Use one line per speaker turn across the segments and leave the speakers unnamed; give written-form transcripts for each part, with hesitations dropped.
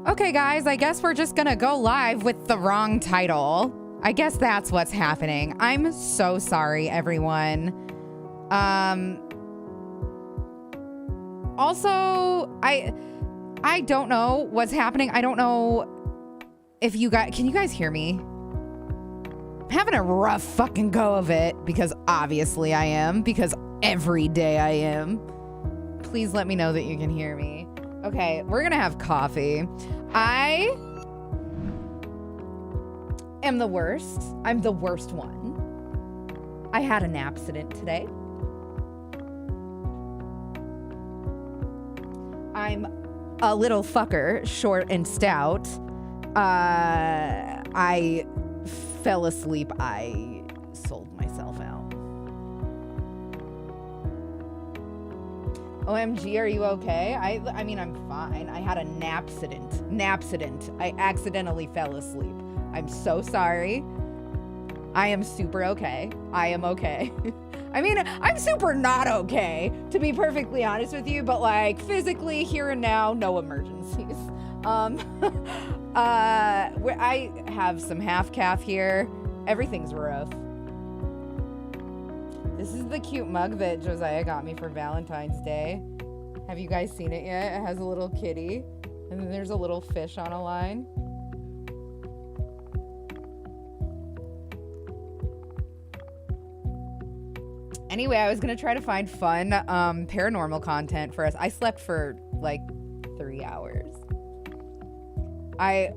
Okay, guys, I guess we're just gonna go live with the wrong title. I guess that's what's happening. I'm so sorry, everyone. Also, I don't know what's happening. I don't know if you guys, can you guys hear me? I'm having a rough fucking go of it because obviously I am, because every day I am. Please let me know that you can hear me. Okay, we're gonna have coffee. I am the worst. I'm the worst one. I had an accident today. I'm a little fucker, short and stout. I fell asleep. I sold myself out. OMG, are you okay? I mean, I'm fine. I had a napsident. I accidentally fell asleep. I'm so sorry. I am super okay. I am okay. I mean, I'm super not okay, to be perfectly honest with you, but like physically here and now, no emergencies. I have some half calf here. Everything's rough. This is the cute mug that Josiah got me for Valentine's Day. Have you guys seen it yet? It has a little kitty, and then there's a little fish on a line. Anyway, I was gonna try to find fun paranormal content for us. I slept for like 3 hours. I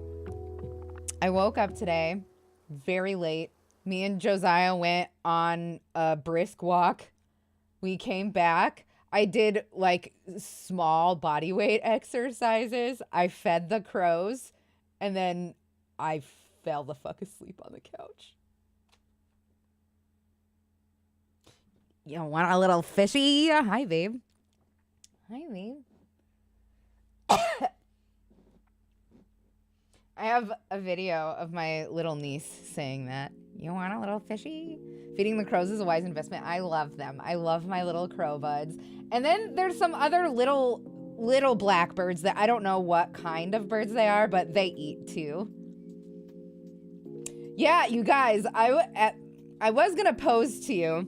woke up today very late. Me and Josiah went on a brisk walk. We came back. I did like small body weight exercises. I fed the crows, and then I fell the fuck asleep on the couch. You want a little fishy? Hi, babe. Hi, babe. I have a video of my little niece saying that. You want a little fishy? Feeding the crows is a wise investment. I love them. I love my little crow buds. And then there's some other little blackbirds that I don't know what kind of birds they are, but they eat too. Yeah, you guys, I was gonna pose to you.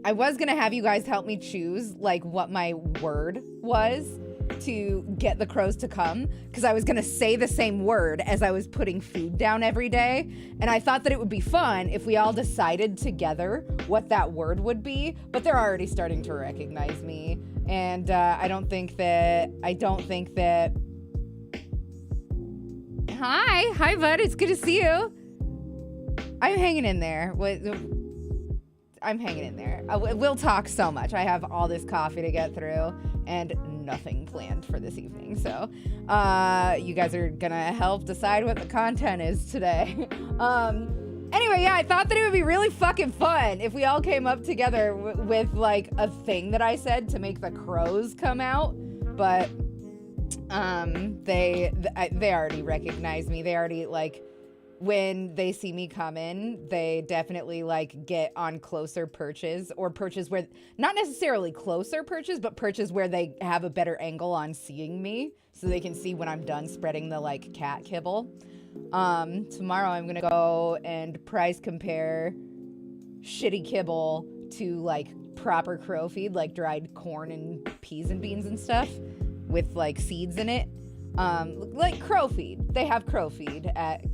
I was gonna have you guys help me choose like what my word was to get the crows to come, because I was gonna say the same word as I was putting food down every day, and I thought that it would be fun if we all decided together what that word would be, but they're already starting to recognize me, and I don't think that Hi bud, it's good to see you. I'm hanging in there. I'm hanging in there. We'll talk so much. I have all this coffee to get through and nothing planned for this evening. So you guys are gonna help decide what the content is today. Anyway, yeah, I thought that it would be really fucking fun if we all came up together with like a thing that I said to make the crows come out. But they already recognize me. They already like, when they see me come in, they definitely like get on closer perches, or perches where, not necessarily closer perches, but perches where they have a better angle on seeing me, so they can see when I'm done spreading the like cat kibble. Tomorrow I'm gonna go and price compare shitty kibble to like proper crow feed, like dried corn and peas and beans and stuff with like seeds in it. Like crow feed. They have crow feed at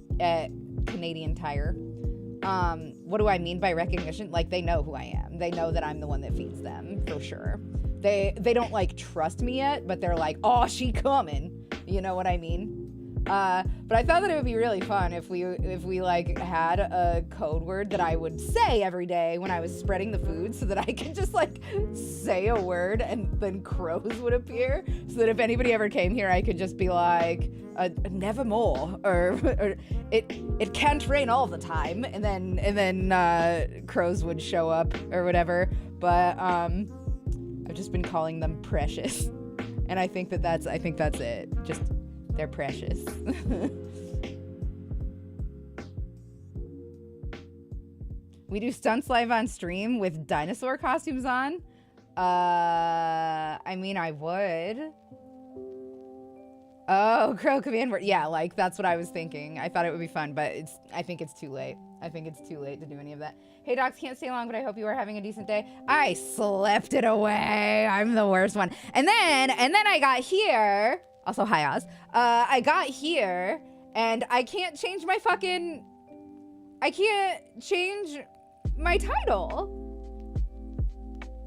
Canadian Tire. What do I mean by recognition? Like, they know who I am. They know that I'm the one that feeds them, for sure. They don't like trust me yet, but they're like, oh, she coming. You know what I mean? But I thought that it would be really fun if we like had a code word that I would say every day when I was spreading the food, so that I could just like say a word and then crows would appear, so that if anybody ever came here, I could just be like, nevermore, or it can't rain all the time, and then crows would show up or whatever. But I've just been calling them precious, and I think that's it. Just, they're precious. We do stunts live on stream with dinosaur costumes on. I mean, I would. Oh, crow command word. Yeah, like that's what I was thinking. I thought it would be fun, but I think it's too late. I think it's too late to do any of that. Hey, docs, can't stay long, but I hope you are having a decent day. I slept it away. I'm the worst one. And then I got here. Also, hi, Oz. I got here, and I can't change my I can't change my title.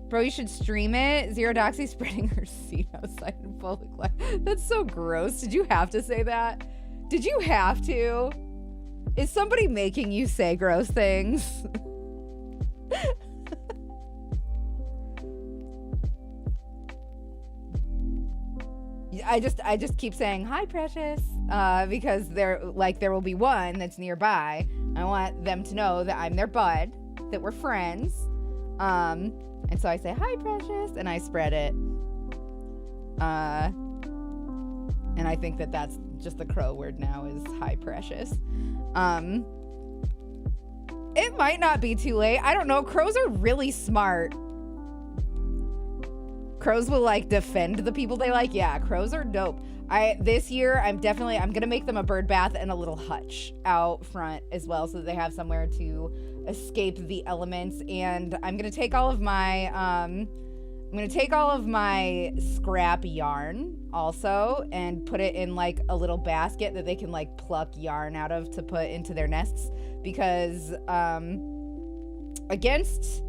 Bro, you should stream it. Zero Doxy spreading her seed outside in public life. That's so gross. Did you have to say that? Did you have to? Is somebody making you say gross things? I just keep saying hi, precious, because there will be one that's nearby. I want them to know that I'm their bud, that we're friends. And so I say, hi, precious, and I spread it. And I think that that's just the crow word now is hi, precious. It might not be too late. I don't know. Crows are really smart. Crows will like defend the people they like. Yeah, crows are dope. This year I'm gonna make them a bird bath and a little hutch out front as well, so that they have somewhere to escape the elements. And I'm gonna take all of my scrap yarn also and put it in like a little basket that they can like pluck yarn out of to put into their nests, because against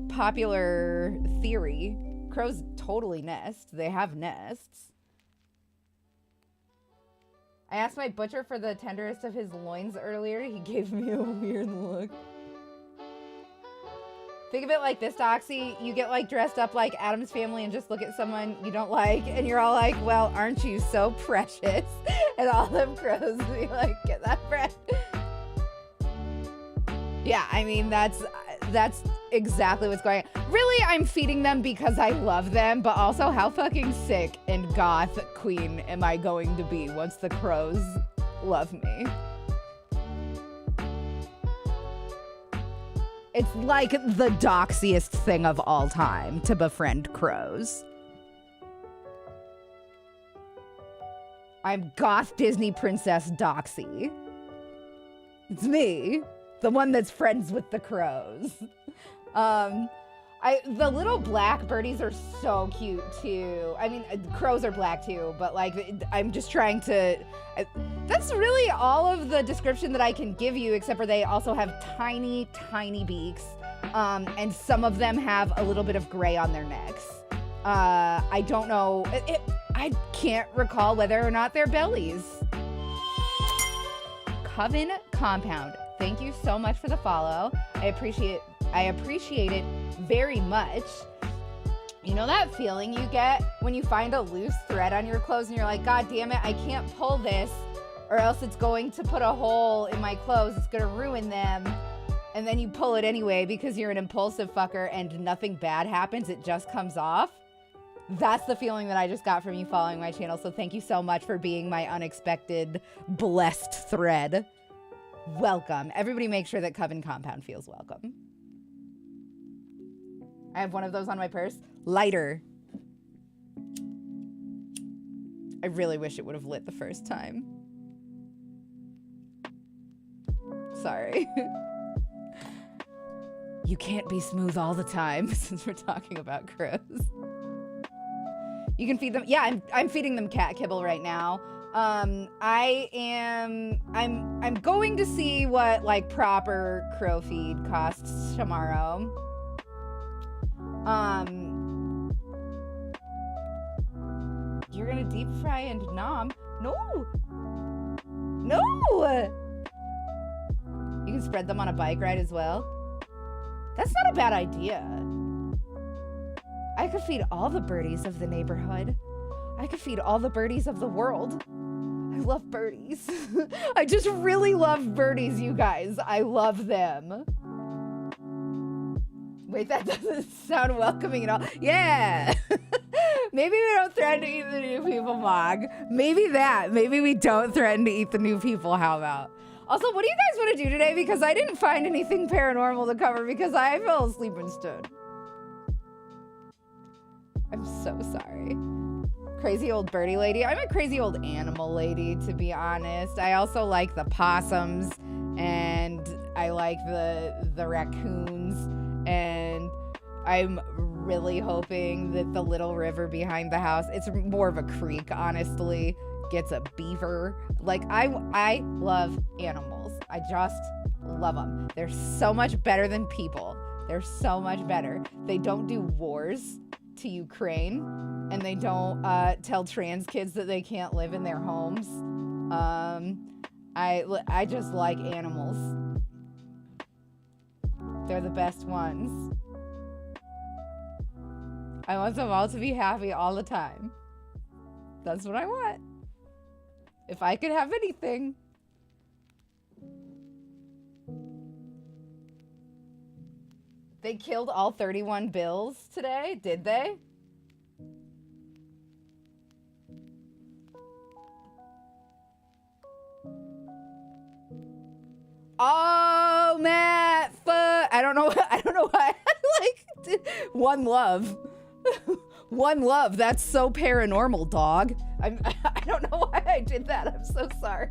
popular theory, crows totally nest. They have nests. I asked my butcher for the tenderest of his loins earlier. He gave me a weird look. Think of it like this, Doxy. You get like dressed up like Addams Family and just look at someone you don't like, and you're all like, well, aren't you so precious? And all them crows be like, get that bread. Yeah, I mean, that's exactly what's going on. Really, I'm feeding them because I love them, but also how fucking sick and goth queen am I going to be once the crows love me? It's like the doxiest thing of all time to befriend crows. I'm goth Disney princess Doxy. It's me. The one that's friends with the crows. The little black birdies are so cute too. I mean, crows are black too, but like, I'm just trying to, that's really all of the description that I can give you, except for they also have tiny, tiny beaks. And some of them have a little bit of gray on their necks. I don't know, I can't recall whether or not they're bellies. Coven Compound. Thank you so much for the follow. I appreciate it very much. You know that feeling you get when you find a loose thread on your clothes and you're like, God damn it, I can't pull this or else it's going to put a hole in my clothes. It's going to ruin them. And then you pull it anyway because you're an impulsive fucker and nothing bad happens. It just comes off. That's the feeling that I just got from you following my channel. So thank you so much for being my unexpected blessed thread. Welcome. Everybody make sure that Coven Compound feels welcome. I have one of those on my purse. Lighter. I really wish it would have lit the first time. Sorry. You can't be smooth all the time since we're talking about crows. You can feed them. Yeah, I'm feeding them cat kibble right now. I'm going to see what like proper crow feed costs tomorrow. You're gonna deep fry and nom? No! You can spread them on a bike ride as well. That's not a bad idea. I could feed all the birdies of the neighborhood. I could feed all the birdies of the world. I love birdies. I just really love birdies, you guys. I love them. Wait, that doesn't sound welcoming at all. Yeah. Maybe we don't threaten to eat the new people, Mog. Maybe that. Maybe we don't threaten to eat the new people. How about? Also, what do you guys want to do today? Because I didn't find anything paranormal to cover because I fell asleep and stood. I'm so sorry. Crazy old birdie lady. I'm a crazy old animal lady, to be honest. I also like the possums, and I like the raccoons, and I'm really hoping that the little river behind the house, it's more of a creek, honestly, gets a beaver. Like, I love animals. I just love them. They're so much better than people. They're so much better. They don't do wars to Ukraine, and they don't tell trans kids that they can't live in their homes. I just like animals. They're the best ones. I want them all to be happy all the time. That's what I want. If I could have anything. They killed all 31 bills today, did they? Oh, Matt, fuck. I don't know why. Like, one love. One love. That's so paranormal, dog. I don't know why I did that. I'm so sorry.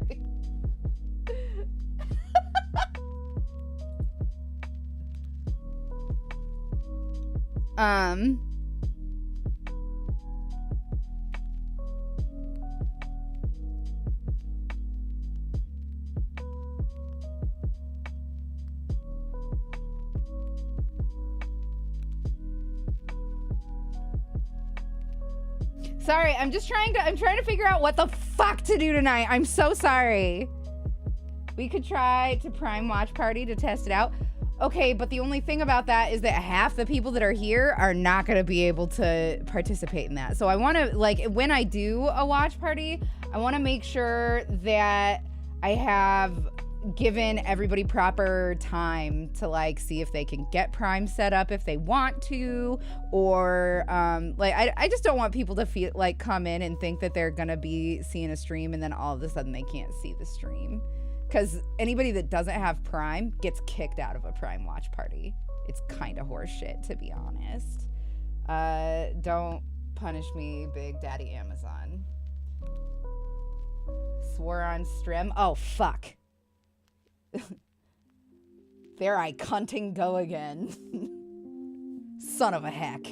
Sorry, I'm trying to figure out what the fuck to do tonight. I'm so sorry. We could try to Prime Watch Party to test it out. Okay, but the only thing about that is that half the people that are here are not going to be able to participate in that. So I want to, like, when I do a watch party, I want to make sure that I have given everybody proper time to, like, see if they can get Prime set up if they want to, or like, I just don't want people to feel like come in and think that they're going to be seeing a stream and then all of a sudden they can't see the stream. Because anybody that doesn't have Prime gets kicked out of a Prime watch party. It's kind of horseshit, to be honest. Don't punish me, Big Daddy Amazon. Swore on stream. Oh, fuck. There I cunting go again. Son of a heck.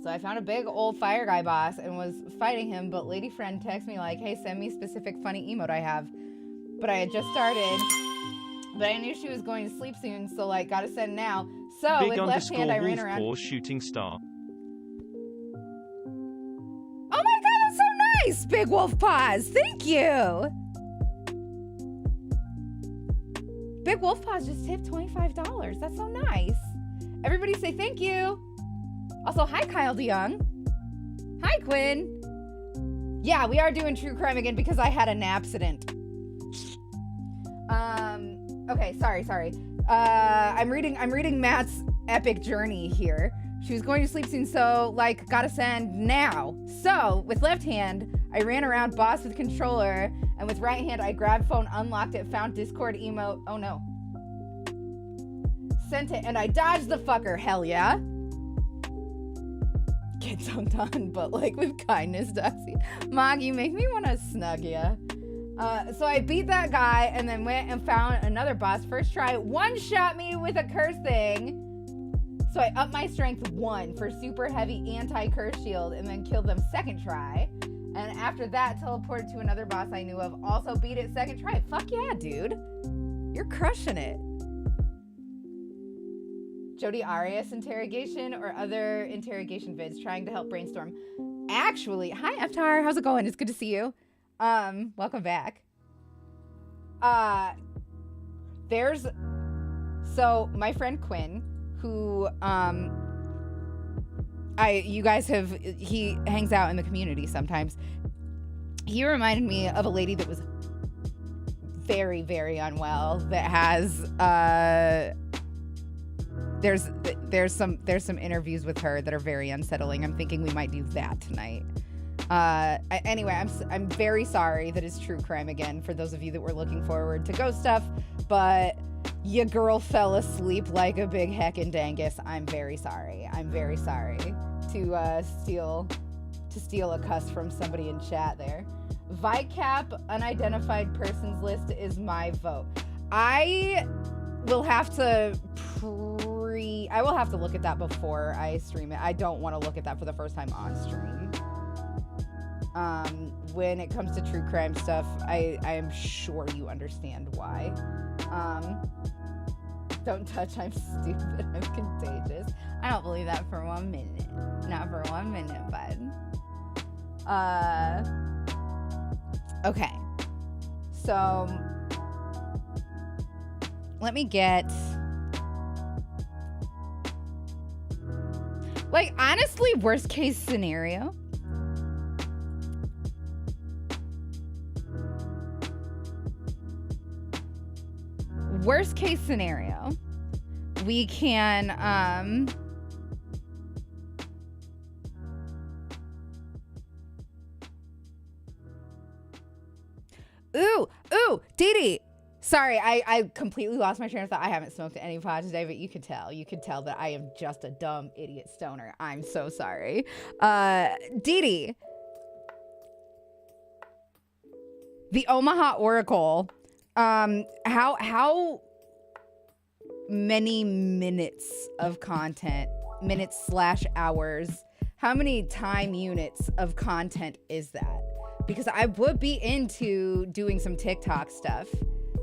So I found a big old fire guy boss and was fighting him, but lady friend texted me like, hey, send me specific funny emote I have. But I had just started, but I knew she was going to sleep soon, so like, gotta send now. So
big
with left hand, I ran around.
Paw shooting star.
Oh my god, that's so nice, Big Wolf Paws. Thank you. Big Wolf Paws just tipped $25. That's so nice. Everybody say thank you. Also, hi, Kyle DeYoung. Hi, Quinn. Yeah, we are doing true crime again because I had an accident. Okay, sorry. I'm reading Matt's epic journey here. She was going to sleep soon, so, like, gotta send now. So, with left hand, I ran around boss with controller, and with right hand, I grabbed phone, unlocked it, found Discord emote. Oh, no. Sent it, and I dodged the fucker. Hell yeah. Get dunked on, but like with kindness, Doxy. Mog, you make me want to snug ya. So I beat that guy and then went and found another boss. First try, one shot me with a curse thing. So I upped my strength 1 for super heavy anti-curse shield and then killed them second try. And after that, teleported to another boss I knew of. Also beat it second try. Fuck yeah, dude. You're crushing it. Jodi Arias interrogation or other interrogation vids trying to help brainstorm. Actually, hi Eftar, how's it going? It's good to see you. Welcome back. So my friend Quinn, who he hangs out in the community sometimes. He reminded me of a lady that was very, very unwell that has there's some interviews with her that are very unsettling. I'm thinking we might do that tonight. Anyway, I'm very sorry that it's true crime again for those of you that were looking forward to ghost stuff, but your girl fell asleep like a big heckin' dangus. I'm very sorry. I'm very sorry to steal a cuss from somebody in chat there. VICAP unidentified persons list is my vote. I will have to look at that before I stream it. I don't want to look at that for the first time on stream. When it comes to true crime stuff, I am sure you understand why. Don't touch, I'm stupid, I'm contagious. I don't believe that for 1 minute. Not for 1 minute, bud. Okay. So, let me get... Like, honestly, worst case scenario. Worst case scenario, we can, Ooh, Dee Dee. Sorry, I completely lost my train of thought. I haven't smoked any pot today, but you could tell that I am just a dumb idiot stoner. I'm so sorry. Dee Dee. The Omaha Oracle. How many minutes of content, minutes/hours, how many time units of content is that? Because I would be into doing some TikTok stuff.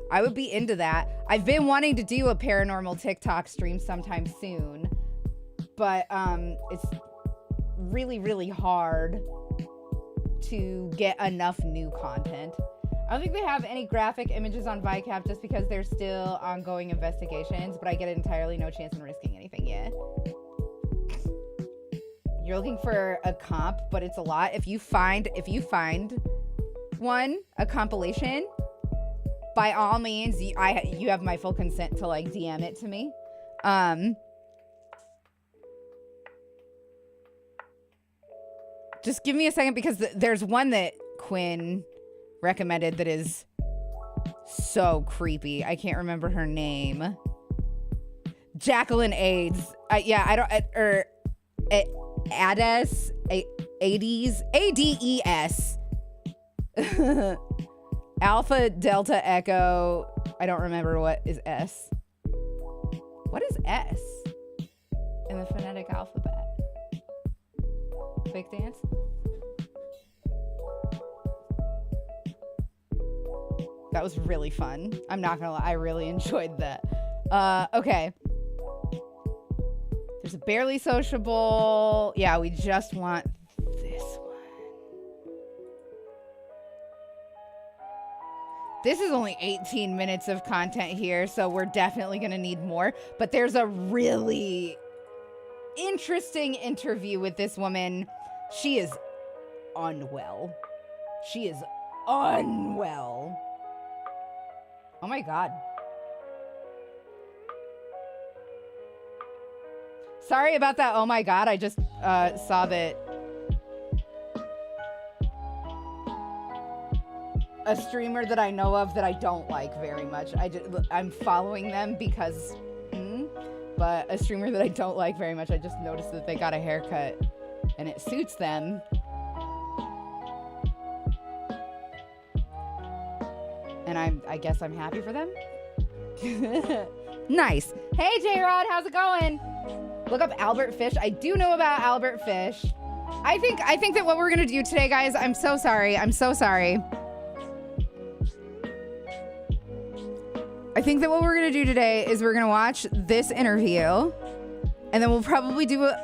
I would be into that. I've been wanting to do a paranormal TikTok stream sometime soon, but it's really, really hard to get enough new content. I don't think they have any graphic images on VICAP just because there's still ongoing investigations, but I get entirely no chance in risking anything yet. You're looking for a comp, but it's a lot. If you find a compilation, by all means, you have my full consent to like DM it to me. Just give me a second because there's one that Quinn recommended that is so creepy. I can't remember her name. Jacqueline AIDS. Yeah, I don't. Ades. ADES. Alpha Delta Echo. I don't remember what is S. What is S in the phonetic alphabet? Quick dance. That was really fun. I'm not gonna lie, I really enjoyed that. Okay. There's a barely sociable. Yeah, we just want this one. This is only 18 minutes of content here, so we're definitely gonna need more. But there's a really interesting interview with this woman. She is unwell. She is unwell. Oh my God. Sorry about that. Oh my God. I just saw that a streamer that I know of that I don't like very much. I'm following them because, but a streamer that I don't like very much. I just noticed that they got a haircut and it suits them. And I guess I'm happy for them. Nice. Hey, J-Rod, how's it going? Look up Albert Fish. I do know about Albert Fish. I think that what we're gonna do today, guys, I'm so sorry. I think that what we're gonna do today is we're gonna watch this interview, and then we'll probably do a...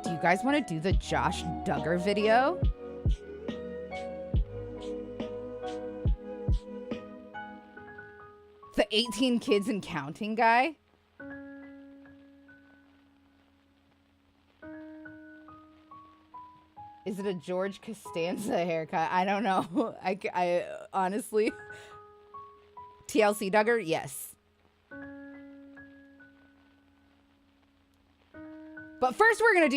Do you guys want to do the Josh Duggar video? The 18 kids and counting guy? Is it a George Costanza haircut? I don't know. I honestly... TLC Duggar? Yes. But first we're gonna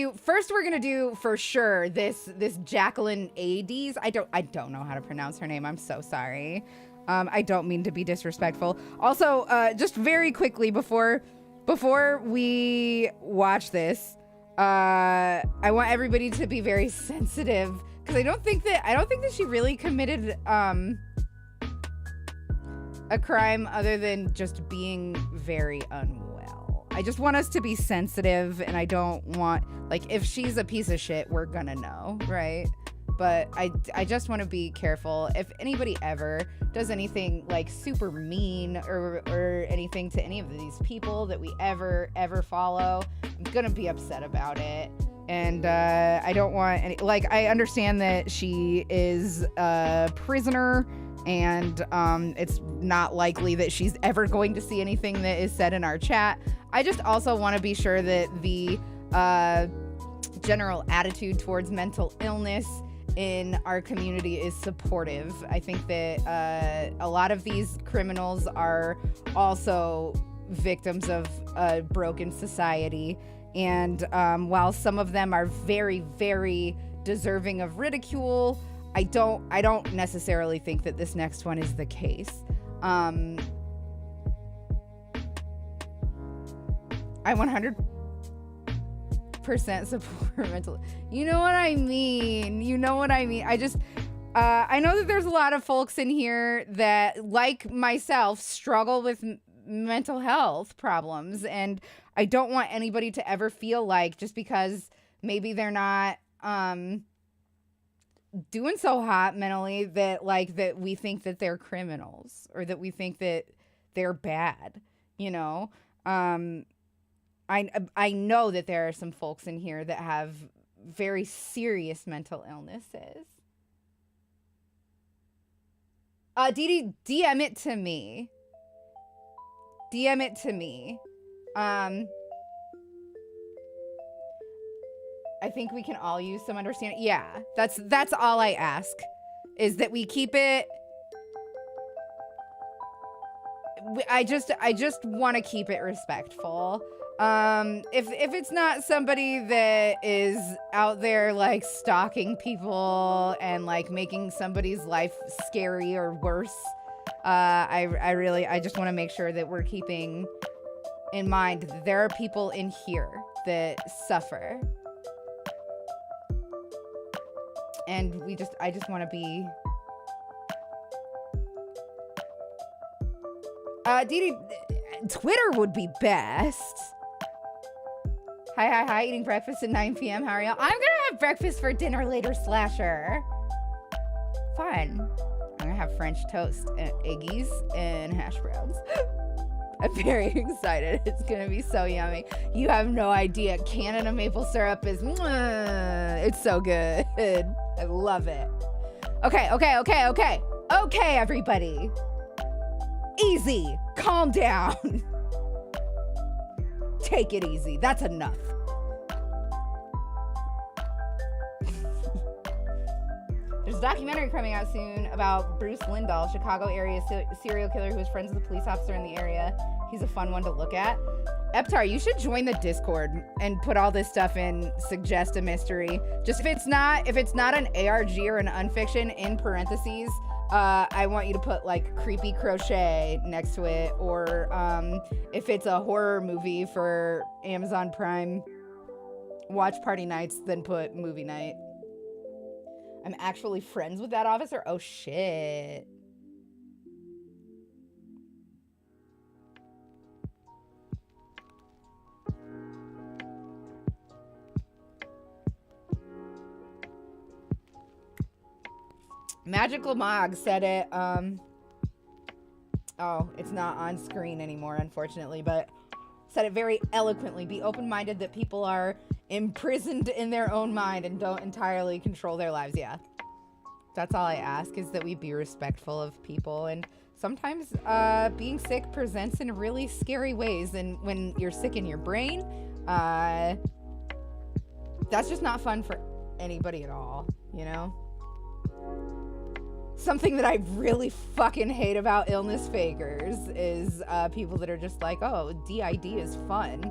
do for sure this Jacqueline Ades. I don't know how to pronounce her name. I'm so sorry. I don't mean to be disrespectful. Also, just very quickly before we watch this, I want everybody to be very sensitive because I don't think that she really committed a crime other than just being very unwell. I just want us to be sensitive, and I don't want, like, if she's a piece of shit, we're gonna know, right? But I just want to be careful. If anybody ever does anything like super mean or anything to any of these people that we ever follow, I'm gonna be upset about it. And I don't want any, like, I understand that she is a prisoner, and it's not likely that she's ever going to see anything that is said in our chat. I just also want to be sure that the general attitude towards mental illness in our community is supportive. I think that a lot of these criminals are also victims of a broken society. And while some of them are very, very deserving of ridicule, I don't necessarily think that this next one is the case. I 100% support mental. You know what I mean? I just, I know that there's a lot of folks in here that, like myself, struggle with mental health problems, and I don't want anybody to ever feel like just because maybe they're not doing so hot mentally that we think that they're criminals or that we think that they're bad, you know? I know that there are some folks in here that have very serious mental illnesses. Dee Dee, DM it to me. DM it to me. I think we can all use some understanding. Yeah, that's all I ask, is that we keep it. I just want to keep it respectful. If it's not somebody that is out there like stalking people and like making somebody's life scary or worse, I just want to make sure that we're keeping in mind that there are people in here that suffer. And I just want to be... Dee Dee, Twitter would be best. Hi, eating breakfast at 9 p.m. How are y'all? I'm gonna have breakfast for dinner later, Slasher. Fun. I'm gonna have French toast and eggies and hash browns. I'm very excited. It's gonna be so yummy. You have no idea. Canada maple syrup is... it's so good. I love it. Okay, everybody. Easy. Calm down. Take it easy. That's enough. There's a documentary coming out soon about Bruce Lindahl, Chicago area serial killer who was friends with a police officer in the area. He's a fun one to look at. Eptar, you should join the Discord and put all this stuff in, suggest a mystery. Just if it's not an ARG or an unfiction, in parentheses, I want you to put like creepy crochet next to it, or if it's a horror movie for Amazon Prime watch party nights, then put movie night. I'm actually friends with that officer? Oh shit. Magical Mog said it, oh, it's not on screen anymore, unfortunately, but said it very eloquently. Be open-minded that people are imprisoned in their own mind and don't entirely control their lives. Yeah. That's all I ask, is that we be respectful of people. And sometimes being sick presents in really scary ways. And when you're sick in your brain, that's just not fun for anybody at all, you know? Something that I really fucking hate about illness fakers is people that are just like, oh, DID is fun.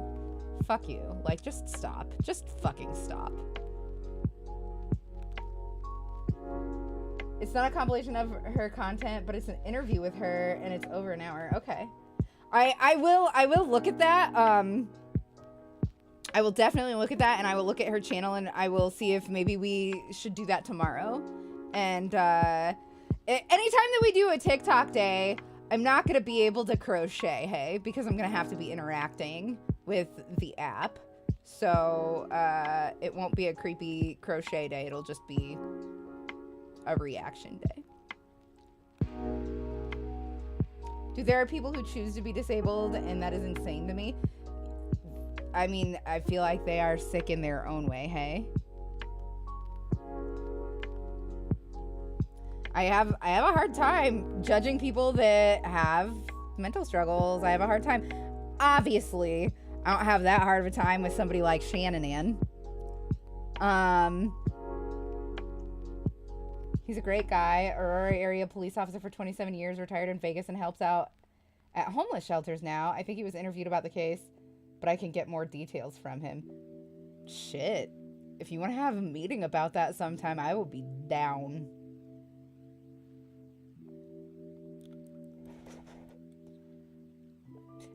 Fuck you. Like, just stop. Just fucking stop. It's not a compilation of her content, but it's an interview with her, and it's over an hour. Okay. I will look at that. I will definitely look at that, and I will look at her channel, and I will see if maybe we should do that tomorrow. And anytime that we do a TikTok day, I'm not going to be able to crochet, hey, because I'm going to have to be interacting with the app. So it won't be a creepy crochet day. It'll just be a reaction day. Dude, there are people who choose to be disabled, and that is insane to me. I mean, I feel like they are sick in their own way, hey? I have a hard time judging people that have mental struggles. I have a hard time. Obviously, I don't have that hard of a time with somebody like Shannon. He's a great guy. Aurora area police officer for 27 years, retired in Vegas and helps out at homeless shelters now. I think he was interviewed about the case, but I can get more details from him. Shit. If you want to have a meeting about that sometime, I will be down.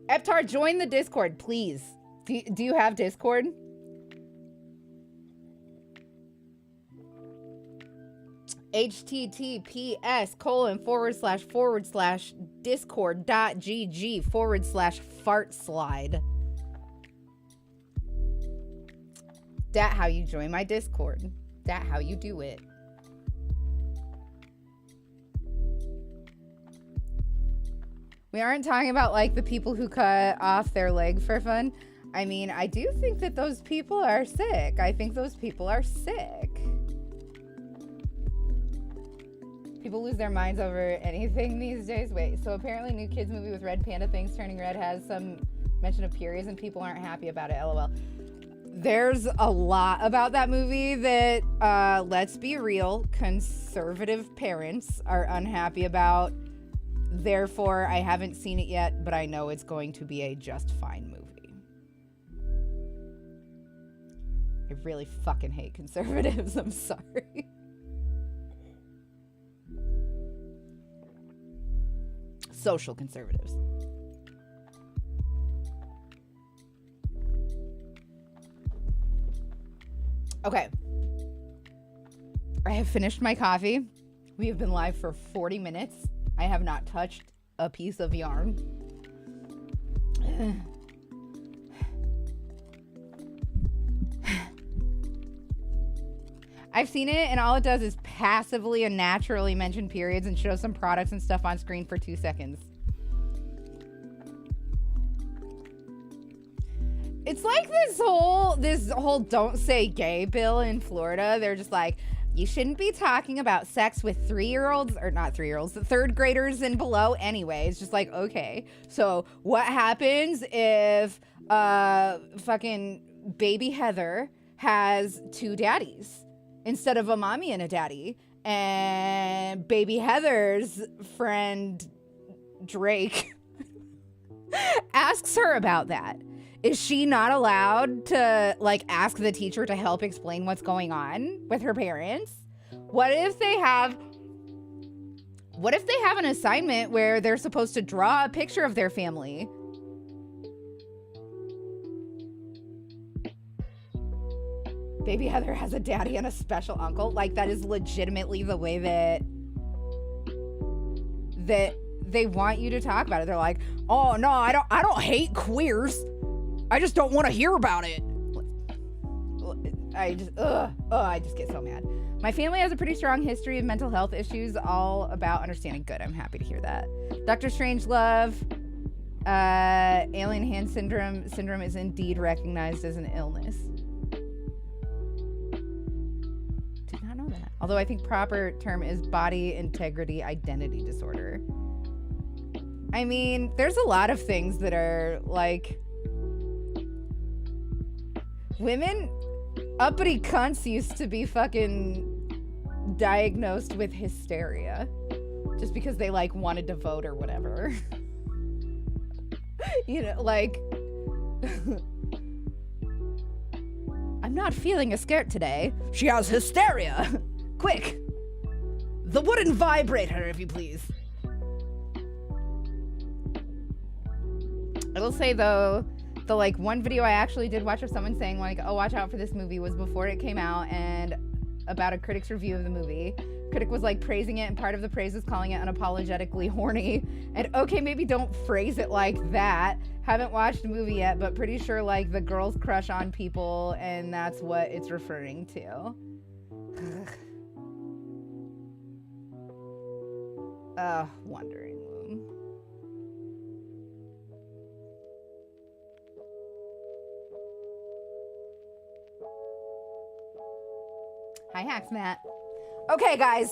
Eptar, join the Discord, please. Do you have Discord? https://discord.gg/fartslide. That how you join my Discord. That how you do it. We aren't talking about like the people who cut off their leg for fun. I mean, I do think that those people are sick. I think those people are sick. People lose their minds over anything these days. Wait, so apparently New Kids movie with red panda things turning red has some mention of periods and people aren't happy about it, LOL. There's a lot about that movie that, let's be real, conservative parents are unhappy about. Therefore, I haven't seen it yet, but I know it's going to be a just fine movie. I really fucking hate conservatives. I'm sorry. Social conservatives. Okay. I have finished my coffee. We have been live for 40 minutes. I have not touched a piece of yarn. I've seen it, and all it does is passively and naturally mention periods and show some products and stuff on screen for 2 seconds. It's like this whole don't say gay bill in Florida. They're just like, you shouldn't be talking about sex with 3-year-olds, or not 3-year-olds, the 3rd graders and below anyway. It's just like, okay, so what happens if fucking baby Heather has 2 daddies instead of a mommy and a daddy, and baby Heather's friend Drake asks her about that? Is she not allowed to, like, ask the teacher to help explain what's going on with her parents? What if they have an assignment where they're supposed to draw a picture of their family? Baby Heather has a daddy and a special uncle. Like, that is legitimately the way that they want you to talk about it. They're like, oh no, I don't hate queers. I just don't want to hear about it. I just get so mad. My family has a pretty strong history of mental health issues, all about understanding. Good, I'm happy to hear that. Dr. Strangelove, alien hand syndrome is indeed recognized as an illness. Did not know that. Although I think proper term is body integrity identity disorder. I mean, there's a lot of things that are like, women, uppity cunts used to be fucking diagnosed with hysteria just because they like wanted to vote or whatever. You know, like I'm not feeling a skirt today. She has hysteria. Quick. The wooden vibrator, if you please. I will say, though, the, like, one video I actually did watch of someone saying, like, oh, watch out for this movie was before it came out, and about a critic's review of the movie. Critic was, like, praising it, and part of the praise is calling it unapologetically horny. And, okay, maybe don't phrase it like that. Haven't watched the movie yet, but pretty sure, like, the girls crush on people, and that's what it's referring to. Wandering Womb. Hi, Hacks Matt. Okay, guys.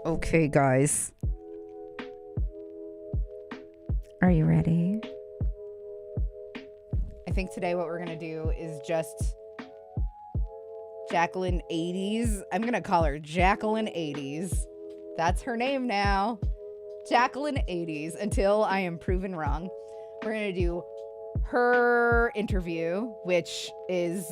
Okay, guys. Are you ready? I think today what we're gonna do is just Jacqueline 80s. I'm gonna call her Jacqueline 80s. That's her name now. Jacqueline 80s, until I am proven wrong. We're gonna do her interview, which is,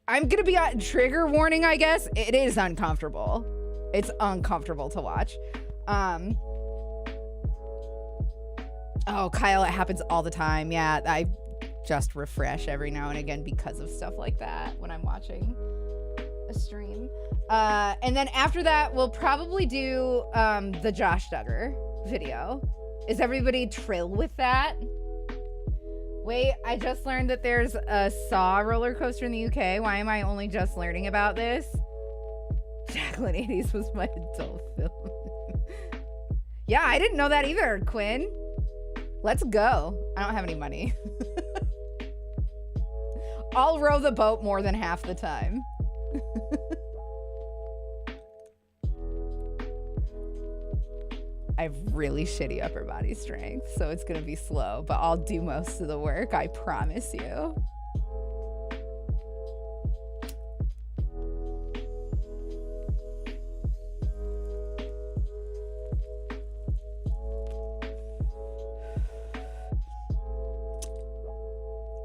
I'm gonna be on trigger warning, I guess. It is uncomfortable. It's uncomfortable to watch. Oh, Kyle, it happens all the time. Yeah, I just refresh every now and again because of stuff like that when I'm watching a stream. And then after that, we'll probably do the Josh Duggar video. Is everybody trill with that? Wait, I just learned that there's a Saw roller coaster in the UK. Why am I only just learning about this? Jacqueline 80s was my adult film. Yeah, I didn't know that either, Quinn. Let's go. I don't have any money. I'll row the boat more than half the time. I have really shitty upper body strength, so it's gonna be slow, but I'll do most of the work, I promise you.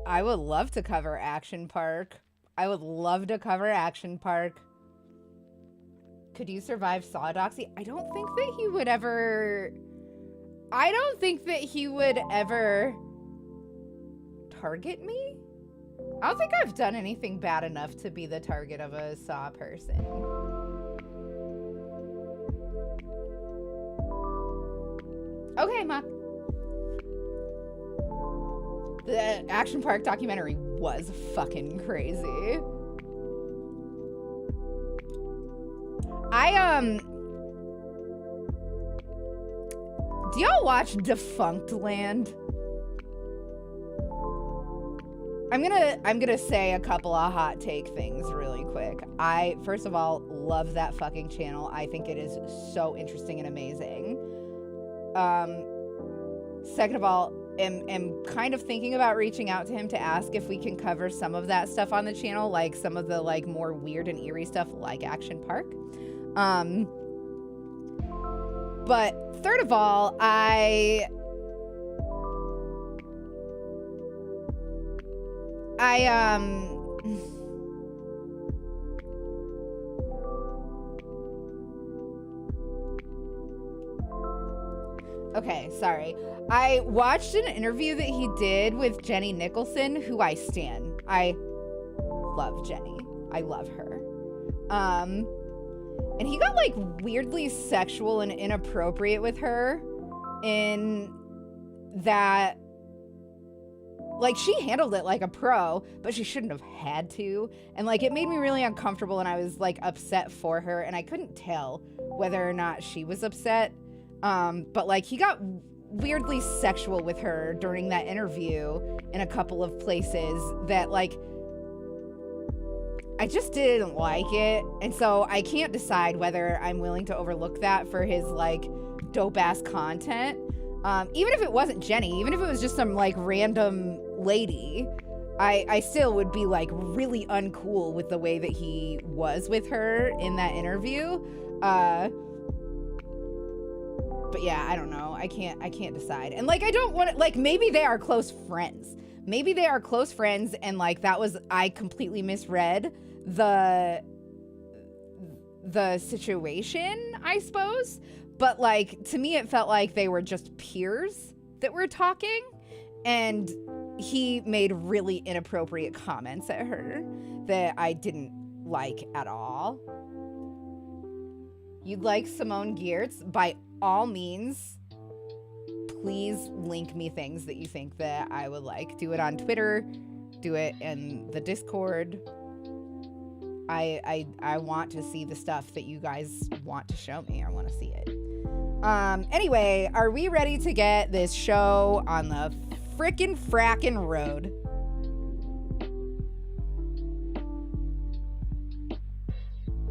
I would love to cover Action Park. I would love to cover Action Park. Could you survive Sawdoxy? I don't think that he would ever... I don't think that he would ever target me. I don't think I've done anything bad enough to be the target of a Saw person. Okay, Ma. The Action Park documentary was fucking crazy. Do y'all watch Defunct Land? I'm gonna say a couple of hot take things really quick. I, first of all, love that fucking channel. I think it is so interesting and amazing. Second of all, am kind of thinking about reaching out to him to ask if we can cover some of that stuff on the channel, like some of the like more weird and eerie stuff like Action Park. But third of all, okay, sorry. I watched an interview that he did with Jenny Nicholson, who I stan. I love Jenny. I love her. And he got like weirdly sexual and inappropriate with her in that, like, she handled it like a pro, but she shouldn't have had to. And like, it made me really uncomfortable, and I was like upset for her, and I couldn't tell whether or not she was upset. But like, he got weirdly sexual with her during that interview in a couple of places that like, I just didn't like it. And so I can't decide whether I'm willing to overlook that for his like dope ass content. Even if it wasn't Jenny, even if it was just some like random lady, I still would be like really uncool with the way that he was with her in that interview. But yeah, I don't know. I can't decide. And like, I don't want to, like, maybe they are close friends. Maybe they are close friends and like that was, I completely misread the situation, I suppose. But like to me it felt like they were just peers that were talking, and he made really inappropriate comments at her that I didn't like at all. You'd like Simone Giertz? By all means, please link me things that you think that I would like. Do it on Twitter, do it in the Discord. I want to see the stuff that you guys want to show me. I want to see it. Anyway, are we ready to get this show on the frackin' road?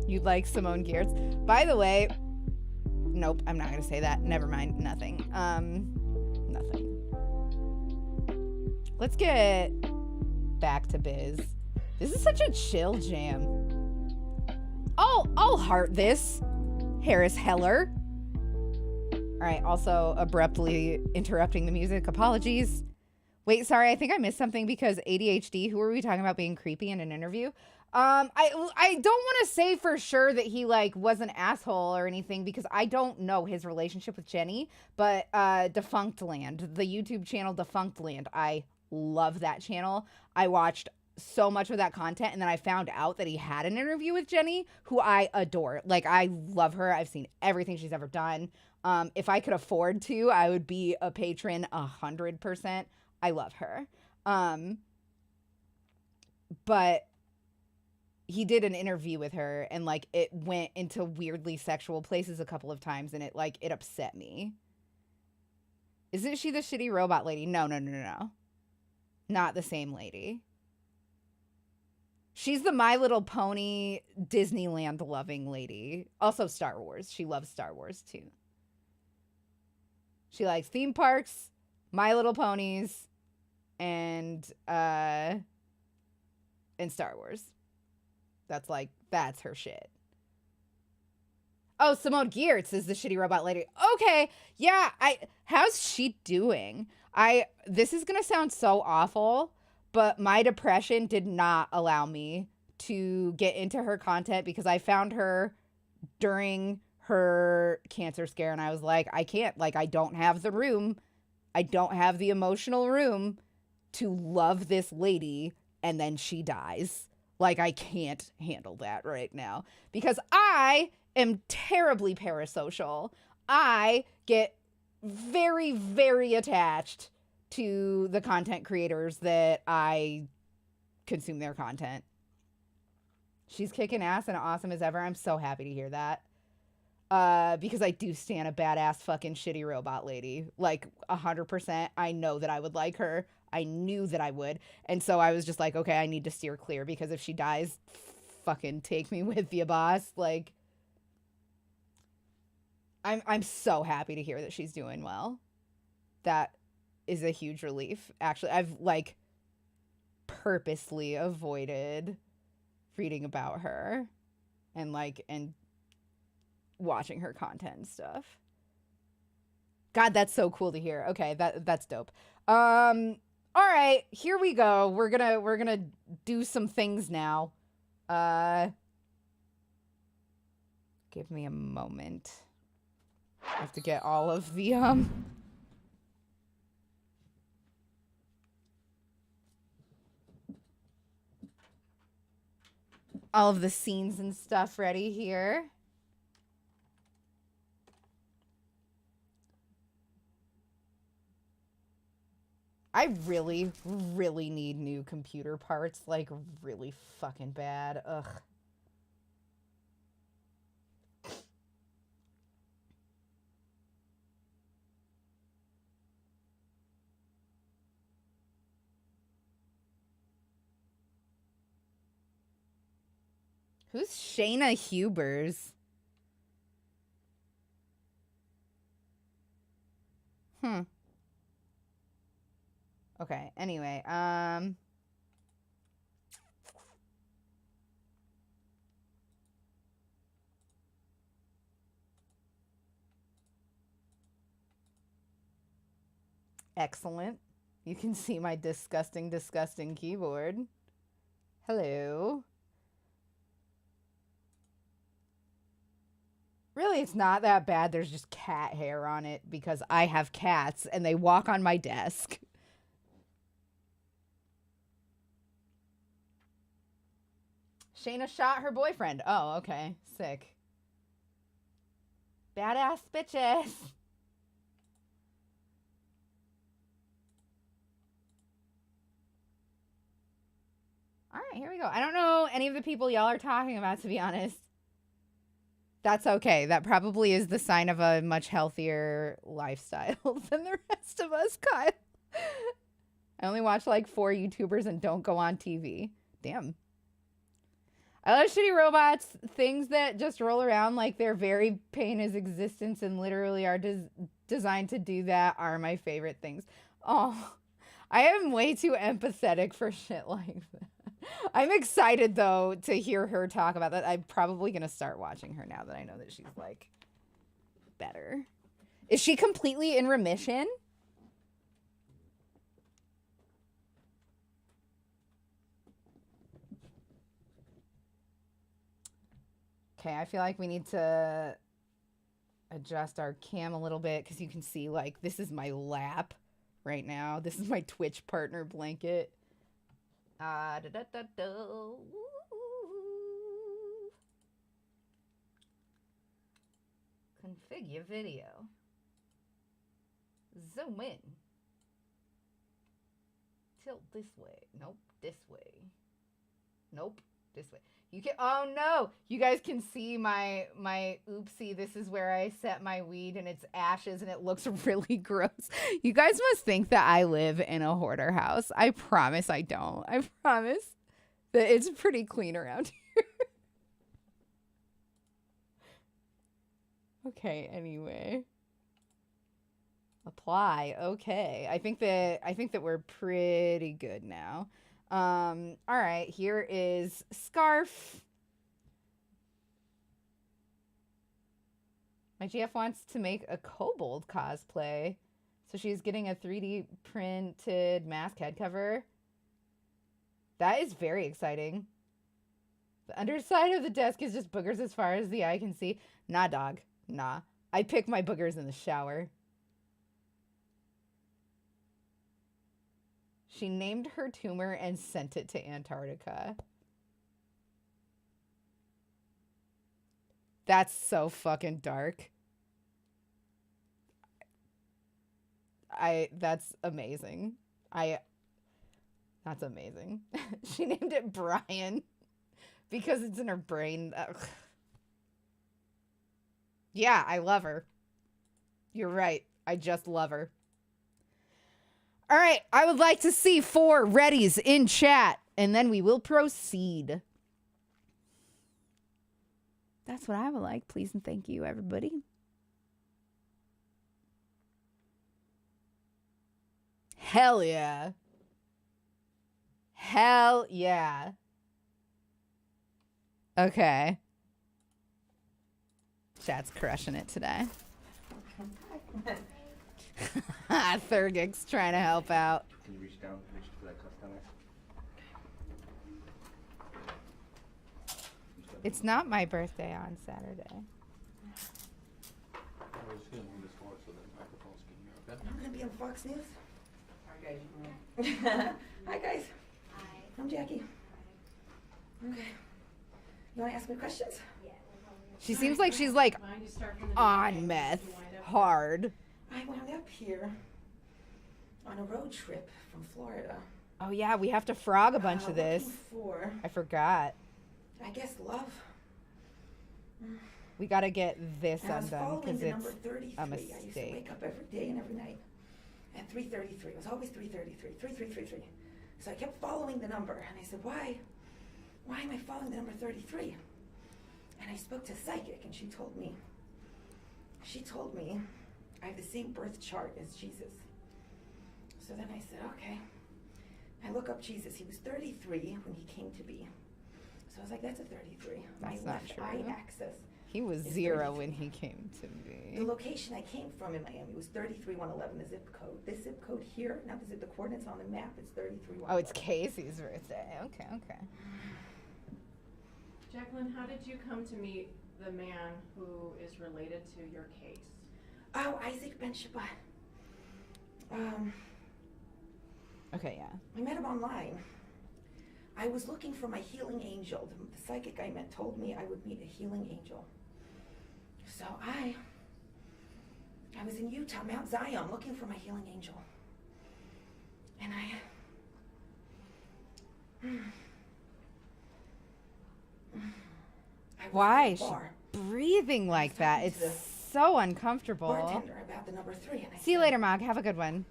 You'd like Simone Giertz? By the way, nope, I'm not gonna say that. Never mind. Nothing. Nothing. Let's get back to biz. This is such a chill jam. I'll heart this. Harris Heller. All right, also abruptly interrupting the music. Apologies. Wait, sorry, I think I missed something because ADHD. Who were we talking about being creepy in an interview? I don't want to say for sure that he like was an asshole or anything because I don't know his relationship with Jenny, but Defunct Land, the YouTube channel Defunct Land, I love that channel. I watched so much of that content, and then I found out that he had an interview with Jenny, who I adore. Like, I love her. I've seen everything she's ever done. If I could afford to, I would be a patron 100%. I love her. But he did an interview with her, and like it went into weirdly sexual places a couple of times, and it upset me. Isn't she the shitty robot lady? No. Not the same lady. She's the My Little Pony Disneyland loving lady. Also Star Wars. She loves Star Wars too. She likes theme parks, My Little Ponies, and Star Wars. That's her shit. Oh, Simone Giertz is the shitty robot lady. Okay, yeah, how's she doing? This is gonna sound so awful, but my depression did not allow me to get into her content because I found her during her cancer scare, and I was like, I can't, like, I don't have the room. I don't have the emotional room to love this lady, and then she dies. Like, I can't handle that right now because I am terribly parasocial. I get very, very attached to the content creators that I consume their content. She's kicking ass and awesome as ever. I'm so happy to hear that. Because I do stand a badass fucking shitty robot lady. Like, 100%. I know that I would like her. I knew that I would. And so I was just like, okay, I need to steer clear because if she dies, fucking take me with you, boss. Like, I'm so happy to hear that she's doing well. That is a huge relief. Actually, I've like purposely avoided reading about her and watching her content and stuff. God, that's so cool to hear. Okay, that's dope. All right, here we go. We're gonna do some things now. Give me a moment. I have to get all of the all of the scenes and stuff ready here. I really, really need new computer parts, like really fucking bad. Ugh. Who's Shayna Hubers? Okay, anyway, excellent. You can see my disgusting, disgusting keyboard. Hello. Really, it's not that bad. There's just cat hair on it because I have cats and they walk on my desk. Shayna shot her boyfriend. Oh, okay. Sick. Badass bitches. All right, here we go. I don't know any of the people y'all are talking about, to be honest. That's okay. That probably is the sign of a much healthier lifestyle than the rest of us, Kyle. I only watch like 4 YouTubers and don't go on TV. Damn. I love shitty robots. Things that just roll around like their very pain is existence and literally are designed to do that are my favorite things. Oh, I am way too empathetic for shit like that. I'm excited, though, to hear her talk about that. I'm probably going to start watching her now that I know that she's, like, better. Is she completely in remission? Okay, I feel like we need to adjust our cam a little bit because you can see, like, this is my lap right now. This is my Twitch partner blanket. Configure video. Zoom in. Tilt this way. Nope, this way. Nope, this way. You can, oh no, you guys can see my oopsie. This is where I set my weed and it's ashes and it looks really gross. You guys must think that I live in a hoarder house. I promise I don't. I promise that it's pretty clean around here. Okay, anyway. Apply. Okay. I think that we're pretty good now. All right, here is scarf. My GF wants to make a kobold cosplay. So she's getting a 3D printed mask head cover. That is very exciting. The underside of the desk is just boogers as far as the eye can see. Nah, dog. Nah. I pick my boogers in the shower. She named her tumor and sent it to Antarctica. That's so fucking dark. That's amazing. That's amazing. She named it Brian because it's in her brain. Ugh. Yeah, I love her. You're right. I just love her. All right, I would like to see 4 readies in chat, and then we will proceed. That's what I would like. Please and thank you, everybody. Hell yeah. Hell yeah. Okay. Chat's crushing it today. Thurgic's trying to help out.
Can you reach down for that cuff down there?
It's not my birthday on Saturday.
I was gonna move this forward so that the microphones can hear, okay?
I'm gonna be on Fox News. Hi guys. Hi guys. Hi. I'm Jackie. Okay. You wanna ask me questions? Yeah.
She seems like she's like on meth hard.
I wound up here on a road trip from Florida.
Oh yeah, we have to frog a bunch of this.
For,
I forgot.
I guess love.
We gotta get this
and
undone because it's a mistake.
I used to wake up every day and every night at 3:33. It was always 3:33. 3. So I kept following the number, and I said, why am I following the number 33? And I spoke to a psychic, and she told me I have the same birth chart as Jesus. So then I said, okay. I look up Jesus. He was 33 when he came to be. So I was like, that's a 33.
That's
my
not
left
true.
eye axis
He was
is
0
33.
when he came to
The
me.
location I came from in Miami was 33111, the zip code. This zip code here, not the coordinates on the map, it's 33111.
Oh, it's Casey's birthday. Okay, okay.
Jacqueline, how did you come to meet the man who is related to your case?
Oh, Isaac Ben Shabbat.
Okay, yeah.
I met him online. I was looking for my healing angel. The psychic I met told me I would meet a healing angel. So I was in Utah, Mount Zion, looking for my healing angel. And I was
Why
at
is
the
she
bar,
breathing like that?
talking
It's
to the
so uncomfortable.
bartender about the number 3. And I
See you
said,
later, Mog. Have a good one.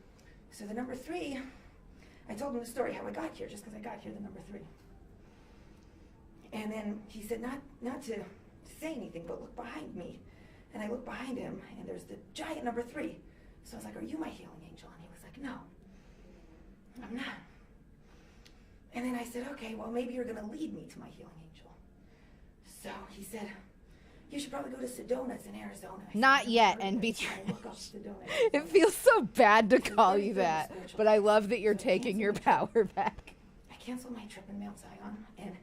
So the number 3, I told him the story how I got here, just because I got here, the number 3. And then he said not to say anything, but look behind me. And I looked behind him, and there's the giant number 3. So I was like, are you my healing angel? And he was like, no, I'm not. And then I said, okay, well, maybe you're gonna lead me to my healing angel. So he said, you should probably go to Sedona, it's in Arizona. I said,
Not
"I've never
yet,
heard of
and
it." So I
be
look up Sedona,
It
Arizona.
feels so bad to
It's a
call
very
you
famous
that,
spiritual
but I
place.
love that you're
So I
taking your
canceled my
power
trip.
back.
I canceled my trip in Mount Zion, and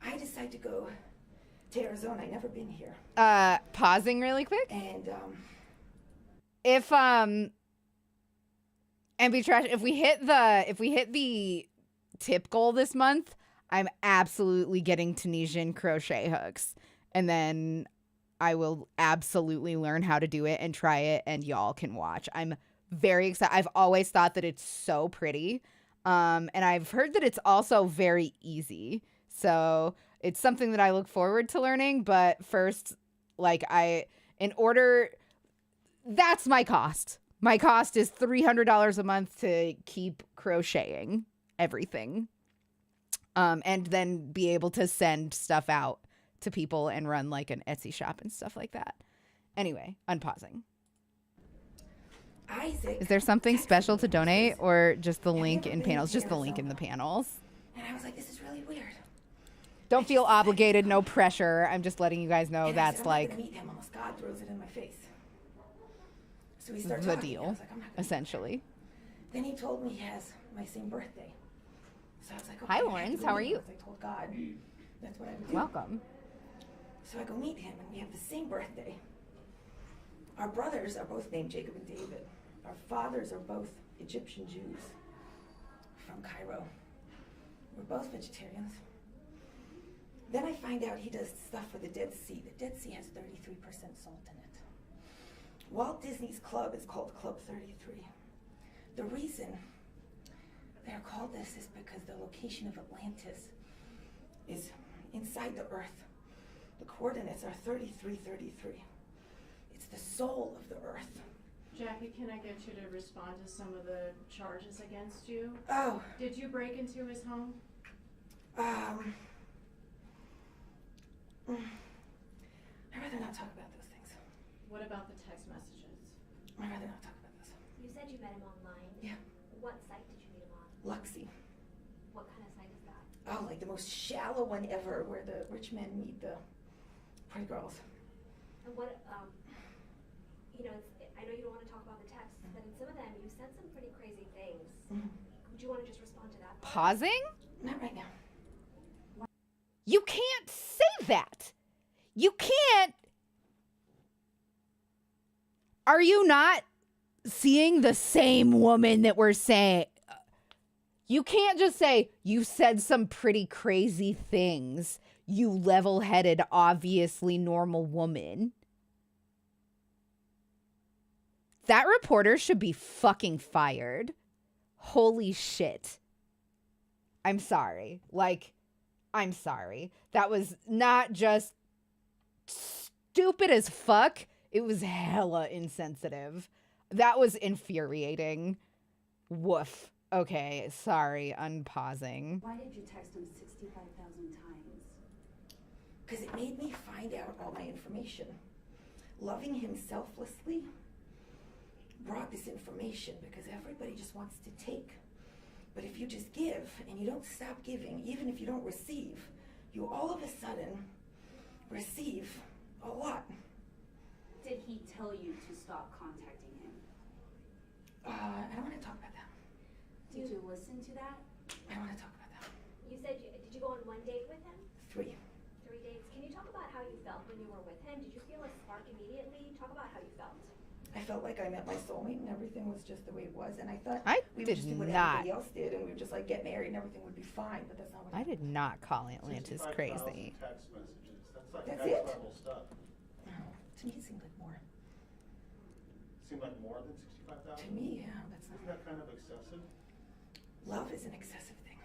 I decided to go to Arizona. I've never been here.
Pausing really quick.
And
If and be trash. If we hit the tip goal this month, I'm absolutely getting Tunisian crochet hooks, and then I will absolutely learn how to do it and try it, and y'all can watch. I'm very excited. I've always thought that it's so pretty, and I've heard that it's also very easy. So it's something that I look forward to learning. But first, that's my cost. My cost is $300 a month to keep crocheting everything. And then be able to send stuff out to people and run like an Etsy shop and stuff like that. Anyway, unpausing.
Isaac.
Is there something
texted
special
me
to
and he
donate
says,
or just the
"Have you
link
ever
in
been
panels?
to
Just the link in the
Arizona?"
panels.
And I was like, this is really weird.
Don't feel obligated, no pressure. I'm just letting you guys know
And I
that's
said, I'm
like
not gonna meet him unless God throws it in my face. So we started
the
talking. I
deal,
was like, I'm not gonna
essentially.
Then he told me he has my same birthday. So I was like, okay,
Hi,
I have to
Lawrence.
go
How are
meet
you?
him. I told God that's what I would do.
Welcome.
So I go meet him, and we have the same birthday. Our brothers are both named Jacob and David. Our fathers are both Egyptian Jews from Cairo. We're both vegetarians. Then I find out he does stuff for the Dead Sea. The Dead Sea has 33% salt in it. Walt Disney's club is called Club 33. The reason they're called this is because the location of Atlantis is inside the earth. The coordinates are 3333. It's the soul of the earth.
Jackie, can I get you to respond to some of the charges against you?
Oh,
Did you break into his home?
I'd rather not talk about those things.
What about the text messages?
I'd rather not talk about this.
You said you met him online.
Yeah.
What site did you meet him on?
Luxie.
What kind of site is that?
Oh, like the most shallow one ever, where the rich men meet the pretty girls.
And what, I know you don't want to talk about the text, but in some of them, you said some pretty crazy things. Would you want to just respond to that?
Pausing?
Not right now.
You can't say that. You can't. Are you not seeing the same woman that we're saying? You can't just say, you said some pretty crazy things, you level-headed, obviously normal woman. That reporter should be fucking fired. Holy shit. I'm sorry. I'm sorry. That was not just stupid as fuck. It was hella insensitive. That was infuriating. Woof. Okay, sorry, unpausing.
Why did you text him 65,000 times?
Because it made me find out all my information. Loving him selflessly brought this information because everybody just wants to take. But if you just give and you don't stop giving, even if you don't receive, you all of a sudden receive A lot.
Did he tell you to stop contacting him?
I don't want to talk about that.
Did you listen to that?
I don't want to talk about that.
You said, did you go on one date with him?
3.
3 dates. Can you talk about how you felt when you were with him? Did you feel a spark immediately? Talk about how you felt.
I felt like I met my soulmate and everything was just the way it was. And I thought
I
we would
did
just do what
not.
everybody else did and we would just like get married and everything would be fine. But that's not what
I did not call Atlantis
65,000
crazy.
text messages. That's like
That's
next
it?
level stuff.
Oh, to me, it seemed like more.
Seemed like more than
To
65,000?
me, yeah, that's
Isn't
not.
that kind of excessive?
Love is an excessive thing.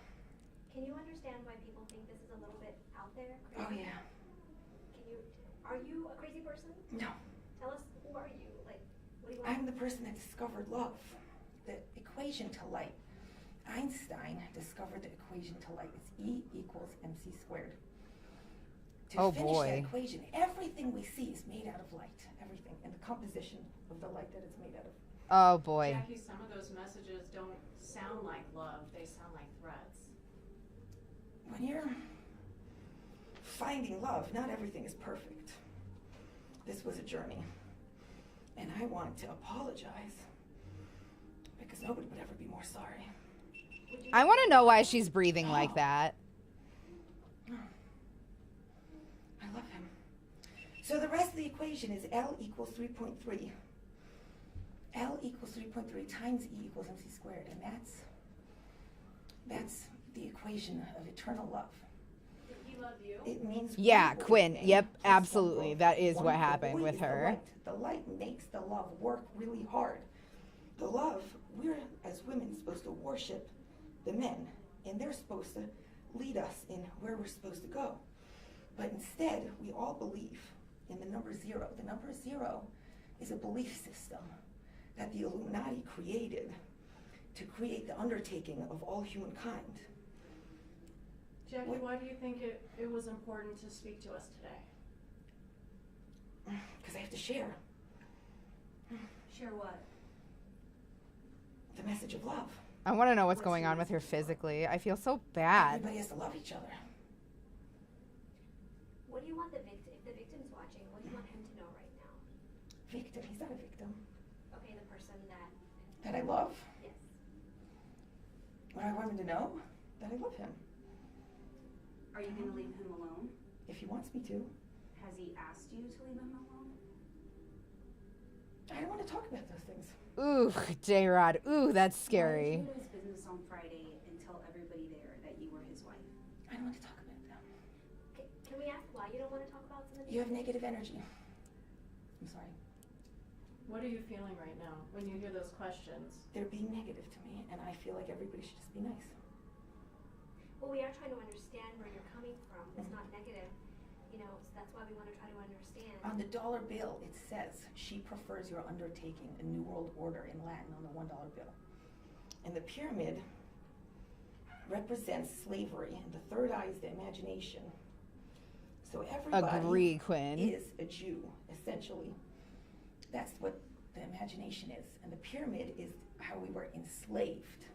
Can you understand why people think this is a little bit out there?
Oh,
Crazy?
yeah.
Are you a crazy person?
No.
Tell us, who are you? Like, what do you want?
I'm the person that discovered love, the equation to light. Einstein discovered the equation to light. It's E equals MC squared. To
Oh,
finish
boy.
that equation, everything we see is made out of light. Everything. And the composition of the light that it's made out of.
Oh boy.
Jackie, some of those messages don't sound like love, they sound like threats.
When you're finding love, not everything is perfect. This was a journey. And I wanted to apologize because nobody would ever be more sorry.
I want to know why she's breathing like that.
I love him. So the rest of the equation is L equals 3.3. L equals 3.3 times E equals MC squared. And that's the equation of eternal love.
Did he love you?
It means
Yeah,
one voice
Quinn.
and
Yep,
just one
absolutely.
voice.
That is
One-
what
the
happened
voice
with
is the
her.
light. The light makes the love work really hard. The love, we're as women supposed to worship the men, and they're supposed to lead us in where we're supposed to go. But instead, we all believe in the number 0. The number 0 is a belief system that the Illuminati created to create the undertaking of all humankind.
Jackie,
What-
why do you think it was important to speak to us today?
Because I have to share
Share what?
the message of love.
I want to know what's going on with her physically. I feel so bad.
Everybody has to love each other.
What do you want the victim, if the victim's watching, what do you want him to know right now?
Victim, he's not a victim.
Okay, the person that,
That I love.
yes.
What I want him to know, that I love him.
Are you gonna leave him alone?
If he wants me to.
Has he asked you to leave him alone?
I don't want to talk about those things.
Ooh, J-Rod. Ooh, that's
Why
scary.
did you go to his business on Friday and tell everybody there that you were his wife?
I don't want to talk about them.
Can we ask why you don't want to talk about some of
You
these?
have negative energy. I'm sorry.
What are you feeling right now when you hear those questions?
They're being negative to me, and I feel like everybody should just be nice.
Well, we are trying to understand where you're coming from. It's not negative, you know, so that's why we want to try to understand.
On the dollar bill, it says, she prefers your undertaking, a new world order in Latin on the $1 bill. And the pyramid represents slavery, and the third eye is the imagination. So everybody
Agree, Quinn.
is a Jew, essentially. That's what the imagination is. And the pyramid is how we were enslaved.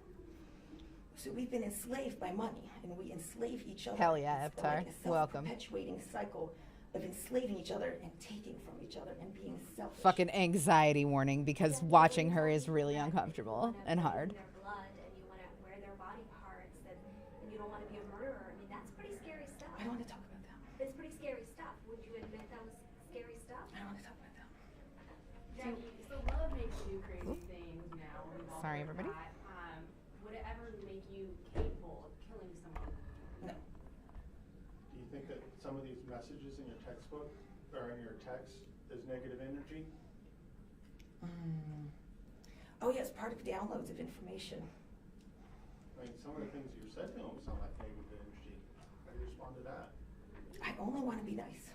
So we've been enslaved by money, and we enslave each other.
Hell yeah,
It's
Avatar.
like a
Welcome.
self-perpetuating cycle of enslaving each other and taking from each other and being selfish.
Fucking anxiety warning because
Yeah,
watching
you
her
want
is really
that
uncomfortable
you wanna
and
poison
hard.
Their blood and you want to wear their body parts and you don't want to be a murderer. I mean, that's pretty scary stuff.
I don't want to talk about that.
It's pretty scary stuff. Would you admit that was scary stuff?
I don't want to talk about that.
Jackie, so love makes you do crazy things now. We've all
Sorry,
heard
everybody.
that. Would it ever make you capable of killing someone?
No.
Do you think that some of these messages in your textbook or in your text is negative energy?
Oh, yes, part of downloads of information.
I mean, some of the things you said to him sound like negative energy. How do you respond to that?
I only want to be nice.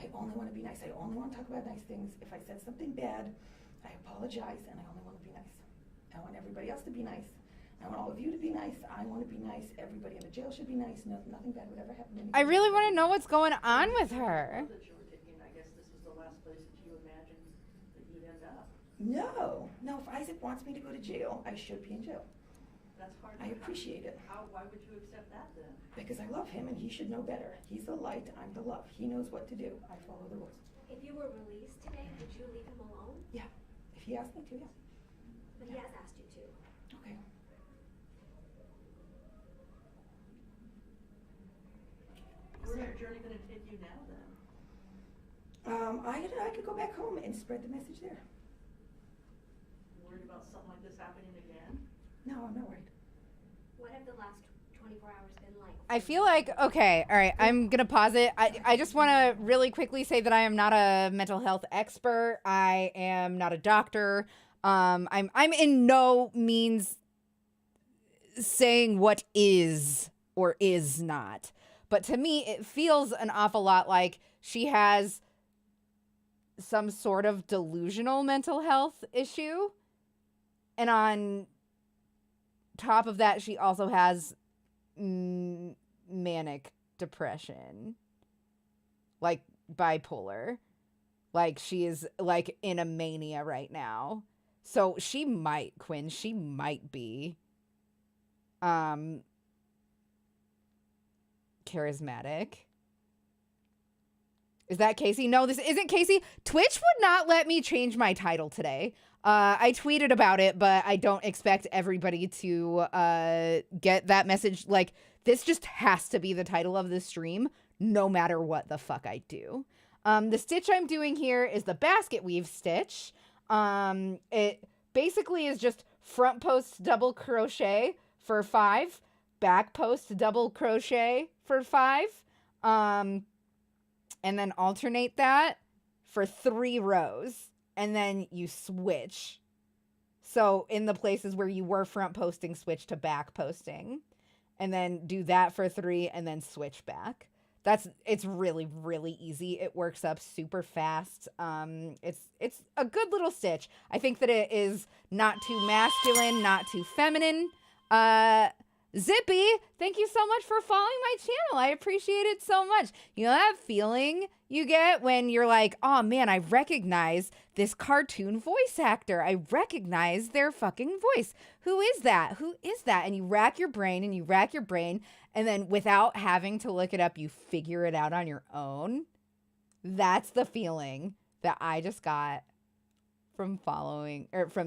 I only want to be nice. I only want to talk about nice things. If I said something bad, I apologize, and I only want to be nice. I want everybody else to be nice. I want all of you to be nice. I want to be nice. Everybody in the jail should be nice. No, nothing bad would ever happen to anybody.
I really want to know what's going on with her.
That you were thinking, I guess this was the last place that you imagined that you'd end up.
No. No, if Isaac wants me to go to jail, I should be in jail.
That's hard.
I appreciate it.
Why would you accept that then?
Because I love him and he should know better. He's the light, I'm the love. He knows what to do. I follow the rules.
If you were released today, would you leave him alone?
Yeah. If he asked me to, yeah.
But he has asked you to.
Okay.
Where's your journey gonna take you now then?
I could go back home and spread the message there.
Worried about something like this happening again?
No, I'm not worried.
What have the last 24 hours been like?
I feel like, okay, all right, I'm going to pause it. I just want to really quickly say that I am not a mental health expert. I am not a doctor. I'm in no means saying what is or is not. But to me, it feels an awful lot like she has some sort of delusional mental health issue. And on top of that, she also has manic depression, like bipolar. Like she is like in a mania right now. So she might, Quinn, she might be charismatic. Is that Casey? No, this isn't Casey. Twitch would not let me change my title today. I tweeted about it, but I don't expect everybody to get that message. Like, this just has to be the title of the stream, no matter what the fuck I do. The stitch I'm doing here is the basket weave stitch. It basically is just front post double crochet for 5, back post double crochet for 5, and then alternate that for 3 rows, and then you switch. So in the places where you were front posting, switch to back posting, and then do that for 3 and then switch back. It's really, really easy. It works up super fast. It's a good little stitch. I think that it is not too masculine, not too feminine. Zippy, thank you so much for following my channel. I appreciate it so much. You know that feeling you get when you're like, oh man, I recognize this cartoon voice actor. I recognize their fucking voice. Who is that? Who is that? And you rack your brain and you rack your brain. And then without having to look it up, you figure it out on your own. That's the feeling that I just got from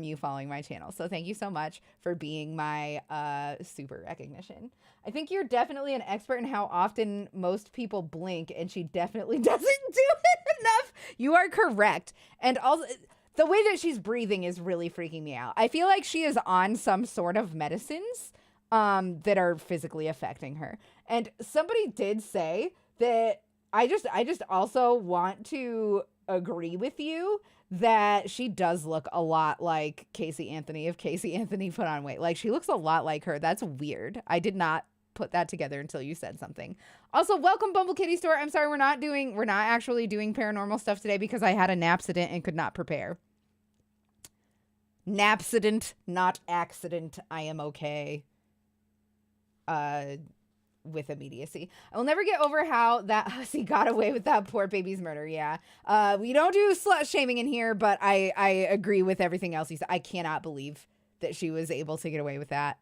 you following my channel. So thank you so much for being my super recognition. I think you're definitely an expert in how often most people blink, and she definitely doesn't do it enough. You are correct. And also the way that she's breathing is really freaking me out. I feel like she is on some sort of medicines that are physically affecting her. And somebody did say that I just also want to agree with you that she does look a lot like Casey Anthony if Casey Anthony put on weight. Like, she looks a lot like her. That's weird. I did not put that together until you said something. Also, welcome Bumble Kitty Store. I'm sorry we're not actually doing paranormal stuff today because I had a napsident and could not prepare. Napsident, not accident. I am okay. With immediacy. I will never get over how that hussy got away with that poor baby's murder. Yeah. We don't do slut shaming in here, but I agree with everything else you said. I cannot believe that she was able to get away with that.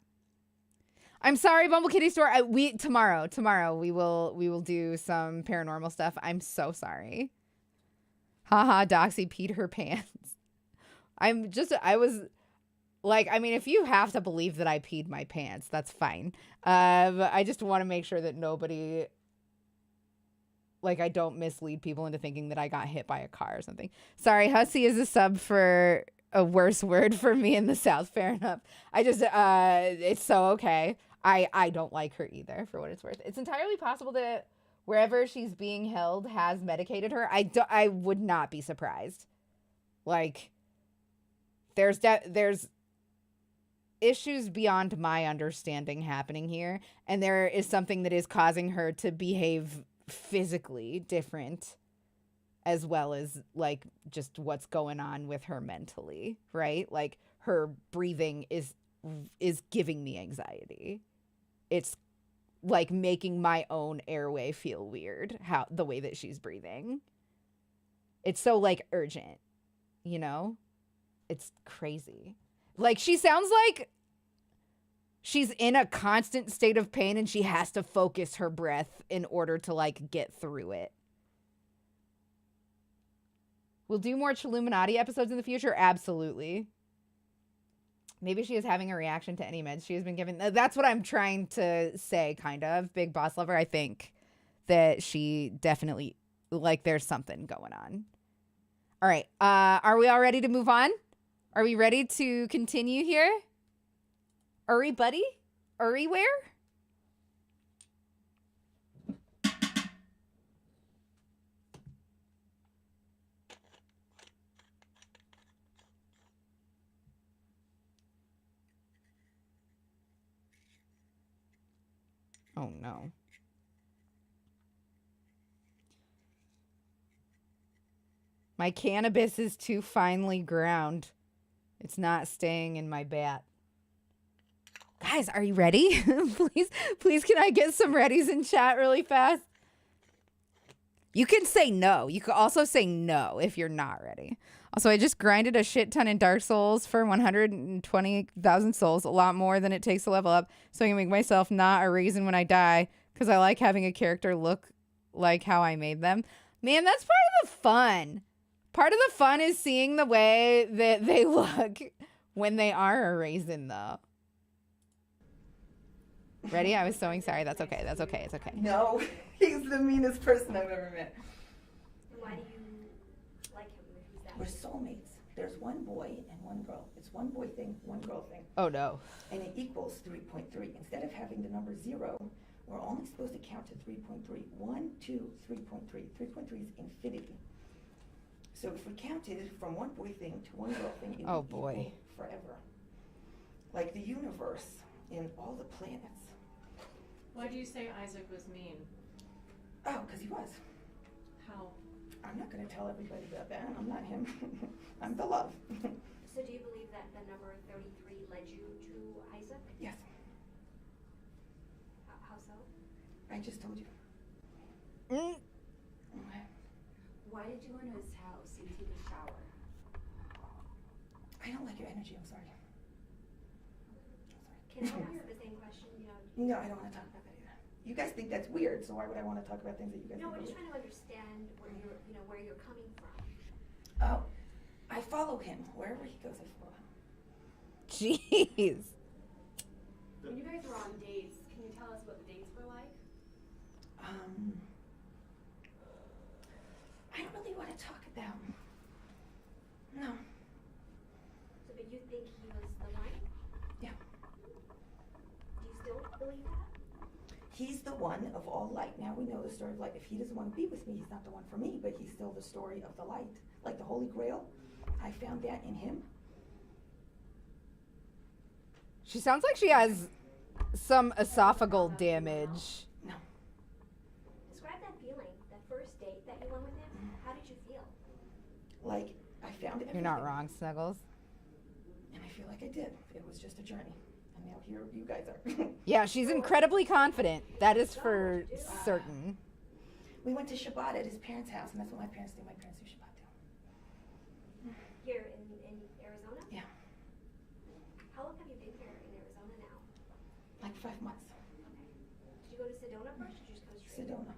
I'm sorry, Bumble Kitty Store. Tomorrow we will do some paranormal stuff. I'm so sorry. Haha, Doxy peed her pants. If you have to believe that I peed my pants, that's fine. But I just want to make sure that nobody, I don't mislead people into thinking that I got hit by a car or something. Sorry, hussy is a sub for a worse word for me in the South. Fair enough. It's so okay. I don't like her either, for what it's worth. It's entirely possible that wherever she's being held has medicated her. I would not be surprised. There's issues beyond my understanding happening here, and there is something that is causing her to behave physically different, as well as just what's going on with her mentally, right? Her breathing is giving me anxiety. It's making my own airway feel weird, the way that she's breathing. It's so urgent, you know? It's crazy. She sounds like she's in a constant state of pain and she has to focus her breath in order to like get through it. We'll do more Chilluminati episodes in the future. Absolutely. Maybe she is having a reaction to any meds she has been given. That's what I'm trying to say, kind of. Big Boss Lover, I think that she definitely, like, there's something going on. All right. Are we all ready to move on? Are we ready to continue here? Uri, buddy? Uri, where? Oh, no. My cannabis is too finely ground. It's not staying in my bat. Guys, are you ready? please, can I get some readies in chat really fast? You can say no. You could also say no if you're not ready. Also, I just grinded a shit ton in Dark Souls for 120,000 souls, a lot more than it takes to level up, so I can make myself not a reason when I die, because I like having a character look like how I made them. Man, that's part of the fun. Part of the fun is seeing the way that they look when they are a raisin, though. Ready? I was so sorry. That's okay. That's okay. It's okay.
No, he's the meanest person I've ever met.
And why do you like him? Who's that?
We're soulmates. There's one boy and one girl. It's one boy thing, one girl thing.
Oh, no.
And it equals 3.3. Instead of having the number 0, we're only supposed to count to 3.3. 1, 2, 3.3. 3.3 is infinity. So if we counted from one boy thing to one girl thing, it would equal forever. Like the universe and all the planets.
Why do you say Isaac was mean?
Oh, because he was.
How?
I'm not going to tell everybody about that. I'm not him. I'm the love.
So do you believe that the number 33 led you to Isaac?
Yes,
How so?
I just told you.
Mm.
Okay.
Why did you go into his house and take a shower?
I don't like your energy. I'm sorry.
Can I ask the same question?
No, I don't want to talk about that either. You guys think that's weird, so why would I want to talk about things that you guys
No,
think
we're
are
just
weird?
trying to understand where you're coming from.
Oh, I follow him. Wherever he goes, I follow him.
Jeez.
When you guys were on dates, can you tell us what the dates were like?
I don't really want to talk about him. No.
So, but you think he was the one?
Yeah.
Do you still believe that?
He's the one of all light. Now we know the story of light. If he doesn't want to be with me, he's not the one for me, but he's still the story of the light. Like the Holy Grail, I found that in him.
She sounds like she has some esophageal damage.
No.
Describe that feeling, that first date that you went with him. How did you feel?
Like, I found everything.
You're not wrong, Snuggles.
And I feel like I did. It was just a journey. And now here you guys are.
Yeah, she's incredibly confident. That is for certain.
We went to Shabbat at his parents' house, and that's what my parents do. My parents do Shabbat too.
Here in Arizona?
Yeah,
How long have you been here in Arizona now?
like 5 months.
Did you go to Sedona first, or did you just go straight?
Sedona.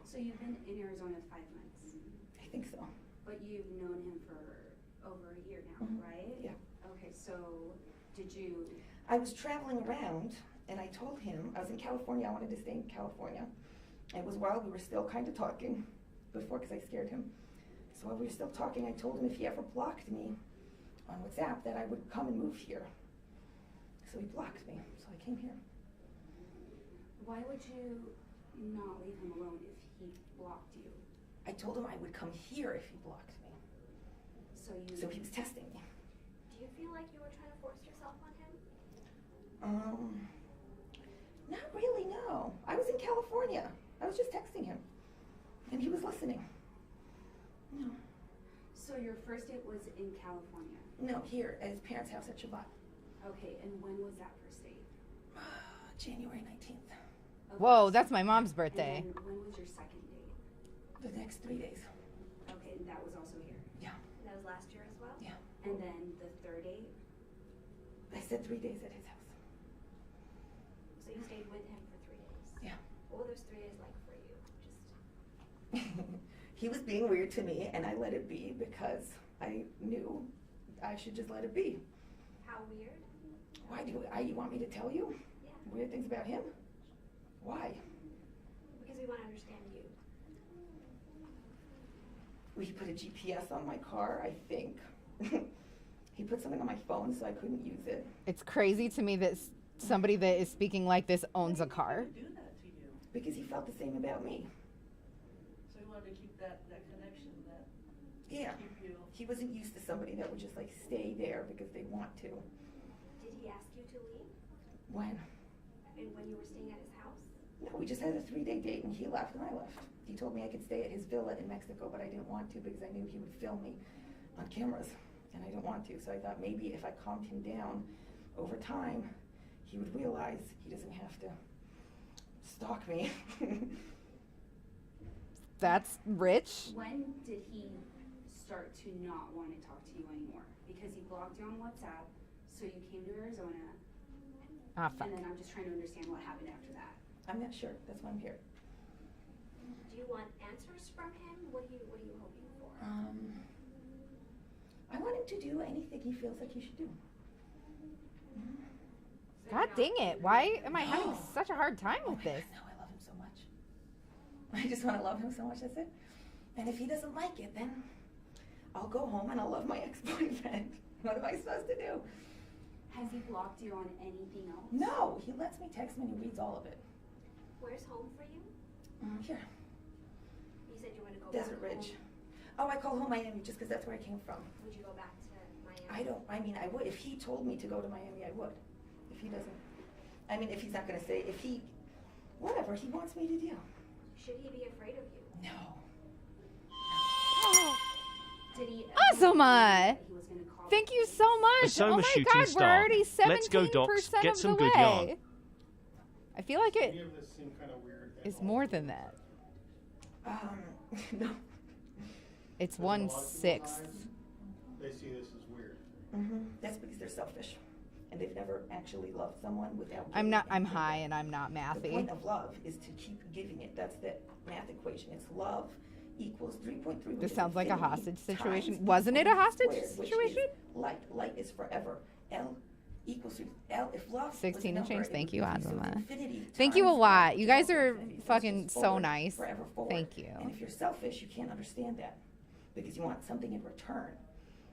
So you've been in Arizona 5 months,
I think so.
but you've known him for over a year now,
Mhm.
right?
Yeah.
Okay, so did you,
I was traveling around, and I told him, I was in California, I wanted to stay in California. It was while we were still kind of talking, before, because I scared him. So while we were still talking, I told him if he ever blocked me on WhatsApp, that I would come and move here. So he blocked me, so I came here.
why would you not leave him alone if he blocked you?
I told him I would come here if he blocked me. So he was testing me.
Do you feel like you were trying to force yourself on him?
Not really, no. I was in California. I was just texting him. And he was listening. No.
So your first date was in California?
No, here at his parents' house at Shabbat.
Okay, and when was that first date?
January 19th.
Okay,
Whoa, that's my mom's birthday.
And then when was your second date?
The next 3 days.
Okay, and that was also here.
Yeah.
And that was last year as well?
Yeah.
And then the third date?
said 3 days at his house.
So you stayed with him for 3 days?
Yeah.
What were those 3 days like for you? Just
He was being weird to me, and I let it be because I knew I should just let it be.
how weird?
Why do you want me to tell you
Yeah.
weird things about him? Why?
Because we want to understand you.
Well, he put a GPS on my car, I think. He put something on my phone so I couldn't use it.
It's crazy to me that somebody that is speaking like this owns a car.
Do that to you.
Because he felt the same about me.
So you wanted to keep that connection, that
Yeah.
keep you.
He wasn't used to somebody that would just like stay there because they want to.
Did he ask you to leave?
When?
And when you were staying at his house?
No, we just had a 3-day date and he left and I left. He told me I could stay at his villa in Mexico, but I didn't want to because I knew he would film me on cameras and I didn't want to. So I thought maybe if I calmed him down over time, he would realize he doesn't have to stalk me.
That's rich.
When did he start to not want to talk to you anymore? Because he blocked you on WhatsApp, so you came to Arizona,
Ah, fuck.
and then I'm just trying to understand what happened after that.
I'm not sure. That's why I'm here.
Do you want answers from him? What are you hoping for?
I want him to do anything he feels like he should do.
God dang it. Why am I having such a hard time with this?
No, I love him so much. I just want to love him so much, that's it. And if he doesn't like it, then I'll go home and I'll love my ex-boyfriend. What am I supposed to do?
Has he blocked you on anything else?
No, he lets me text him and he reads all of it.
Where's home for you?
Here,
You said you want to go back
Desert Ridge.
home.
Oh, I call home Miami just because that's where I came from.
Would you go back to Miami?
I would. If he told me to go to Miami, I would. If he doesn't, if he's not going to say, whatever he wants me to do.
Should he be afraid of you?
No.
Did he?
Awesome.
He was gonna call
Thank you so much.
Asoma
Oh my
shooting
god, we're
star.
already 17%
Let's go, Docs. Get
of
some
the
good
way.
yarn.
I feel like
Any
it
of this seem kind of weird? at
is
all?
more than that.
No.
It's
Because in a lot of people's
1/6.
eyes, They see this as weird.
That's because they're selfish. And they've never actually loved someone without
I'm
giving
not. I'm
anything
high
back.
and I'm not
The
mathy.
point of love is to keep giving it. That's the math equation. It's love equals 3.3. which
This
is
sounds like a
infinity,
hostage situation.
times
Wasn't it a hostage
squared, which
situation?
is light. Light is forever. L equals to L. If love was a
16 and
number,
change.
it
Thank
would
you,
be so
Azuma.
infinity
Thank you a
times
lot.
love,
You
which
guys
is also
are
infinity. So it's
fucking
just
so
forward,
nice.
Forever forward.
Thank you.
And if you're selfish, you can't understand that because you want something in return.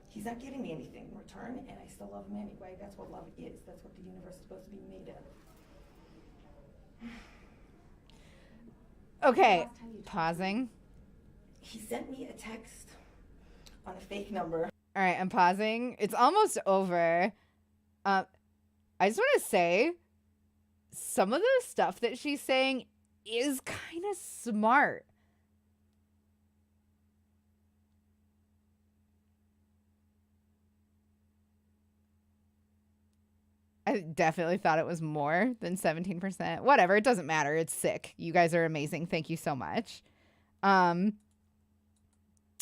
He's not giving me anything in return, and I still love him anyway. That's what love is. That's what the universe is supposed to be made of.
Okay,
Last time you talked to
pausing.
He sent me a text on a fake number.
All right, I'm pausing. It's almost over. I just want to say some of the stuff that she's saying is kind of smart. I definitely thought it was more than 17%. Whatever, it doesn't matter. It's sick. You guys are amazing. Thank you so much.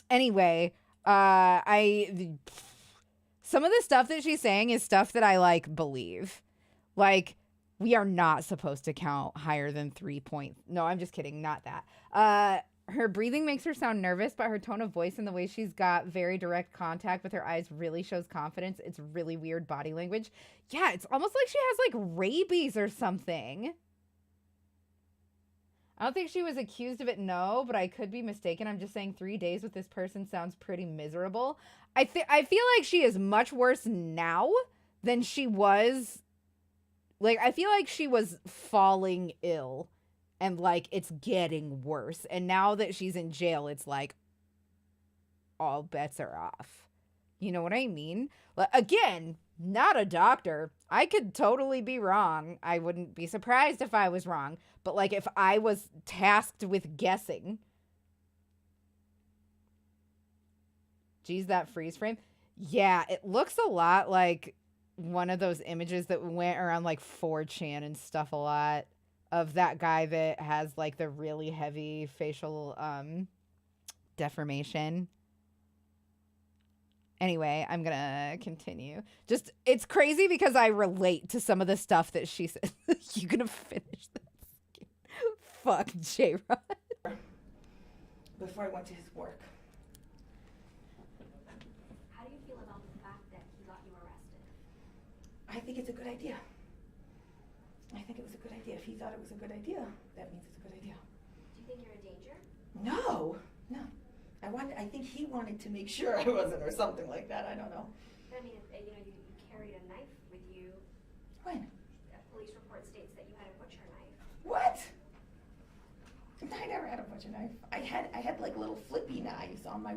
Anyway, some of the stuff that she's saying is stuff that I believe. Like, we are not supposed to count higher than 3 points. No, I'm just kidding. Not that. Her breathing makes her sound nervous, but her tone of voice and the way she's got very direct contact with her eyes really shows confidence. It's really weird body language. Yeah, it's almost like she has rabies or something. I don't think she was accused of it, no, but I could be mistaken. I'm just saying 3 days with this person sounds pretty miserable. I feel like she is much worse now than she was. I feel like she was falling ill and it's getting worse. And now that she's in jail, it's all bets are off. You know what I mean? Again, not a doctor. I could totally be wrong. I wouldn't be surprised if I was wrong. But if I was tasked with guessing. Geez, that freeze frame. Yeah, it looks a lot like one of those images that went around 4chan and stuff a lot of that guy that has the really heavy facial deformation. Anyway, I'm gonna continue. Just, it's crazy because I relate to some of the stuff that she said. You gonna finish this? Fuck J-Rod.
Before I went to his work.
How do you feel about the fact that he got you arrested?
I think it's a good idea. I think it was a good idea. If he thought it was a good idea, that means it's a good idea.
Do you think you're a danger?
No, no. I think he wanted to make sure I wasn't, or something like that. I don't know.
But I mean, you know, you carried a knife with you.
When?
A police report states that you had a butcher knife.
What? I never had a butcher knife. I had like little flippy knives on my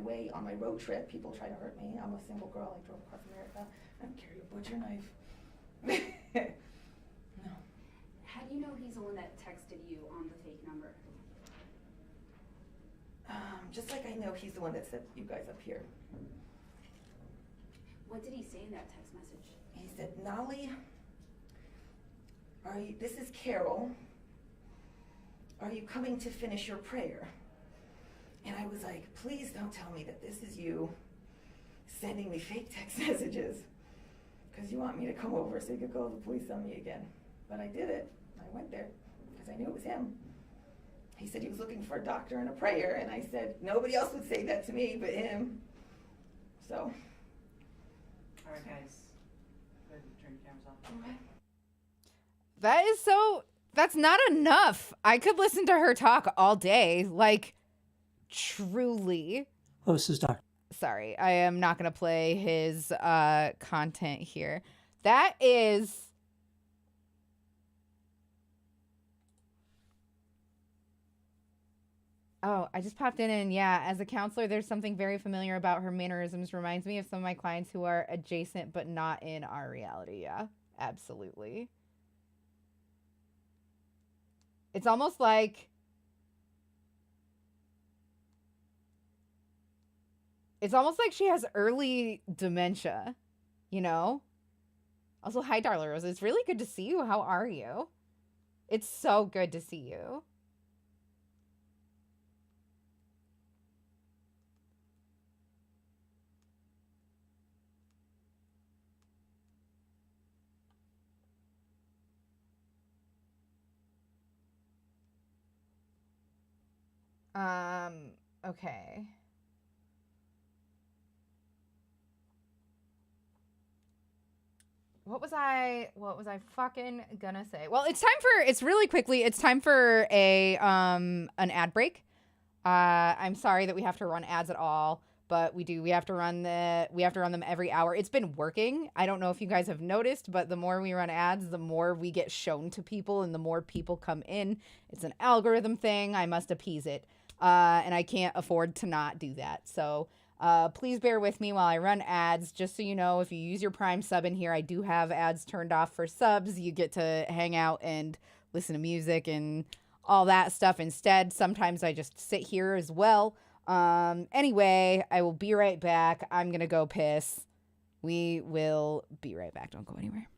road trip. People try to hurt me. I'm a single girl. I drove across America. I don't carry a butcher knife. No.
How do you know he's the one that texted you on the fake number?
Just like I know he's the one that set you guys up here.
What did he say in that text message?
He said, Nolly, this is Carol. Are you coming to finish your prayer? And I was like, please don't tell me that this is you sending me fake text messages. Because you want me to come over so you could call the police on me again. But I did it. I went there because I knew it was him. He said he was looking for a doctor and a prayer, and I said, nobody else would say that to me but him. So.
All right, guys. Go ahead and turn your cameras off.
Okay.
That is so, that's not enough. I could listen to her talk all day. Like, truly.
Oh, this is Dr.
Sorry, I am not going to play his content here. That is... Oh, I just popped in and yeah, as a counselor, there's something very familiar about her mannerisms. Reminds me of some of my clients who are adjacent but not in our reality. Yeah, absolutely. It's almost like... It's almost like she has early dementia, you know? Also, hi, Darla Rose. It's really good to see you. How are you? It's so good to see you. Okay. What was I fucking gonna say? Well, it's really quickly, it's time for an ad break. I'm sorry that we have to run ads at all, but we have to run them every hour. It's been working. I don't know if you guys have noticed, but the more we run ads, the more we get shown to people and the more people come in. It's an algorithm thing. I must appease it. And I can't afford to not do that. So please bear with me while I run ads. Just so you know, if you use your Prime sub in here, I do have ads turned off for subs. You get to hang out and listen to music and all that stuff instead. Sometimes I just sit here as well. Anyway, I will be right back. I'm going to go piss. We will be right back. Don't go anywhere.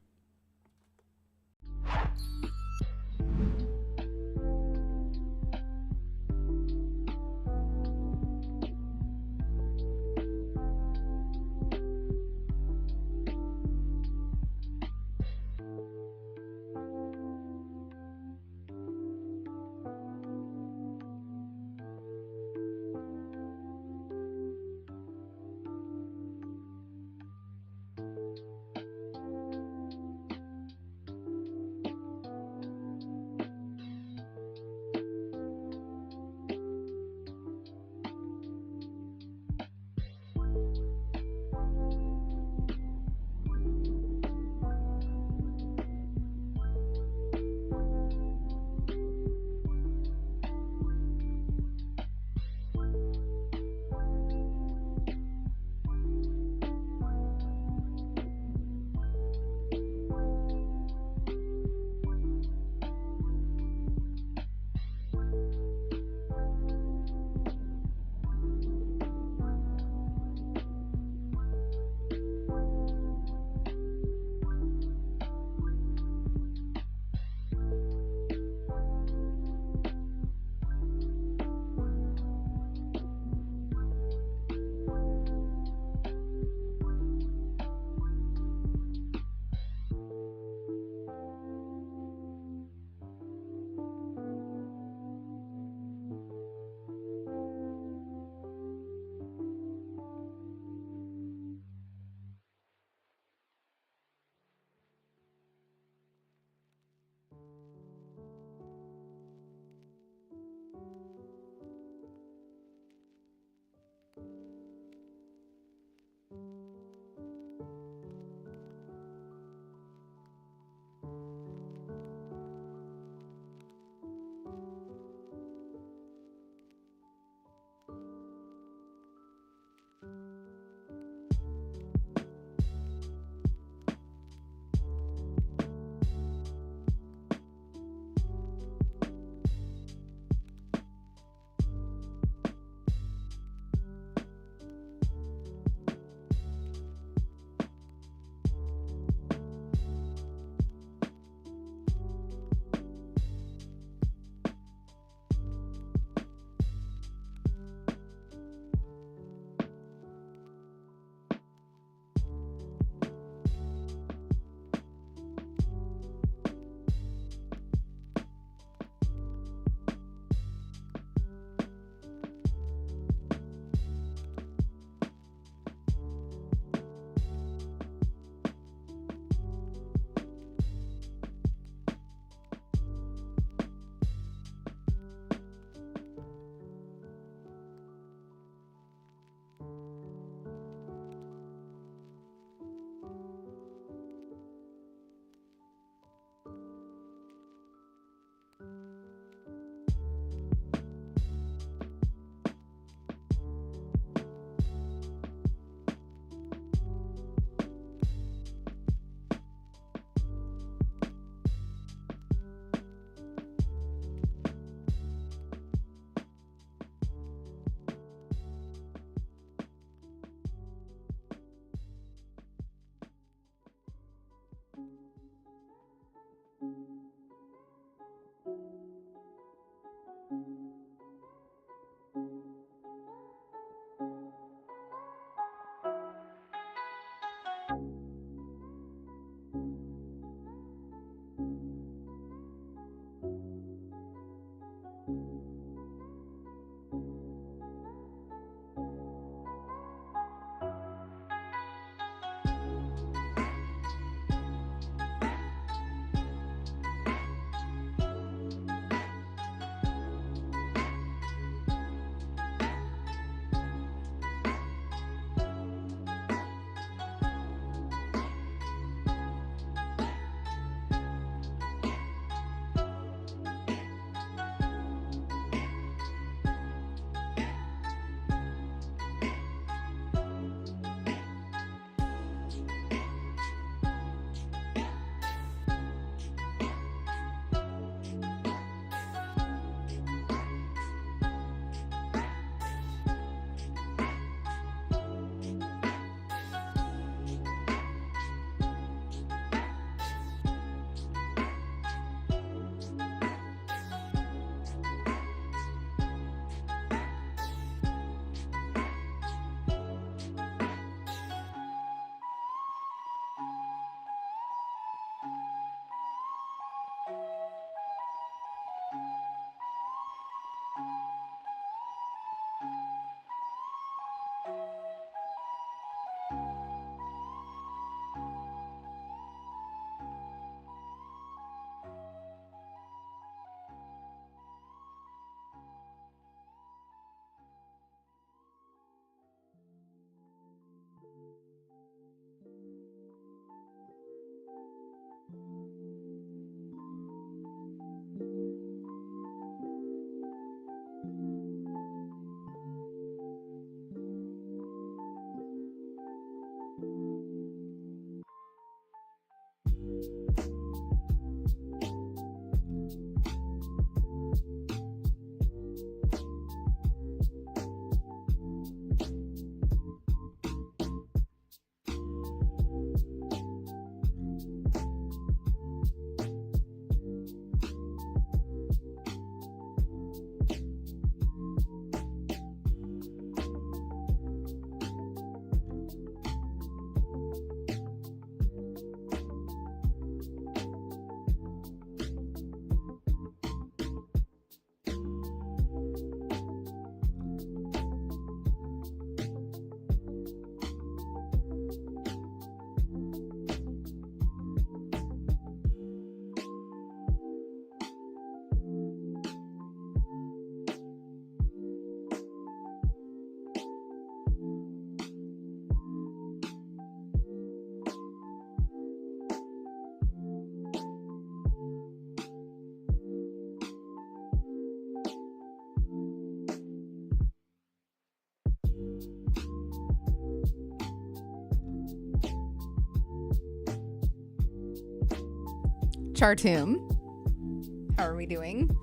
Chartoom. How are we doing?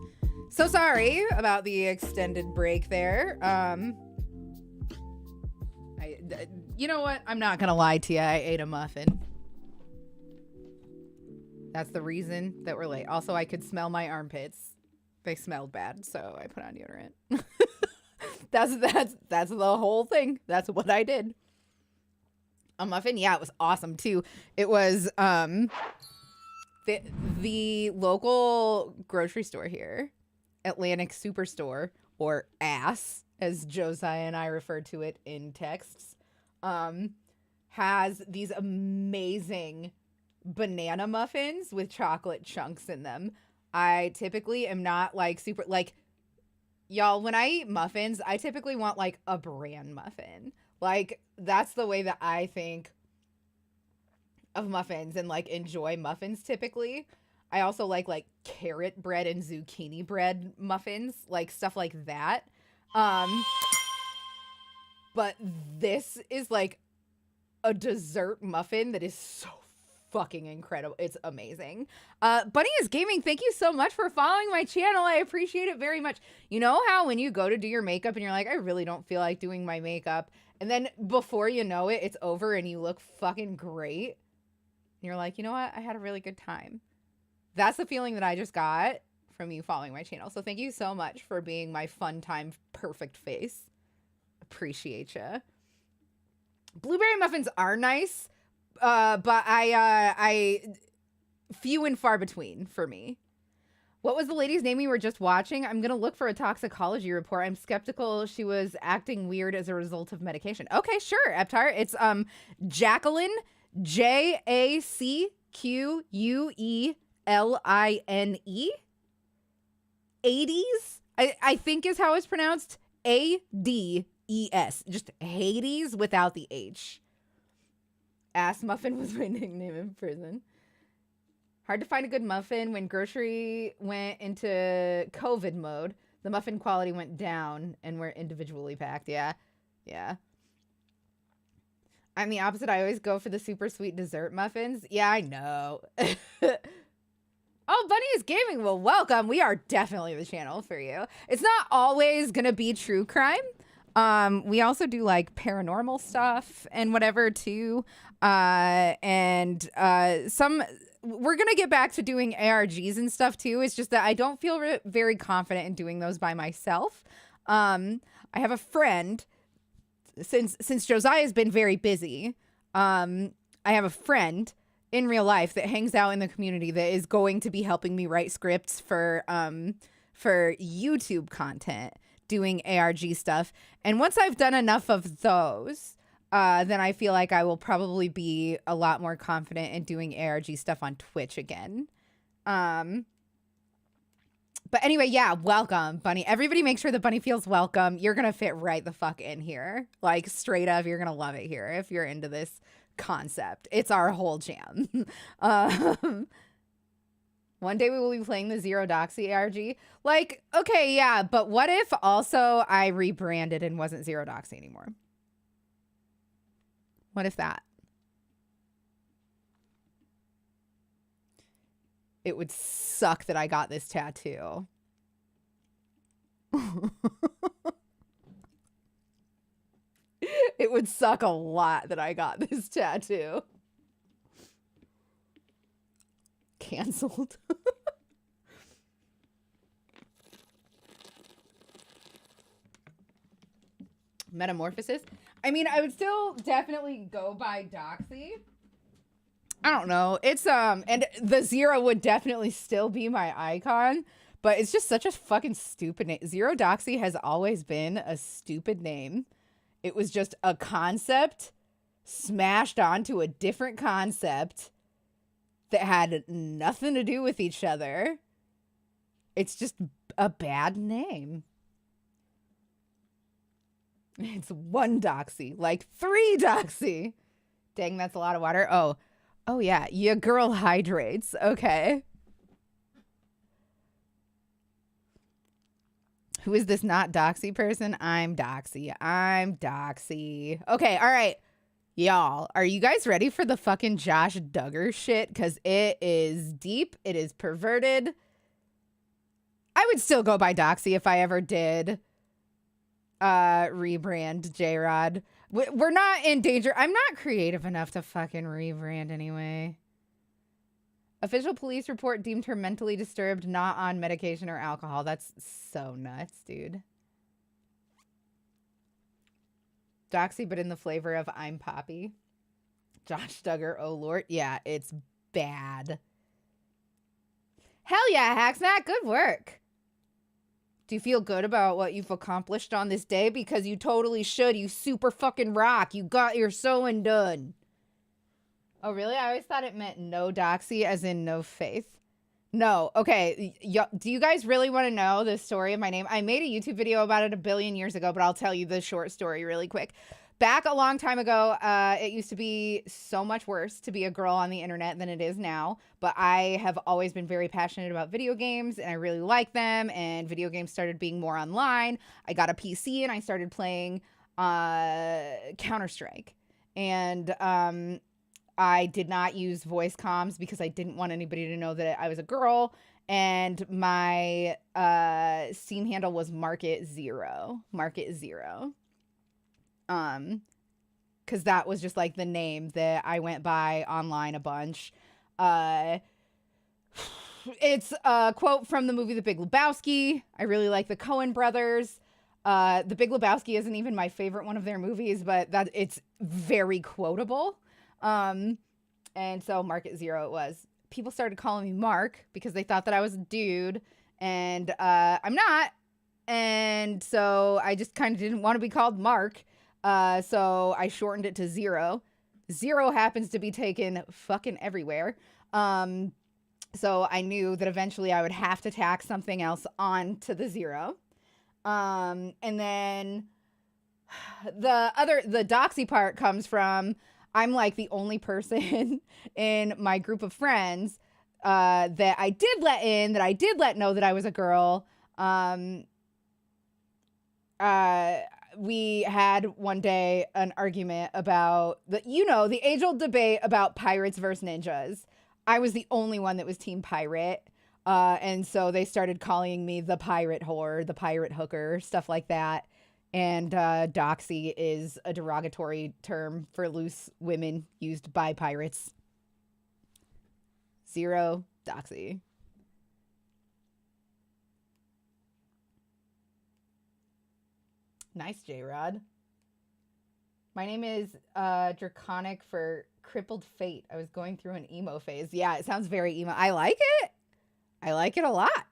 So sorry about the extended break there. You know what? I'm not gonna lie to you. I ate a muffin. That's the reason that we're late. Also, I could smell my armpits. They smelled bad, so I put on deodorant. That's the whole thing. That's what I did. A muffin, yeah, it was awesome too. It was the local grocery store here, Atlantic Superstore, or ASS, as Josiah and I refer to it in texts, has these amazing banana muffins with chocolate chunks in them. I typically am not like super, like, y'all, when I eat muffins, I typically want like a bran muffin. Like, that's the way that I think of muffins and like enjoy muffins typically. I also like carrot bread and zucchini bread muffins, like stuff like that. But this is like a dessert muffin that is so fucking incredible. It's amazing. Bunny is Gaming, thank you so much for following my channel. I appreciate it very much. You know how when you go to do your makeup and you're like, I really don't feel like doing my makeup, and then before you know it, it's over and you look fucking great. And you're like, you know what? I had a really good time. That's the feeling that I just got from you following my channel. So thank you so much for being my fun time perfect face. Appreciate you. Blueberry muffins are nice, but I few and far between for me. What was the lady's name we were just watching? I'm going to look for a toxicology report. I'm skeptical she was acting weird as a result of medication. Okay, sure, Eptar. It's Jacqueline, Jacqueline. 80s, I think is how it's pronounced. Ades. Just Hades without the H. Ass muffin was my nickname in prison. Hard to find a good muffin. When grocery went into COVID mode, the muffin quality went down and were individually packed. Yeah. I'm the opposite. I always go for the super sweet dessert muffins. Yeah, I know. Oh, Bunny is Gaming. Well, welcome. We are definitely the channel for you. It's not always going to be true crime. We also do like paranormal stuff and whatever too. We're going to get back to doing ARGs and stuff too. It's just that I don't feel very confident in doing those by myself. I have a friend, since Josiah has been very busy, I have a friend in real life that hangs out in the community that is going to be helping me write scripts for YouTube content, doing ARG stuff. And once I've done enough of those, then I feel like I will probably be a lot more confident in doing ARG stuff on Twitch again. But anyway, yeah, welcome, Bunny. Everybody make sure that Bunny feels welcome. You're going to fit right the fuck in here. Like, straight up, you're going to love it here if you're into this concept. It's our whole jam. One day we will be playing the Zero Doxy ARG. Like, okay, yeah, but what if also I rebranded and wasn't Zero Doxy anymore? What if that? It would suck that I got this tattoo. It would suck a lot that I got this tattoo. Canceled. Metamorphosis. I mean, I would still definitely go by Doxy. I don't know. It's and the zero would definitely still be my icon, but it's just such a fucking stupid name. Zero Doxy has always been a stupid name. It was just a concept smashed onto a different concept that had nothing to do with each other. It's just a bad name. It's one Doxy, like 3 Doxy. Dang, that's a lot of water. Oh yeah, your girl hydrates. Okay. Who is this not Doxy person? I'm Doxy. Okay, all right. Y'all, are you guys ready for the fucking Josh Duggar shit? Because it is deep. It is perverted. I would still go by Doxy if I ever did rebrand J-Rod. We're not in danger. I'm not creative enough to fucking rebrand anyway. Official police report deemed her mentally disturbed, not on medication or alcohol. That's so nuts, dude. Doxy, but in the flavor of I'm Poppy. Josh Duggar, oh Lord. Yeah, it's bad. Hell yeah, Hacksnack. Good work. Do you feel good about what you've accomplished on this day? Because you totally should. You super fucking rock. You got your sewing done. Oh, really? I always thought it meant no Doxy, as in no faith. No. Okay. Do you guys really want to know the story of my name? I made a YouTube video about it a billion years ago, but I'll tell you the short story really quick. Back a long time ago, it used to be so much worse to be a girl on the internet than it is now. But I have always been very passionate about video games, and I really like them. And video games started being more online. I got a PC, and I started playing Counter-Strike. And I did not use voice comms because I didn't want anybody to know that I was a girl. And my Steam handle was Market0. Market0. Because that was just like the name that I went by online a bunch. It's a quote from the movie The Big Lebowski. I really like the Coen brothers. The Big Lebowski isn't even my favorite one of their movies, but that it's very quotable. And so Market0 it was. People started calling me Mark because they thought that I was a dude, and I'm not. And so I just kind of didn't want to be called Mark. So I shortened it to 0. 0 happens to be taken fucking everywhere. So I knew that eventually I would have to tack something else on to the 0. And then the doxy part comes from, I'm like the only person in my group of friends, that I did let know that I was a girl. We had one day an argument about the age-old debate about pirates versus ninjas. I was the only one that was team pirate. And so they started calling me the pirate whore, the pirate hooker, stuff like that. And doxy is a derogatory term for loose women used by pirates. 0 doxy. Nice, J-Rod. My name is Draconic for Crippled Fate. I was going through an emo phase. Yeah, it sounds very emo. I like it. I like it a lot.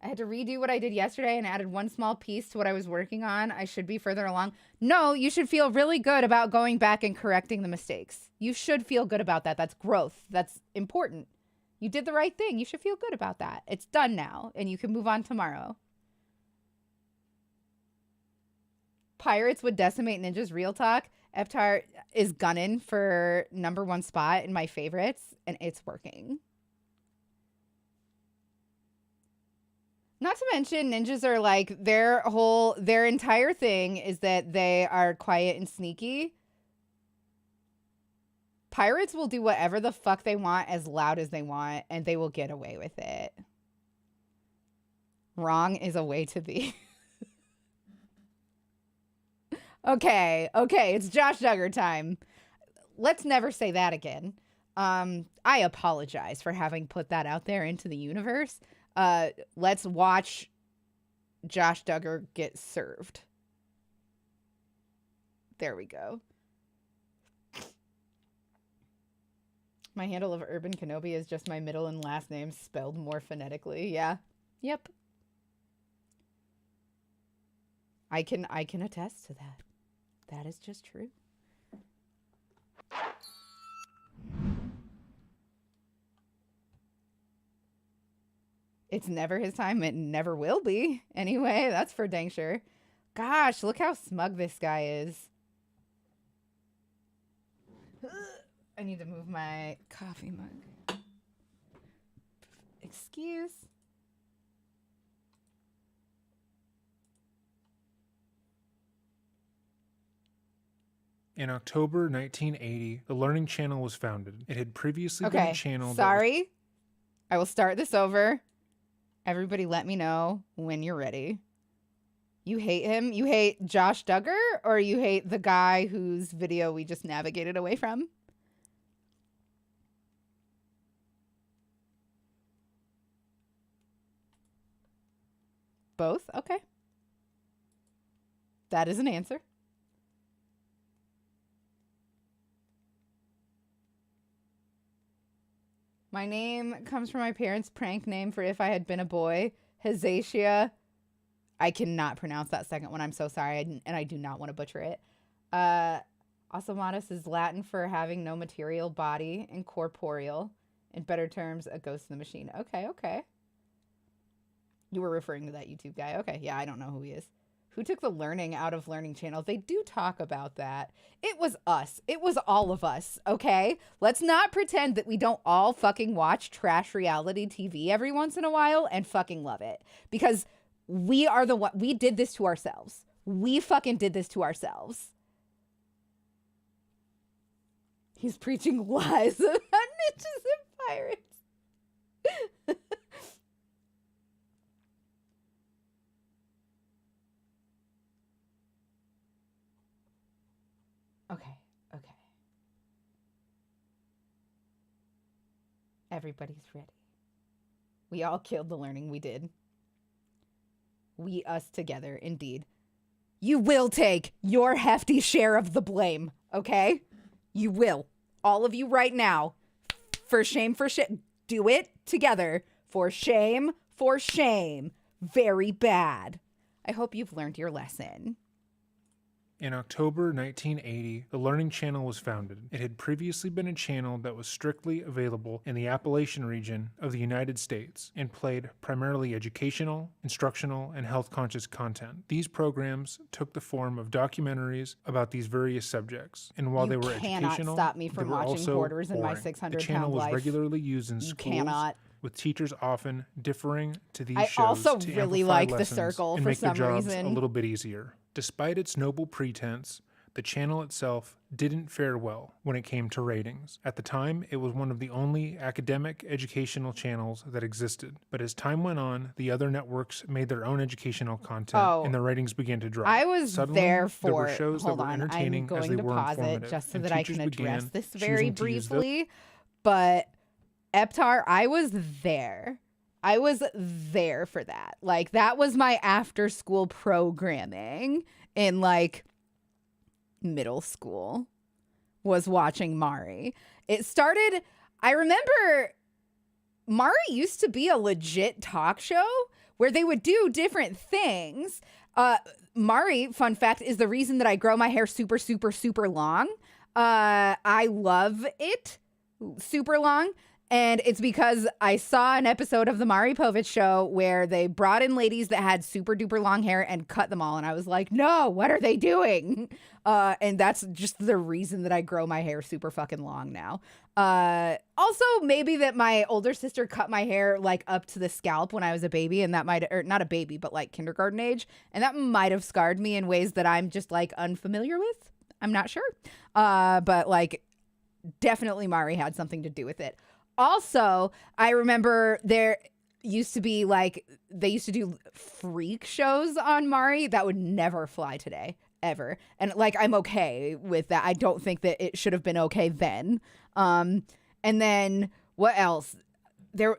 I had to redo what I did yesterday and added one small piece to what I was working on. I should be further along. No, you should feel really good about going back and correcting the mistakes. You should feel good about that. That's growth. That's important. You did the right thing. You should feel good about that. It's done now, and you can move on tomorrow. Pirates would decimate ninjas. Real talk. Eftar is gunning for #1 spot in my favorites, and it's working. Not to mention, ninjas are like, their entire thing is that they are quiet and sneaky. Pirates will do whatever the fuck they want as loud as they want, and they will get away with it. Wrong is a way to be. Okay, it's Josh Duggar time. Let's never say that again. I apologize for having put that out there into the universe. Let's watch Josh Duggar get served. There we go. My handle of Urban Kenobi is just my middle and last name spelled more phonetically. Yeah. Yep. I can attest to that. That is just true. It's never his time. It never will be. Anyway, that's for dang sure. Gosh, look how smug this guy is. I need to move my coffee mug. Excuse.
In October 1980, the Learning Channel was founded. It had previously been a
Okay,
channel
sorry. I will start this over. Everybody let me know when you're ready. You hate him? You hate Josh Duggar, or you hate the guy whose video we just navigated away from? Both? Okay. That is an answer. My name comes from my parents' prank name for if I had been a boy, Hezatia. I cannot pronounce that second one. I'm so sorry, and I do not want to butcher it. Osmotus is Latin for having no material body, incorporeal. In better terms, a ghost in the machine. Okay. You were referring to that YouTube guy. Okay, yeah, I don't know who he is. Who took the learning out of Learning Channel? They do talk about that. It was us. It was all of us, okay? Let's not pretend that we don't all fucking watch trash reality TV every once in a while and fucking love it. Because we are the one, we did this to ourselves. We fucking did this to ourselves. He's preaching lies about ninjas and pirates. Okay. Everybody's ready. We all killed the learning. We did. We, us together, indeed. You will take your hefty share of the blame, okay? You will. All of you right now. For shame, do it together. For shame, very bad. I hope you've learned your lesson.
In October 1980, the Learning Channel was founded. It had previously been a channel that was strictly available in the Appalachian region of the United States and played primarily educational, instructional, and health-conscious content. These programs took the form of documentaries about these various subjects, and while they were educational,
stop me from
they were
watching
also
Hoarders in my
boring.
600-pound
The channel was
life.
regularly used in
You
schools,
cannot.
with teachers often differing to these
I
shows
also
to
really
amplify
like The
lessons
Circle
and
for
make their
some
jobs
reason.
a little bit easier. Despite its noble pretense, the channel itself didn't fare well when it came to ratings. At the time, it was one of the only academic educational channels that existed. But as time went on, the other networks made their own educational content, and the ratings began to drop.
I was
Suddenly,
there for
there were shows
hold
that were
on,
entertaining
I'm going
as they
to
were
pause it
informative,
just so
and
that I
teachers
can address
began
this very
choosing to use those.
briefly. But Eptar, I was there. I was there for that. Like, that was my after school programming in like middle school, was watching Mari. It started, I remember Mari used to be a legit talk show where they would do different things. Mari, fun fact, is the reason that I grow my hair super, super, super long. I love it super long. And it's because I saw an episode of the Mari Povich show where they brought in ladies that had super duper long hair and cut them all. And I was like, no, what are they doing? And that's just the reason that I grow my hair super fucking long now. Also, maybe that my older sister cut my hair like up to the scalp when I was a baby, and that might, or not a baby, but like kindergarten age. And that might have scarred me in ways that I'm just like unfamiliar with. I'm not sure. But like definitely Mari had something to do with it. Also, I remember there used to be like, they used to do freak shows on Mari that would never fly today, ever. And like, I'm okay with that. I don't think that it should have been okay then. And then what else? There,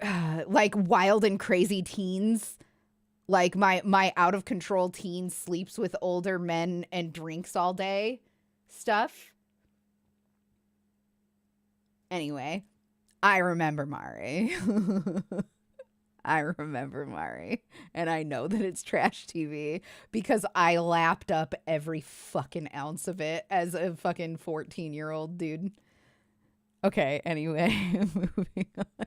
like Wild and Crazy Teens. Like my out of control teen sleeps with older men and drinks all day stuff. Anyway. I remember Mari. I remember Mari. And I know that it's trash TV because I lapped up every fucking ounce of it as a fucking 14-year-old dude. Okay, anyway, moving on.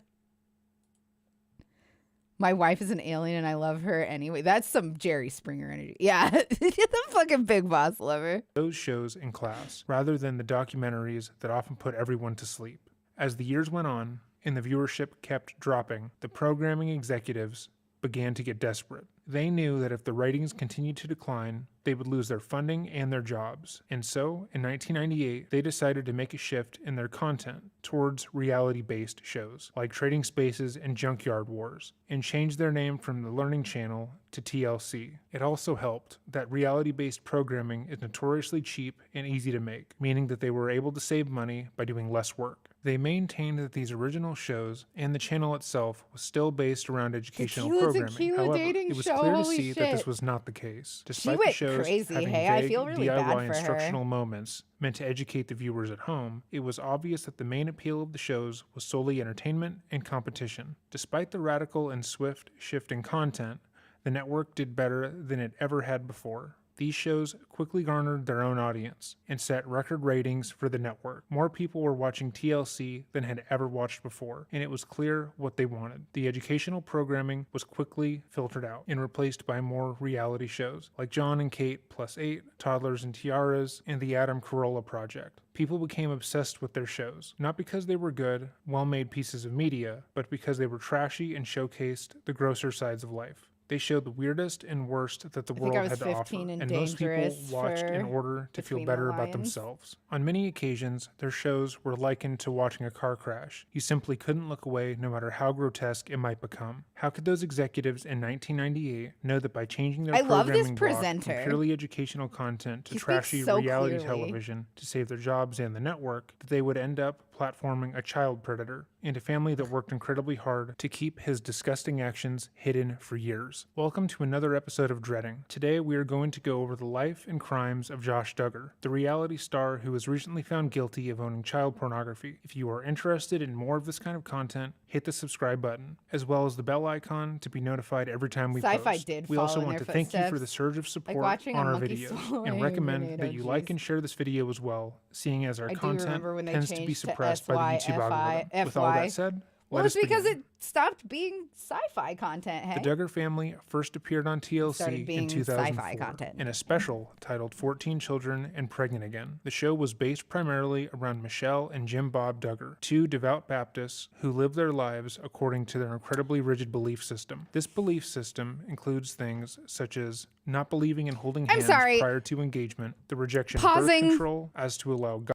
My wife is an alien and I love her anyway. That's some Jerry Springer energy. Yeah, the fucking Big Boss lover.
Those shows in class, rather than the documentaries that often put everyone to sleep. As the years went on and the viewership kept dropping, the programming executives began to get desperate. They knew that if the ratings continued to decline, they would lose their funding and their jobs. And so, in 1998, they decided to make a shift in their content towards reality-based shows, like Trading Spaces and Junkyard Wars, and changed their name from the Learning Channel to TLC. It also helped that reality-based programming is notoriously cheap and easy to make, meaning that they were able to save money by doing less work. They maintained that these original shows and the channel itself was still based around educational programming. However, it was clear to see that this was not the case. Despite the shows
crazy,
having
hey? I
vague
feel really bad
DIY
for her.
instructional moments meant to educate the viewers at home, it was obvious that the main appeal of the shows was solely entertainment and competition. Despite the radical and swift shift in content, the network did better than it ever had before. These shows quickly garnered their own audience and set record ratings for the network. More people were watching TLC than had ever watched before, and it was clear what they wanted. The educational programming was quickly filtered out and replaced by more reality shows like John and Kate +8, Toddlers and Tiaras, and the Adam Carolla Project. People became obsessed with their shows, not because they were good, well-made pieces of media, but because they were trashy and showcased the grosser sides of life. They showed the weirdest and worst that the world had to offer, and most people watched in order to feel better about themselves. On many occasions, their shows were likened to watching a car crash. You simply couldn't look away no matter how grotesque it might become. How could those executives in 1998 know that by changing their programming block from purely educational content to trashy reality television to save their jobs and the network, that they would end up platforming a child predator and a family that worked incredibly hard to keep his disgusting actions hidden for years? Welcome to another episode of Dreading. Today we are going to go over the life and crimes of Josh Duggar, the reality star who was recently found guilty of owning child pornography. If you are interested in more of this kind of content, hit the subscribe button, as well as the bell icon to be notified every time we post. We also want to thank you for the surge of support on our videos, and recommend that you like and share this video as well, seeing as our content tends to be suppressed by the YouTube algorithm. With all that said,
well, it's because it stopped being sci-fi content, hey?
The Duggar family first appeared on TLC in 2004 in a special titled 14 Children and Pregnant Again. The show was based primarily around Michelle and Jim Bob Duggar, two devout Baptists who live their lives according to their incredibly rigid belief system. This belief system includes things such as not believing in holding hands prior to engagement, the rejection of birth control as to allow God.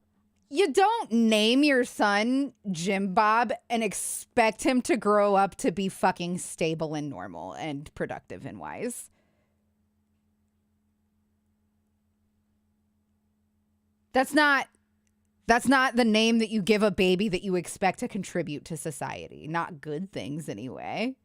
You don't name your son Jim Bob and expect him to grow up to be fucking stable and normal and productive and wise. That's not the name that you give a baby that you expect to contribute to society. Not good things anyway.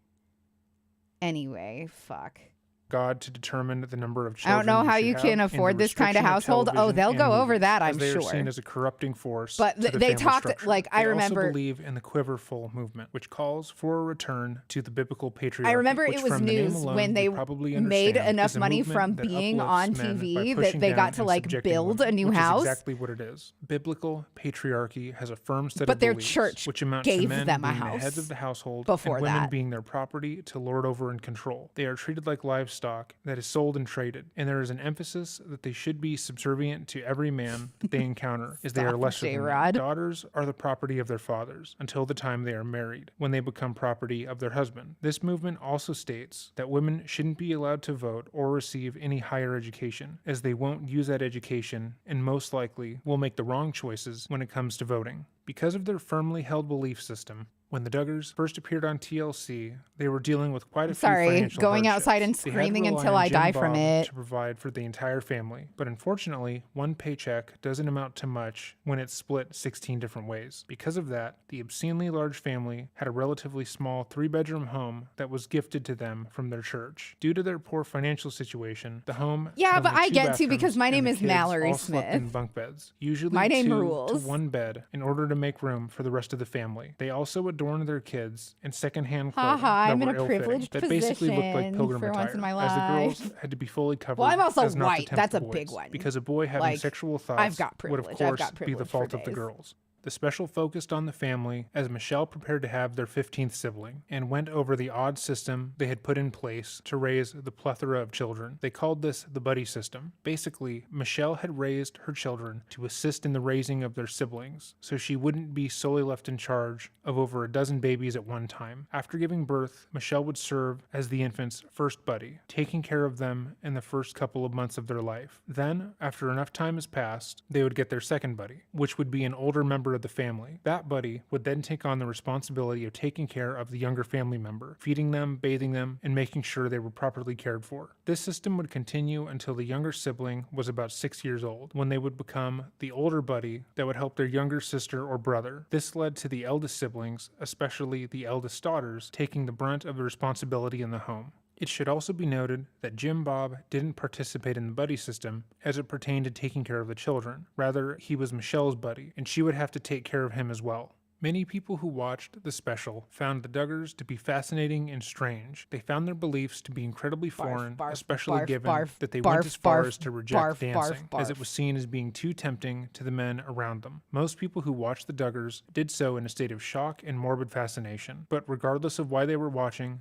Anyway, fuck.
God to determine the number of children.
I don't know how you can afford this kind of household. Oh, they'll go over that, I'm sure.
They are seen as a corrupting force.
But they talked like I remember.
They also believe in the Quiverful movement, which calls for a return to the biblical patriarchy.
I remember it was news when they made enough money from being on TV that they got to like build a new house.
Exactly what it is. Biblical patriarchy has a firm set
of
beliefs,
their church
which amounts to men
them a
being
house
the heads of the household
before
and women being their property to lord over and control. They are treated like livestock that is sold and traded, and there is an emphasis that they should be subservient to every man that they encounter, as they are lesser than men. Daughters are the property of their fathers until the time they are married, when they become property of their husband. This movement also states that women shouldn't be allowed to vote or receive any higher education, as they won't use that education and most likely will make the wrong choices when it comes to voting. Because of their firmly held belief system, when the Duggars first appeared on TLC, they were dealing with quite a few financial
going
hardships.
outside and screaming until I die from it.
To provide for the entire family, but unfortunately, one paycheck doesn't amount to much when it's split 16 different ways. Because of that, the obscenely large family had a relatively small 3-bedroom home that was gifted to them from their church. Due to their poor financial situation, the home
but I get to because my name
is
Mallory
Smith. In bunk beds, usually
my name
2
rules.
to 1 bed, in order to make room for the rest of the family. They also adorned their kids in secondhand clothing
I'm in
that
a
were
privileged
that basically looked like pilgrim
for
attire,
once in my
as the
life.
girls had to be fully covered.
Well, I'm also
white.
That's a big one.
Because a boy having sexual thoughts
I've got
would, of
privilege.
course, be the fault of the girls. The special focused on the family as Michelle prepared to have their 15th sibling and went over the odd system they had put in place to raise the plethora of children. They called this the buddy system. Basically, Michelle had raised her children to assist in the raising of their siblings, so she wouldn't be solely left in charge of over a dozen babies at one time. After giving birth, Michelle would serve as the infant's first buddy, taking care of them in the first couple of months of their life. Then, after enough time has passed, they would get their second buddy, which would be an older member of the family. That buddy would then take on the responsibility of taking care of the younger family member, feeding them, bathing them, and making sure they were properly cared for. This system would continue until the younger sibling was about 6 years old, when they would become the older buddy that would help their younger sister or brother. This led to the eldest siblings, especially the eldest daughters, taking the brunt of the responsibility in the home. It should also be noted that Jim Bob didn't participate in the buddy system as it pertained to taking care of the children. Rather, he was Michelle's buddy, and she would have to take care of him as well. Many people who watched the special found the Duggars to be fascinating and strange. They found their beliefs to be incredibly foreign, especially given that they went as far as to reject dancing, as it was seen as being too tempting to the men around them. Most people who watched the Duggars did so in a state of shock and morbid fascination, but regardless of why they were watching,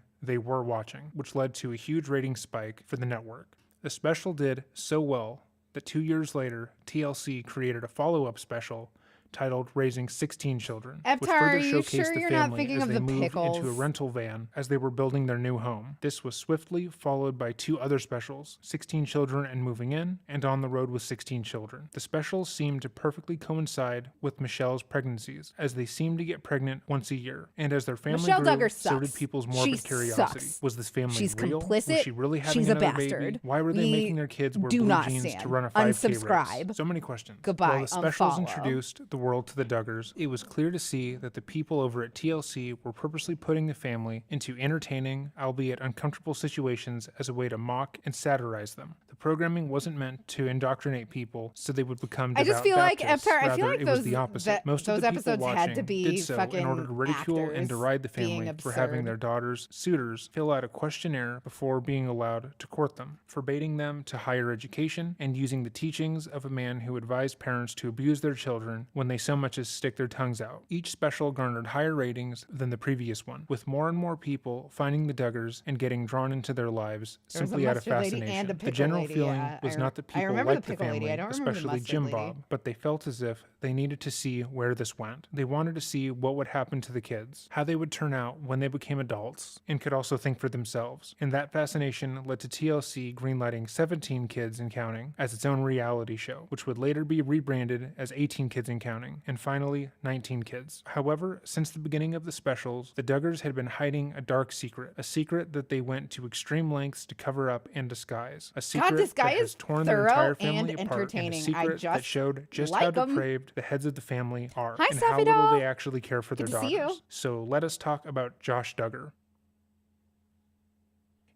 which led to a huge rating spike for the network. The special did so well that 2 years later, TLC created a follow-up special titled Raising 16 Children, which further showcased the family as they moved into a rental van as they were building their new home. This was swiftly followed by 2 other specials, 16 Children and Moving In, and On the Road with 16 Children. The specials seemed to perfectly coincide with Michelle's pregnancies, as they seemed to get pregnant once a year, and as their family grew, so did people's morbid curiosity. Was this family real?
Complicit.
Was she really having
She's a
another
bastard.
baby? Why were they making their kids wear blue jeans to run a 5K
Unsubscribe.
race? So many questions.
Goodbye.
While the specials
Unfollow.
introduced the world to the Duggars, it was clear to see that the people over at TLC were purposely putting the family into entertaining, albeit uncomfortable situations as a way to mock and satirize them. The programming wasn't meant to indoctrinate people so they would become devout
I just feel like
Baptists.
I feel
Rather,
like
it was the opposite. Most of
those
the people
episodes
watching
had to be
did so
fucking
in order to ridicule and
actors
deride the
being
family for having
absurd.
their daughters' suitors fill out a questionnaire before being allowed to court them, forbidding them to higher education, and using the teachings of a man who advised parents to abuse their children when they so much as stick their tongues out. Each special garnered higher ratings than the previous one, with more and more people finding the Duggars and getting drawn into their lives simply out of fascination. The general feeling was not that people liked the family, especially Jim Bob, but they felt as if they needed to see where this went. They wanted to see what would happen to the kids, how they would turn out when they became adults, and could also think for themselves. And that fascination led to TLC greenlighting 17 Kids and Counting as its own reality show, which would later be rebranded as 18 Kids and Counting, and finally 19 Kids. However, since the beginning of the specials, the Duggars had been hiding a dark secret, a secret that they went to extreme lengths to cover up and disguise, a secret
this guy
that has
is
torn their
thorough
entire family
and
apart, and a
entertaining.
secret that showed just how
like 'em.
depraved the heads of the family are,
Hi,
and how
Steffi
little
doll.
they actually care for
Good
their
to see you.
daughters. So let us talk about Josh Duggar.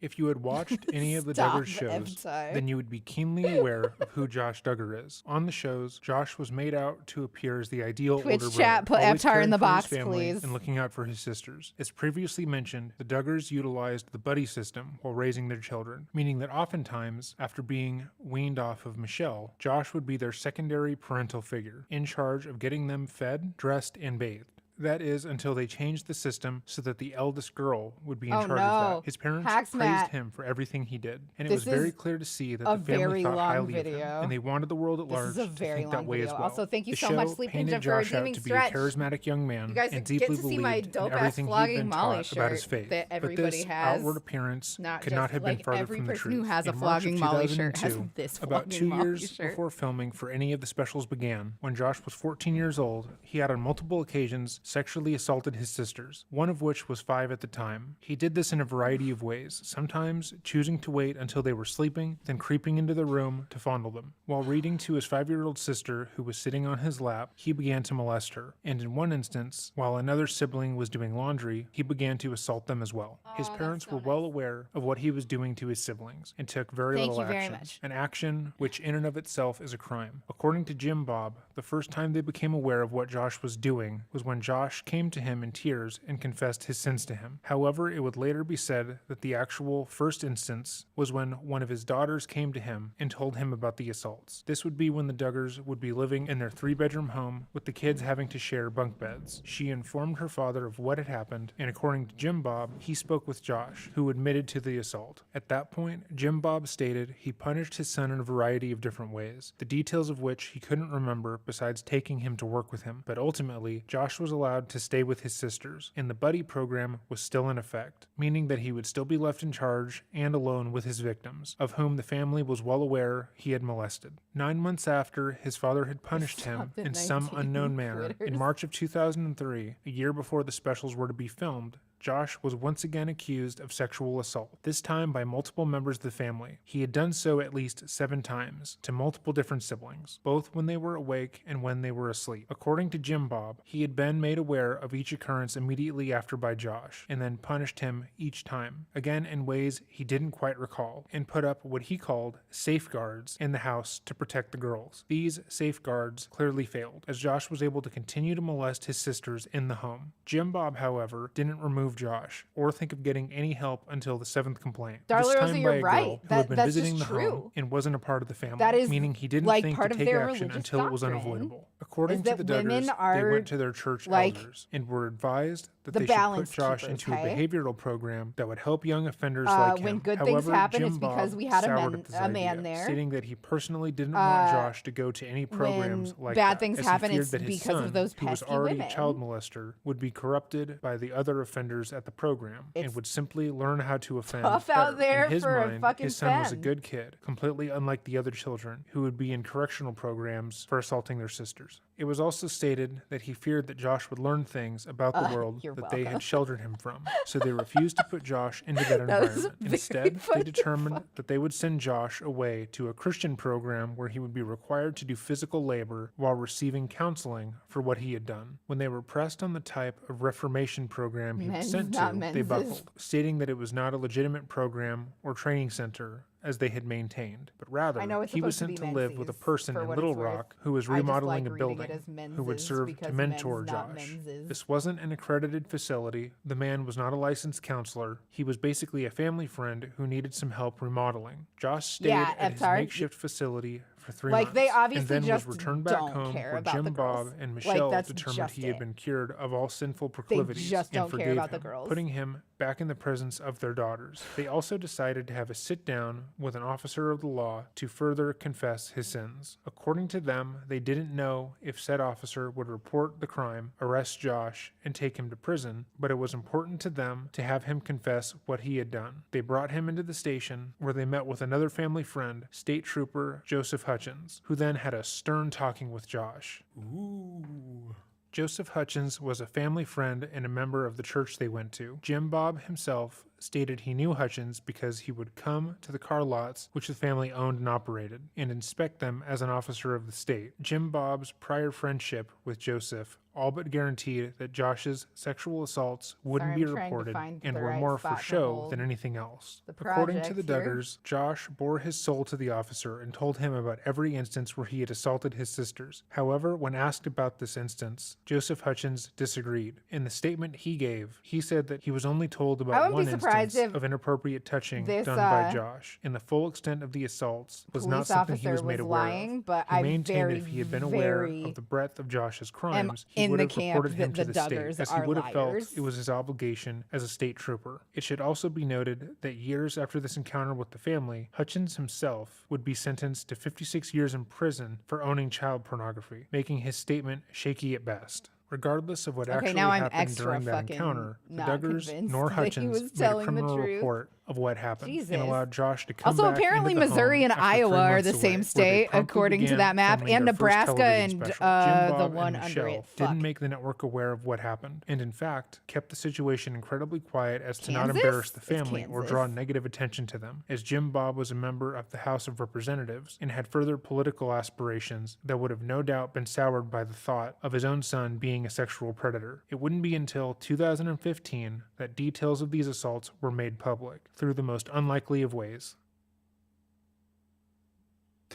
If you had watched any of the
Stop,
Duggar shows,
Evtai.
then you would be keenly aware of who Josh Duggar is. On the shows, Josh was made out to appear as the ideal
Twitch
older
chat,
brother,
put
always
Evtar in
caring
the
for his
box,
family
please.
and looking out for his sisters. As previously mentioned, the Duggars utilized the buddy system while raising their children, meaning that oftentimes, after being weaned off of Michelle, Josh would be their secondary parental figure, in charge of getting them fed, dressed, and bathed. That is, until they changed the system so that the eldest girl would be in charge of that. His parents praised him for everything he did, and it was very clear to see that the family thought highly of him, and they wanted the world at large to think that way as well.
Also, thank you
The
so
show
much, Sleep
painted
Ninja, for
Josh out
redeeming
to be
Stretch.
a charismatic young man,
You guys
and
get
deeply
to see my
believed in
dope-ass
everything he'd
flogging
been
Molly
taught about his
shirt
faith.
that
But
everybody
this
has.
outward appearance
Not
could
just
not have been
like
farther
every
from the
person
truth.
who has a
In March of
flogging Molly shirt has
2002,
this
about 2
flogging Molly
years
shirt.
before filming for any of the specials began, when Josh was 14 years old, he had on multiple occasions sexually assaulted his sisters, one of which was 5 at the time. He did this in a variety of ways, sometimes choosing to wait until they were sleeping, then creeping into the room to fondle them. While reading to his 5-year-old sister, who was sitting on his lap, he began to molest her, and in one instance, while another sibling was doing laundry, he began to assault them as well. His parents were well aware of what he was doing to his siblings, and took very little action. An action which in and of itself is a crime. According to Jim Bob, The first time they became aware of what Josh was doing was when Josh came to him in tears and confessed his sins to him. However, it would later be said that the actual first instance was when one of his daughters came to him and told him about the assaults. This would be when the Duggars would be living in their 3-bedroom home with the kids having to share bunk beds. She informed her father of what had happened, and according to Jim Bob, he spoke with Josh, who admitted to the assault. At that point, Jim Bob stated he punished his son in a variety of different ways, the details of which he couldn't remember besides taking him to work with him. But ultimately, Josh was allowed to stay with his sisters, and the buddy program was still in effect, meaning that he would still be left in charge and alone with his victims, of whom the family was well aware he had molested. 9 months after his father had punished him in some unknown manner, in March of 2003, a year before the specials were to be filmed, Josh was once again accused of sexual assault, this time by multiple members of the family. He had done so at least 7 times, to multiple different siblings, both when they were awake and when they were asleep. According to Jim Bob, he had been made aware of each occurrence immediately after by Josh, and then punished him each time, again in ways he didn't quite recall, and put up what he called safeguards in the house to protect the girls. These safeguards clearly failed, as Josh was able to continue to molest his sisters in the home. Jim Bob, however, didn't remove Josh, or think of getting any help until the 7th complaint.
Darla
this
Rosa,
time
you're
by a
right.
girl who had been
That's
visiting
just
the
true.
home and wasn't a part of the family,
That is,
meaning he didn't
like,
think
part
to
of
take
their
action
religious
until it was
doctrine
unavoidable. According
is
to
that
the
women
Duggars,
are,
they went to their church
like,
elders and were advised that
the
they should put
balance
Josh
keepers,
into a
hey?
behavioral program that would help young offenders like him.
when good
However,
things happen,
Jim
it's because
Bob
we had
soured at this
a man
idea,
there.
stating that he personally didn't want Josh to go to any programs
when
like
bad
that,
things
as
happen,
he feared
it's
that his
because of
son,
those
who was
pesky
already
women.
a child molester, would be corrupted by the other offenders at the program and
It's
would simply learn how to offend
tough out
better.
there
In his
for a
mind,
fucking
his son was a
fen.
good kid, completely unlike the other children who would be in correctional programs for assaulting their sisters. It was also stated that he feared that Josh would learn things about the world
you're
that they
welcome.
had sheltered him from, so they refused to put Josh into that
That was
environment.
very
Instead,
funny
they determined that they would send Josh away to a Christian program where he would be required to do physical labor while receiving counseling for what he had done. When they were pressed on the type of reformation program he was
Men's,
sent
not
to, they
men's.
buckled, stating that it was not a legitimate program or training center as they had maintained, but rather
I know it's
he was
supposed to
sent
be
to live with a
menses,
person
for
in
what
Little
it's worth.
Rock who was
I just
remodeling
like
a
reading it
building
as
who would
menses
serve
because
to mentor
men's, not
Josh.
menses.
This wasn't an accredited facility. The man was not a licensed counselor. He was basically a family friend who needed some help remodeling. Josh stayed
Yeah,
at his
sorry.
makeshift facility for 3
Like,
months,
they
and
obviously
then
just
was returned back
don't
home
care
where
about
Jim
the girls.
Bob and
Like,
Michelle
that's
determined
just
he had
it.
been cured of all sinful proclivities
just
and
don't care
forgave
about the
him,
girls.
putting him back in the presence of their daughters. They also decided to have a sit-down with an officer of the law to further confess his sins. According to them, they didn't know if said officer would report the crime, arrest Josh, and take him to prison, but it was important to them to have him confess what he had done. They brought him into the station, where they met with another family friend, State Trooper Joseph Hutchins, who then had a stern talking with Josh. Ooh. Joseph Hutchins was a family friend and a member of the church they went to. Jim Bob himself stated he knew Hutchins because he would come to the car lots which the family owned and operated, and inspect them as an officer of the state. Jim Bob's prior friendship with Joseph all but guaranteed that Josh's sexual assaults wouldn't
Sorry,
be
I'm trying to
reported
find
and
the
were
right
more for
spot to
show
hold
than anything else.
the
According to the
project here.
Duggars, Josh bore his soul to the officer and told him about every instance where he had assaulted his sisters. However, when asked about this instance, Joseph Hutchins disagreed. In the statement he gave, he said that he was only told
I
about
wouldn't
one
be surprised
instance
if
of inappropriate touching
this,
done by Josh, and the full extent of the assaults was not
police
something he
officer
was made
was
aware
lying,
of.
but
He
I
maintained
very,
that if he had been aware
very
of the breadth of Josh's
am
crimes, he
in
would
the
have
camp
reported him
that
to
the
the state,
Duggars
as he
are
would have felt
liars.
it was his obligation as a state trooper. It should also be noted that years after this encounter with the family, Hutchins himself would be sentenced to 56 years in prison for owning child pornography, making his statement shaky at best. Regardless of what
Okay,
actually
now I'm
happened
extra
during that
fucking
encounter, the
not
Duggars
convinced
nor
that he
Hutchins
was
made a
telling the
criminal
truth.
report of what happened
Jesus.
and allowed Josh to come
Also,
back
apparently
into the
Missouri
home
and
after 3
Iowa are
months
the
away,
same
where they
state,
promptly
according to
began
that map,
filming
and
their first
Nebraska
television
and
special. Jim
the
Bob
one
and
under
Michelle
it.
didn't
Fuck.
make the network aware of what happened, and in fact kept the situation incredibly quiet as to not
Kansas?
embarrass the
It's
family or
Kansas.
draw negative attention to them, as Jim Bob was a member of the House of Representatives and had further political aspirations that would have no doubt been soured by the thought of his own son being a sexual predator. It wouldn't be until 2015 that details of these assaults were made public, through the most unlikely of ways.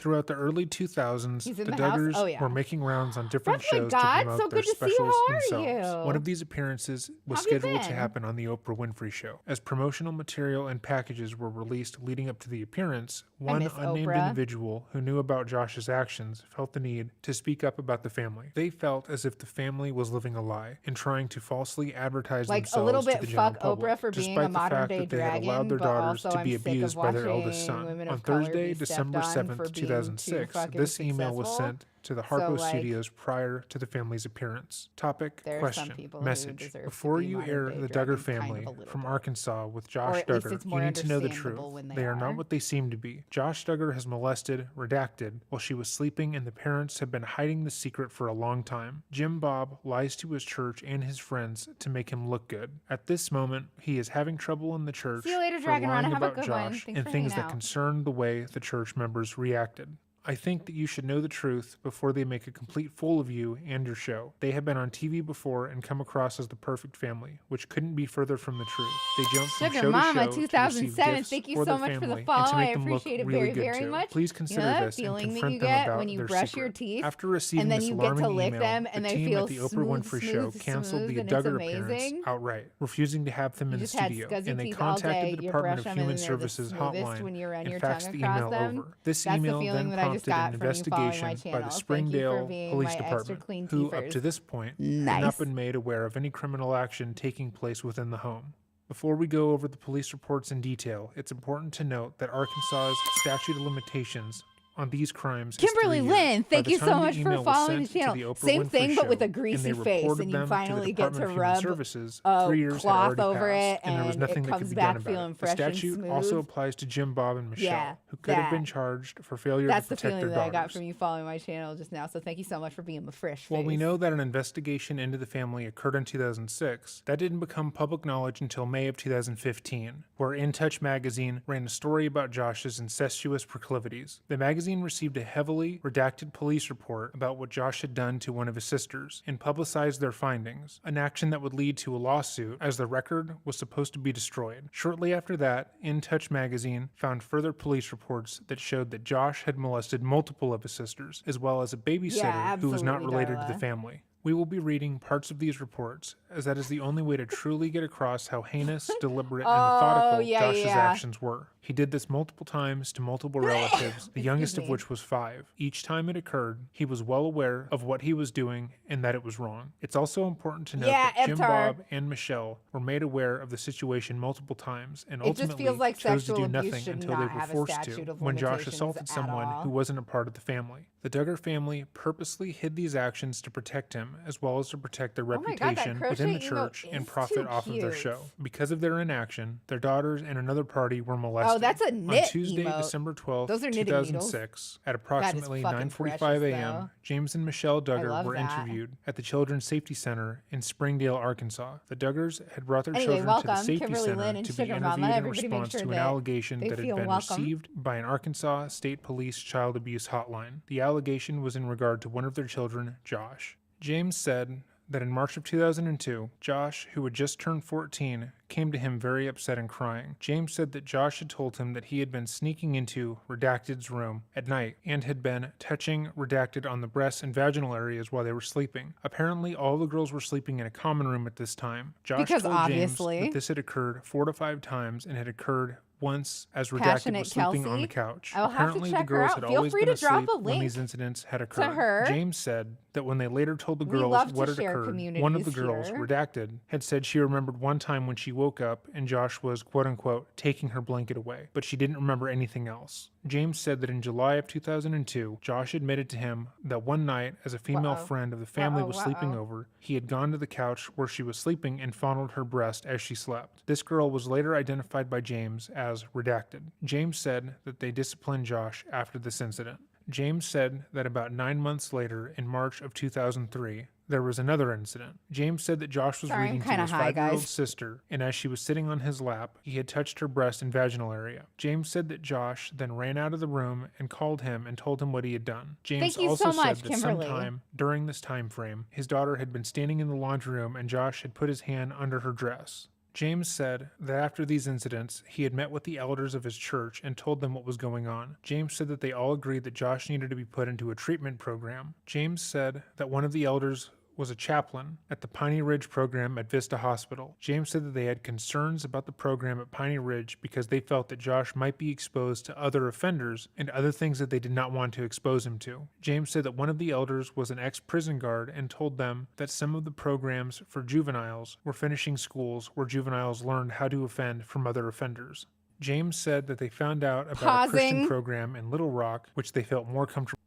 Throughout the early 2000s,
He's
the
in the house?
Duggars
Oh, yeah.
were making rounds on different
Roughly
shows
God,
to promote
so
their
good to see you.
specials
How are
themselves.
you?
One of these appearances was
How have you
scheduled to
been?
happen on the Oprah Winfrey Show. As promotional material and packages were released leading up to the appearance, one
miss
unnamed
Oprah.
individual who knew about Josh's actions felt the need to speak up about the family. They felt as if the family was living a lie and trying to falsely advertise
Like,
themselves
a little
to
bit
the general
fuck
public,
Oprah for being
despite
a
the
modern
fact
day
that they had allowed
dragon,
their
but
daughters
also
to be
I'm sick of
abused by their eldest
watching
son.
women
On
of color
Thursday,
be
December
stepped on for
7th,
being too
2006,
fucking
this email was
successful.
sent to the
So,
Harpo
like,
Studios prior to the family's appearance. Topic,
there are
question,
some people who
message.
deserve to
Before
be
you
modern
air
day
the Duggar
dragons, kind
family
of a little
from
bit.
Arkansas with
Or
Josh
at least
Duggar,
it's
you
more
need to know the truth.
understandable when
They
they
are not
are.
what they seem to be. Josh Duggar has molested, redacted, while she was sleeping, and the parents have been hiding the secret for a long time. Jim Bob lies to his church and his friends to make him look good. At this moment, he is having trouble in the church
See you later,
for
Dragon Run.
lying
Have a
about
good one.
Josh
Thanks
and
for
things
hanging
that
out.
concern the way the church members reacted. I think that you should know the truth before they make a complete fool of you and your show. They have been on TV before and come across as the perfect family, which couldn't be further from the truth. They jumped from
Sugar
show
Mama
to show to receive
2007.
gifts
Thank you
for
so
their
much for the
family and
follow.
to
I
make them look
appreciate it
really
very,
good
very
too.
much.
Please
You
consider
know that
this and
feeling that
confront
you
them
get
about
when you
their
brush your
secret.
teeth,
After receiving
and then
this
you get to
alarming
lick
email,
them, and
the
they
team
feel
at the Oprah
smooth,
Winfrey Show
smooth,
canceled the
smooth, and it's
Duggar appearance
amazing.
outright, refusing to have them
You
in the
just had
studio,
scuzzy
and they
teeth all
contacted
day.
the
You
Department
brush
of
them,
Human
and they're the
Services
smoothest
hotline
when you run
and
your
faxed
tongue
the
across
email
them.
over. This
That's the
email
feeling
then
that I just
prompted an
got from you following my
investigation by
channel.
the
Thank you for
Springdale
being
Police
my extra
Department,
clean
who up
teethers.
to this point had
Nice.
not been made aware of any criminal action taking place within the home. Before we go over the police reports in detail, it's important to note that Arkansas's statute of limitations on these crimes
Kimberly
is 3 years.
Lynn,
By
thank
the
you
time
so
the
much for
email was
following the
sent to
channel.
the Oprah
Same
Winfrey
thing, but with
Show,
a greasy
and they
face,
reported
and you
them
finally
to the
get
Department
to
of Human
rub
Services,
a
3 years had
cloth
already
over
passed,
it,
and there was
and
nothing
it
that could
comes
be
back
done
feeling
about it. The
fresh and
statute also
smooth.
applies to Jim Bob and Michelle,
Yeah,
who could have
that.
been charged for failure
That's
to
the
protect
feeling
their
that I got
daughters.
from you following my channel just now. So thank you so much for being my fresh face.
While we know that an investigation into the family occurred in 2006, that didn't become public knowledge until May of 2015, where In Touch magazine ran a story about Josh's incestuous proclivities. The magazine received a heavily redacted police report about what Josh had done to one of his sisters and publicized their findings, an action that would lead to a lawsuit as the record was supposed to be destroyed. Shortly after that, In Touch magazine found further police reports that showed that Josh had molested multiple of his sisters, as well as a babysitter who was not
absolutely,
related to
Darla.
the family. We will be reading parts of these reports, as that is the only way to truly get across how heinous, deliberate, and methodical
yeah,
Josh's
yeah.
actions were. He did this multiple times to multiple relatives, the youngest of
me.
which was 5. Each time it occurred, he was well aware of what he was doing and that it was wrong. It's also important to note
Yeah,
that Jim
Eptar.
Bob and Michelle were made aware of the situation multiple times and
It just
ultimately
feels like
chose to
sexual
do
abuse
nothing
should
until they
not
were
have a
forced
statute
to
of
when Josh
limitations
assaulted
at
someone
all.
who wasn't a part of the family. The Duggar family purposely hid these actions to protect him, as well as to protect their
Oh my God, that
reputation within the
crochet emo
church and
is
profit
too
off of their
cute.
show. Because of their inaction, their daughters and another party were molested.
Oh, that's a
On
knit
Tuesday,
emote.
December 12th,
Those are knitting
2006, at approximately
fucking
9:45
precious,
a.m.,
though.
James and Michelle Duggar
love
were
that.
interviewed at the Children's Safety Center in Springdale, Arkansas. The Duggars had brought their
Anyway,
children to the
welcome,
Safety
Kimberly
Center
Lynn and
to be
Sugar Mama.
interviewed in
Everybody make
response
sure
to an
that
allegation
they
that had
feel
been
welcome.
received by an Arkansas State Police child abuse hotline. The allegation was in regard to one of their children, Josh. James said that in March of 2002, Josh, who had just turned 14, came to him very upset and crying. James said that Josh had told him that he had been sneaking into Redacted's room at night and had been touching Redacted on the breasts and vaginal areas while they were sleeping. Apparently, all the girls were sleeping in a common room at this time. Josh
Because
told
obviously.
James that this had occurred 4 to 5 times and had occurred once as Redacted
Passionate
was sleeping on
Kelsey?
the couch.
I will have to
Apparently, the
check her
girls
out.
had
Feel
always
free
been
to drop
asleep
a
when
link
these incidents had occurred.
her.
James said that when they later told the
We
girls
love to
what had
share
occurred, one of the
communities
girls,
here.
Redacted, had said she remembered one time when she woke up and Josh was, quote-unquote, taking her blanket away, but she didn't remember anything else. James said that in July of 2002, Josh admitted to him that one night, as a female
Uh-oh.
friend of the family
Uh-oh,
was sleeping
uh-oh.
over, he had gone to the couch where she was sleeping and fondled her breast as she slept. This girl was later identified by James as Redacted. James said that they disciplined Josh after this incident. James said that about 9 months later, in March of 2003, there was another incident. James said that Josh was
Sorry, I'm
reading to
kinda
his
high,
5-year-old
guys.
sister, and as she was sitting on his lap, he had touched her breast and vaginal area. James said that Josh then ran out of the room and called him and told him what he had done. James
Thank you
also
so much,
said that
Kimberly.
sometime during this time frame, his daughter had been standing in the laundry room and Josh had put his hand under her dress. James said that after these incidents, he had met with the elders of his church and told them what was going on. James said that they all agreed that Josh needed to be put into a treatment program. James said that one of the elders was a chaplain at the Piney Ridge program at Vista Hospital. James said that they had concerns about the program at Piney Ridge because they felt that Josh might be exposed to other offenders and other things that they did not want to expose him to. James said that one of the elders was an ex-prison guard and told them that some of the programs for juveniles were finishing schools where juveniles learned how to offend from other offenders. James said that they found out about a Christian program in Little Rock, which they felt more comfortable.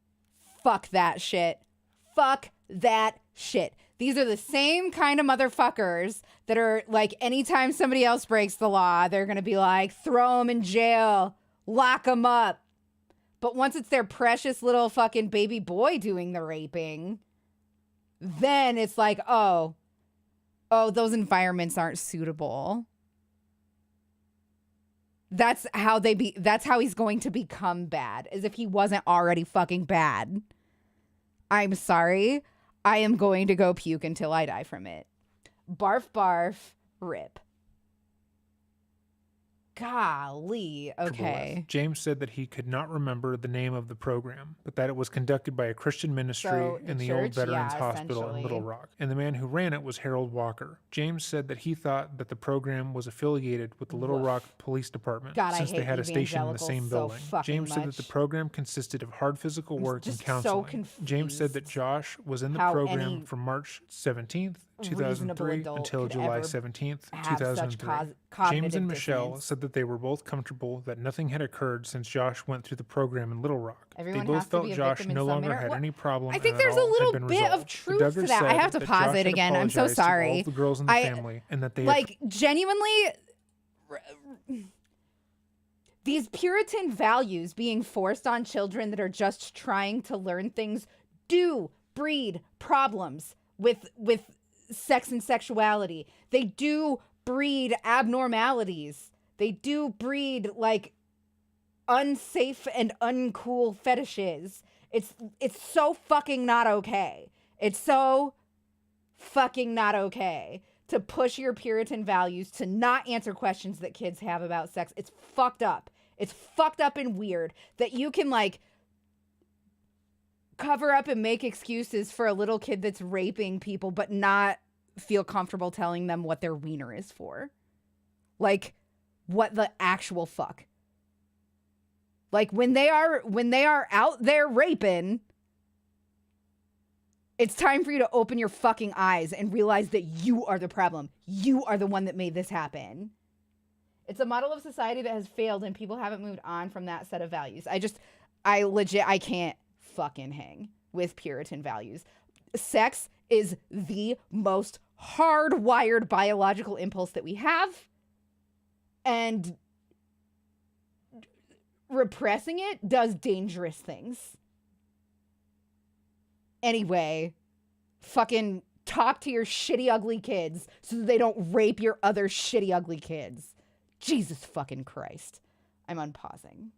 Fuck that shit. Fuck that shit. These are the same kind of motherfuckers that are like, anytime somebody else breaks the law, they're going to be like, throw them in jail, lock them up. But once it's their precious little fucking baby boy doing the raping, then it's like, oh, those environments aren't suitable. That's how he's going to become bad, as if he wasn't already fucking bad. I'm sorry. I am going to go puke until I die from it. Barf, barf, rip. Golly. Okay.
James said that he could not remember the name of the program, but that it was conducted by a Christian ministry in the old Veterans Hospital in Little Rock, and the man who ran it was Harold Walker. James said that he thought that the program was affiliated with the Little Rock Police Department since they had a station in the same building. James said that the program consisted of hard physical work and counseling. James said that Josh was in the program from March 17th, 2003 until July 17th, 2003. James and Michelle said that they were both comfortable that nothing had occurred since Josh went through the program in Little Rock. They both felt Josh no longer had any problem.
I think there's a little bit of truth to that. I have to pause it again. I'm so sorry.
All the girls in the family, and that they
like genuinely these Puritan values being forced on children that are just trying to learn things do breed problems with sex and sexuality. They do breed abnormalities. They do breed like unsafe and uncool fetishes. It's so fucking not okay. It's so fucking not okay to push your Puritan values to not answer questions that kids have about sex. It's fucked up. It's fucked up and weird that you can like cover up and make excuses for a little kid that's raping people, but not feel comfortable telling them what their wiener is for. Like, what the actual fuck? Like, when they are out there raping, it's time for you to open your fucking eyes and realize that you are the problem. You are the one that made this happen. It's a model of society that has failed and people haven't moved on from that set of values. I can't fucking hang with Puritan values. Sex is the most hardwired biological impulse that we have, and repressing it does dangerous things. Anyway, fucking talk to your shitty ugly kids so that they don't rape your other shitty ugly kids. Jesus fucking Christ. I'm unpausing.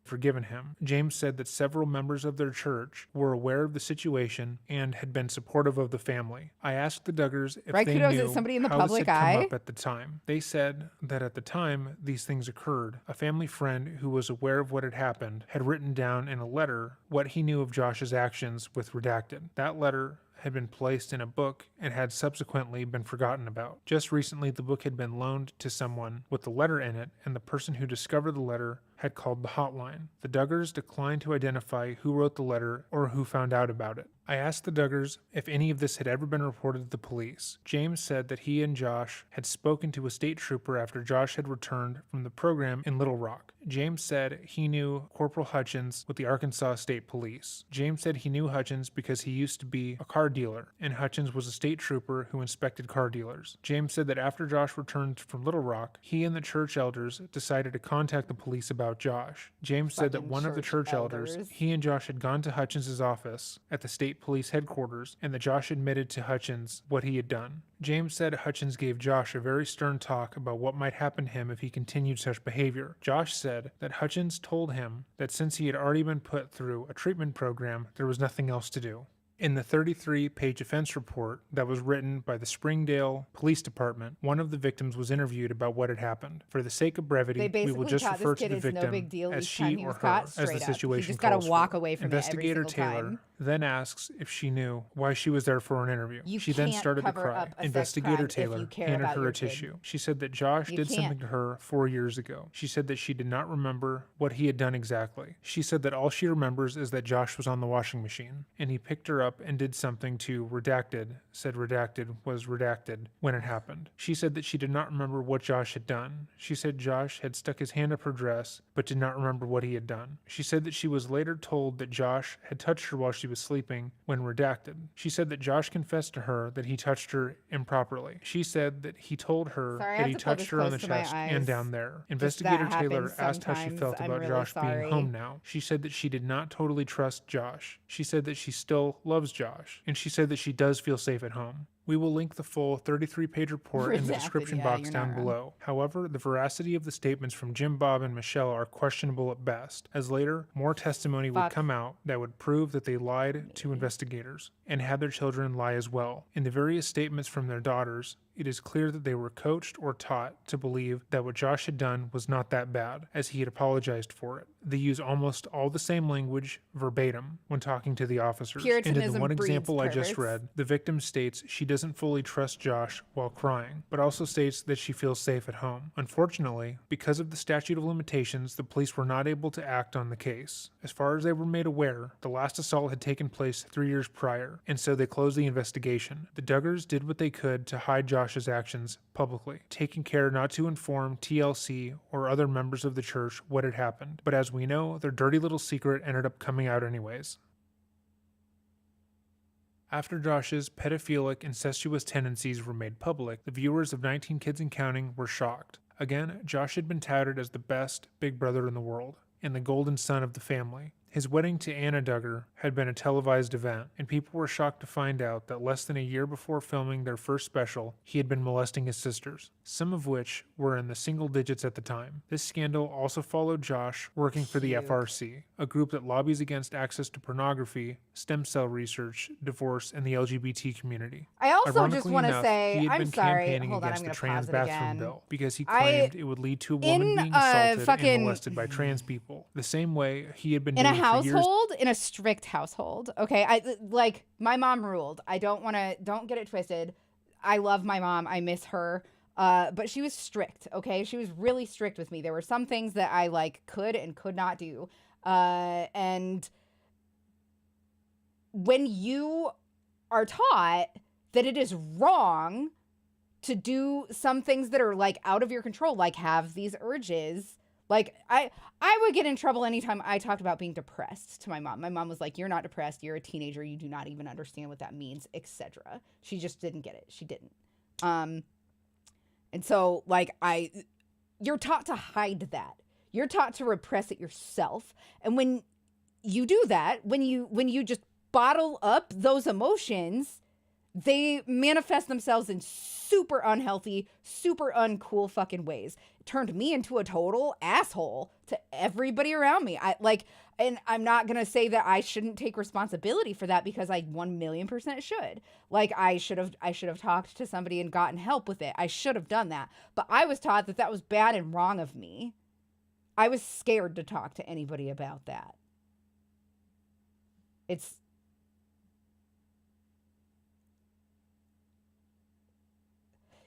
Forgiven him. James said that several members of their church were aware of the situation and had been supportive of the family. I asked the Duggars if they knew
somebody in the
how
public
this had come
eye?
up at the time. They said that at the time these things occurred, a family friend who was aware of what had happened had written down in a letter what he knew of Josh's actions with redacted. That letter had been placed in a book and had subsequently been forgotten about. Just recently, the book had been loaned to someone with the letter in it, and the person who discovered the letter had called the hotline. The Duggars declined to identify who wrote the letter or who found out about it. I asked the Duggars if any of this had ever been reported to the police. James said that he and Josh had spoken to a state trooper after Josh had returned from the program in Little Rock. James said he knew Corporal Hutchins with the Arkansas State Police. James said he knew Hutchins because he used to be a car dealer, and Hutchins was a state trooper who inspected car dealers. James said that after Josh returned from Little Rock, he and the church elders decided to contact the police about Josh. James said that one of the church elders, he and Josh had gone to Hutchins' office at the state police headquarters, and that Josh admitted to Hutchins what he had done. James said Hutchins gave Josh a very stern talk about what might happen to him if he continued such behavior. Josh said that Hutchins told him that since he had already been put through a treatment program, there was nothing else to do. In the 33-page offense report that was written by the Springdale Police Department, one of the victims was interviewed about what had happened. For the sake of brevity,
They
we
basically
will just
taught
refer
this
to
kid
the
it's no
victim
big deal
as
each time
she
he
or
was
her,
caught
as
straight
the
up.
situation
He just got to
calls
walk
for.
away from it every
Investigator
single
Taylor
time.
then asks if she knew why she was there for an interview.
You
She then
can't
started to
cover
cry.
up a sex
Investigator
crime if
Taylor
you care
handed
about
her
your
a
kid.
tissue. She said that Josh
You
did
can't.
something to her 4 years ago. She said that she did not remember what he had done exactly. She said that all she remembers is that Josh was on the washing machine, and he picked her up and did something to redacted, said redacted was redacted when it happened. She said that she did not remember what Josh had done. She said Josh had stuck his hand up her dress, but did not remember what he had done. She said that she was later told that Josh had touched her while she was sleeping when redacted. She said that Josh confessed to her that he touched her improperly. She said that he told her
Sorry, I
that
have
he
to pull
touched
this
her on the
close to my
chest
eyes.
and down there.
Just
Investigator
that
Taylor
happens
asked how she
sometimes.
felt
I'm
about
really
Josh being
sorry.
home now. She said that she did not totally trust Josh. She said that she still loves Josh, and she said that she does feel safe at home. We will link the full 33-page report in the
Redacted,
description
yeah,
box
you're
down
not wrong.
below. However, the veracity of the statements from Jim Bob and Michelle are questionable at best, as later, more testimony would
Fuck.
come out that would prove that they lied to investigators and had their children lie as well. In the various statements from their daughters, it is clear that they were coached or taught to believe that what Josh had done was not that bad, as he had apologized for it. They use almost all the same language verbatim when talking to the officers. And in the
Puritanism
one
breeds
example I just
perverts.
read, the victim states she doesn't fully trust Josh while crying, but also states that she feels safe at home. Unfortunately, because of the statute of limitations, the police were not able to act on the case. As far as they were made aware, the last assault had taken place 3 years prior, and so they closed the investigation. The Duggars did what they could to hide Josh's actions publicly, taking care not to inform TLC or other members of the church what had happened. But as we know, their dirty little secret ended up coming out anyways. After Josh's pedophilic, incestuous tendencies were made public, the viewers of 19 Kids and Counting were shocked. Again, Josh had been touted as the best big brother in the world, and the golden son of the family. His wedding to Anna Duggar had been a televised event, and people were shocked to find out that less than a year before filming their first special, he had been molesting his sisters, some of which were in the single digits at the time. This scandal also followed Josh working for the
Cute.
FRC, a group that lobbies against access to pornography, stem cell research, divorce, and the LGBT community.
I also just
Ironically
want to
enough,
say,
he had
I'm
been
sorry.
campaigning
Hold on, I'm
against the
going to
trans
pause it
bathroom
again.
bill because he
I-
claimed it would lead to a woman
in
being
a
assaulted
fucking-
and molested by trans people, the same way he had been
In a
doing for years.
household, in a strict household, okay, like my mom ruled. Don't get it twisted. I love my mom. I miss her. But she was strict, okay? She was really strict with me. There were some things that I like could and could not do. And when you are taught that it is wrong to do some things that are like out of your control, like have these urges, like I would get in trouble anytime I talked about being depressed to my mom. My mom was like, "You're not depressed. You're a teenager. You do not even understand what that means," etc. She just didn't get it. She didn't. And so like you're taught to hide that. You're taught to repress it yourself. And when you do that, when you just bottle up those emotions, they manifest themselves in super unhealthy, super uncool fucking ways. It turned me into a total asshole to everybody around me. And I'm not going to say that I shouldn't take responsibility for that, because I 1,000,000% should. Like I should have talked to somebody and gotten help with it. I should have done that. But I was taught that that was bad and wrong of me. I was scared to talk to anybody about that.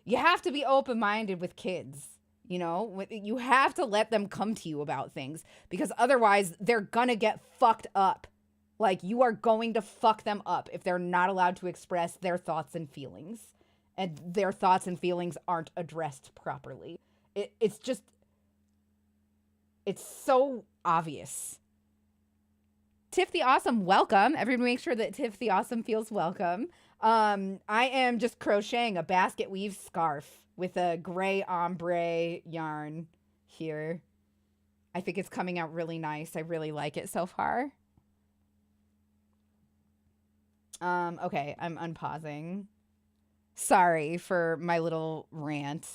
You have to be open-minded with kids, you know? You have to let them come to you about things, because otherwise they're gonna get fucked up. Like, you are going to fuck them up if they're not allowed to express their thoughts and feelings, and their thoughts and feelings aren't addressed properly. It's so obvious. Tiff the Awesome, welcome. Everybody make sure that Tiff the Awesome feels welcome. I am just crocheting a basket weave scarf with a gray ombre yarn here. I think it's coming out really nice. I really like it so far. Okay, I'm unpausing. Sorry for my little rant.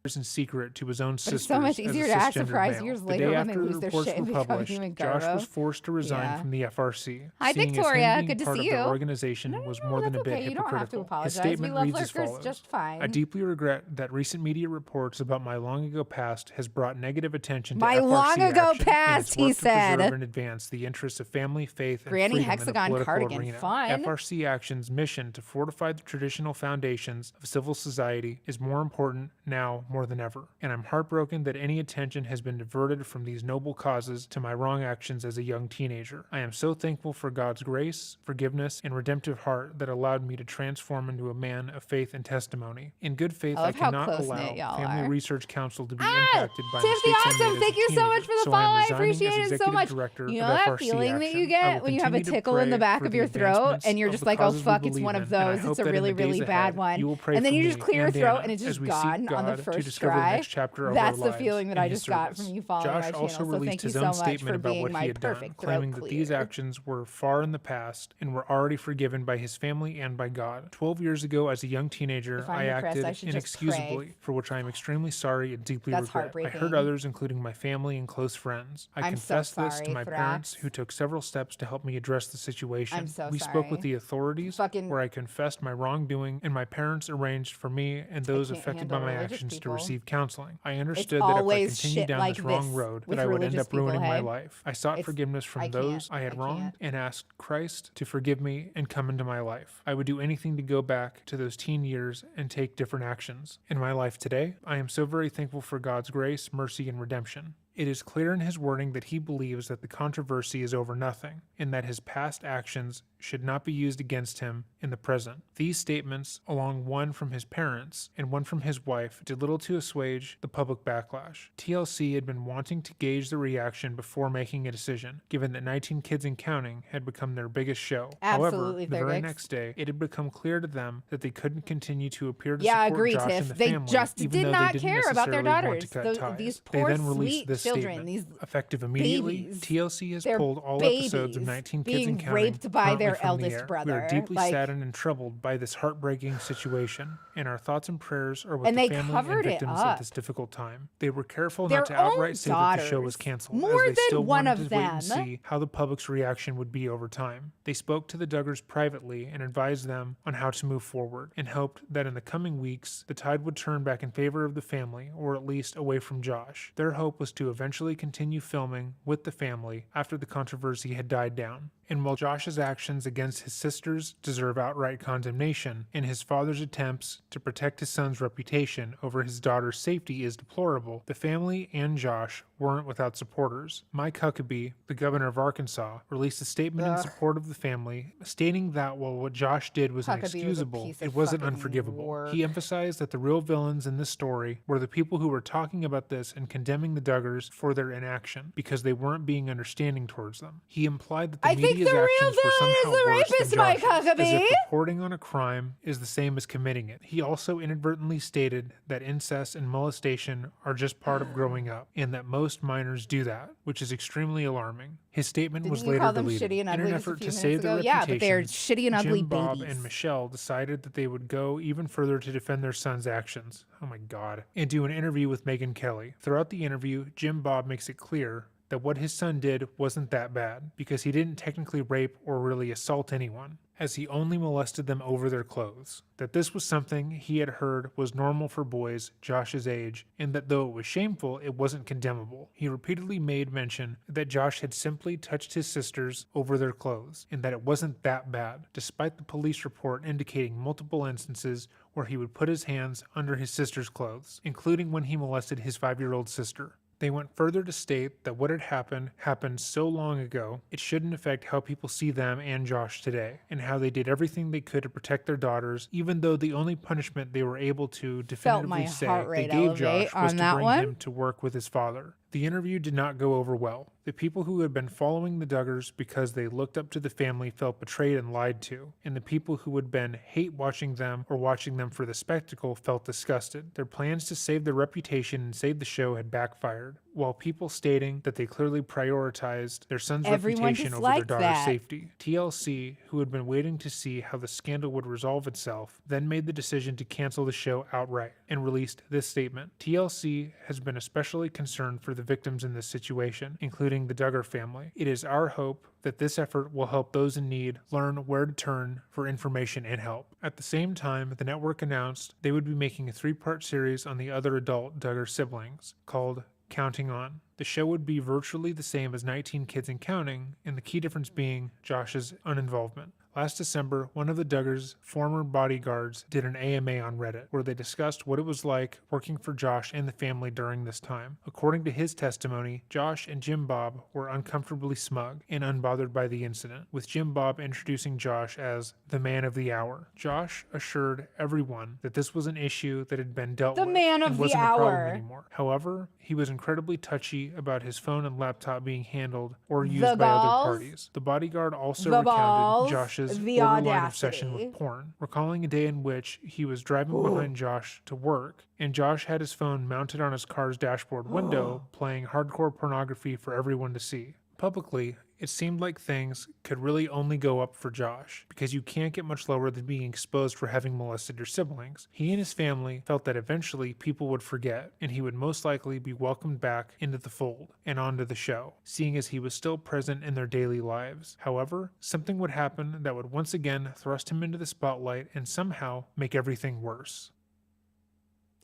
in secret to his own
But
sisters.
it's so much
as a
easier to act
cisgendered
surprised
male.
years
The
later
day
when they
after the
lose their
reports
shit and
were
become
published,
human
Josh
garbo.
was forced to resign
Yeah.
from the FRC.
Hi,
seeing as him
Victoria.
being
Good to
part
see
of the
you.
organization
No,
was
no,
more than
that's
a bit
okay. You don't have to
hypocritical.
apologize.
His statement
We love
reads as
lurkers
follows.
just fine.
I deeply regret that recent media reports about my long ago past has brought negative attention to
My
FRC
long ago
action
past,
and
he
its work to preserve
said.
and advance the interests of family, faith, and
Granny
freedom
hexagon
in the political
cardigan,
arena.
fun.
FRC Action's mission to fortify the traditional foundations of civil society is more important now more than ever, and I'm heartbroken that any attention has been diverted from these noble causes to my wrong actions as a young teenager. I am so thankful for God's grace, forgiveness, and redemptive heart that allowed me to transform into a man of faith and testimony. In good faith,
I
I
love how
cannot
close-knit
allow
y'all
Family
are.
Research Council to be
Ah,
impacted by
Tiffany
mistakes I
Awesome,
made as
thank
a
you so much
teenager.
for the
So
follow.
I'm
I
resigning
appreciate
as
it so
Executive
much.
Director
You know
of
that
FRC
feeling that you
Action. I
get
will
when you have a
continue to
tickle in the
pray
back
for
of
the
your throat
advancements
and you're
of
just
the
like, oh
causes we
fuck, it's
believe
one
in,
of
and I
those. It's
hope
a
that in
really,
the days
really
ahead,
bad one.
you will pray
And then
for
you
me
just clear your
and
throat
Anna
and it's
as
just
we
gone
seek
on the
God to
first
discover the
try.
next chapter of
That's
our
the
lives
feeling that
in
I
his
just got
service.
from you following
Josh
my channel.
also
So
released
thank you
his
so
own
much
statement
for
about
being
what
my
he had done,
perfect
claiming
throat
that these
clearer.
actions were far in the past and were already forgiven by his family and by God. 12 years ago, as a young teenager,
If I'm
I
depressed,
acted
I should just
inexcusably,
pray.
for which I am extremely sorry and deeply
That's
regret. I hurt
heartbreaking.
others, including my family and close friends. I
I'm so
confess this to
sorry,
my
Thrax.
parents, who took several steps to help me address the situation.
I'm so
we
sorry.
spoke with the authorities,
Fucking-
where I confessed my wrongdoing, and my parents arranged for me and those
can't
affected by
handle
my
religious
actions to
people.
receive counseling. I
It's
understood that if I
always
continued
shit
down
like
this wrong
this
road,
with
that I would end
religious
up ruining
people,
my
hey?
life. I sought
It's-
forgiveness from
I
those
can't.
I had
I
wronged
can't.
and asked Christ to forgive me and come into my life. I would do anything to go back to those teen years and take different actions. In my life today, I am so very thankful for God's grace, mercy, and redemption. It is clear in his wording that he believes that the controversy is over nothing, and that his past actions should not be used against him in the present. These statements, along one from his parents and one from his wife, did little to assuage the public backlash. TLC had been wanting to gauge the reaction before making a decision, given that 19 Kids and Counting had become their biggest show.
Absolutely,
However, the very
Thurgix.
next day, it had become clear to them that they couldn't continue to appear to
Yeah,
support
agree,
Josh
Tiff.
and the
They
family,
just
even
did
though
not
they didn't
care about their
necessarily want
daughters.
to cut ties.
These
They
poor,
then released
sweet
this
children,
statement.
these
Effective immediately,
babies.
TLC has
They're
pulled all episodes of
babies
19 Kids
being
and Counting
raped by their
currently from the
eldest
air.
brother.
We are deeply
Like-
saddened and troubled by this heartbreaking situation, and our thoughts and prayers are with
And
the
they
family and
covered it
victims
up.
at this difficult time. They were careful
Their
not to
own
outright say that the show was
daughters.
canceled,
More
as they
than
still
one
wanted
of
to wait and
them.
see how the public's reaction would be over time. They spoke to the Duggars privately and advised them on how to move forward, and hoped that in the coming weeks, the tide would turn back in favor of the family, or at least away from Josh. Their hope was to eventually continue filming with the family after the controversy had died down. And while Josh's actions against his sisters deserve outright condemnation, and his father's attempts to protect his son's reputation over his daughter's safety is deplorable, the family and Josh weren't without supporters. Mike Huckabee, the governor of Arkansas, released a statement in support of the family, stating that while what Josh did was
Huckabee was a
inexcusable,
piece of
it wasn't
fucking
unforgivable.
work.
He emphasized that the real villains in this story were the people who were talking about this and condemning the Duggars for their inaction, because they weren't being understanding towards them. He implied that the
I think
media's
the real
actions were
villain is
somehow
the
worse
rapist,
than
Mike
Josh's, as
Huckabee.
if reporting on a crime is the same as committing it. He also inadvertently stated that incest and molestation are just part of growing up, and that most minors do that, which is extremely alarming. His statement was
Didn't you
later
call them
deleted.
shitty and
In
ugly
an
just a
effort
few
to
minutes
save their
ago? Yeah, but they're
reputations,
shitty and ugly
Jim, Bob,
babies.
and Michelle decided that they would go even further to defend their son's actions. Oh my God. And do an interview with Megyn Kelly. Throughout the interview, Jim Bob makes it clear that what his son did wasn't that bad, because he didn't technically rape or really assault anyone, as he only molested them over their clothes. That this was something he had heard was normal for boys Josh's age, and that though it was shameful, it wasn't condemnable. He repeatedly made mention that Josh had simply touched his sisters over their clothes, and that it wasn't that bad, despite the police report indicating multiple instances where he would put his hands under his sister's clothes, including when he molested his 5-year-old sister. They went further to state that what had happened so long ago, it shouldn't affect how people see them and Josh today, and how they did everything they could to protect their daughters, even though the only punishment they were able to
Felt my
definitively say
heart
they
rate
gave
elevate
Josh was
on
to
that
bring
one.
him to work with his father. The interview did not go over well. The people who had been following the Duggars because they looked up to the family felt betrayed and lied to, and the people who had been hate watching them or watching them for the spectacle felt disgusted. Their plans to save their reputation and save the show had backfired, while people stating that they clearly prioritized their son's
Everyone
reputation over their
disliked
daughter's
that.
safety. TLC, who had been waiting to see how the scandal would resolve itself, then made the decision to cancel the show outright and released this statement. TLC has been especially concerned for the victims in this situation, including the Duggar family. It is our hope that this effort will help those in need learn where to turn for information and help. At the same time, the network announced they would be making a 3-part series on the other adult Duggar siblings called Counting On. The show would be virtually the same as 19 Kids and Counting, and the key difference being Josh's uninvolvement. Last December, one of the Duggars' former bodyguards did an AMA on Reddit where they discussed what it was like working for Josh and the family during this time. According to his testimony, Josh and Jim Bob were uncomfortably smug and unbothered by the incident, with Jim Bob introducing Josh as the man of the hour. Josh assured everyone that this was an issue that had been dealt
The
with
man of
and
the
wasn't a problem
hour.
anymore. However, he was incredibly touchy about his phone and laptop being handled or used
The
by other
balls.
parties. The bodyguard also
The
recounted
balls.
Josh's
The
borderline obsession
audacity.
with porn, recalling a day in which he was driving behind Josh to work, and Josh had his phone mounted on his car's dashboard window, playing hardcore pornography for everyone to see. Publicly, it seemed like things could really only go up for Josh, because you can't get much lower than being exposed for having molested your siblings. He and his family felt that eventually people would forget, and he would most likely be welcomed back into the fold and onto the show, seeing as he was still present in their daily lives. However, something would happen that would once again thrust him into the spotlight and somehow make everything worse.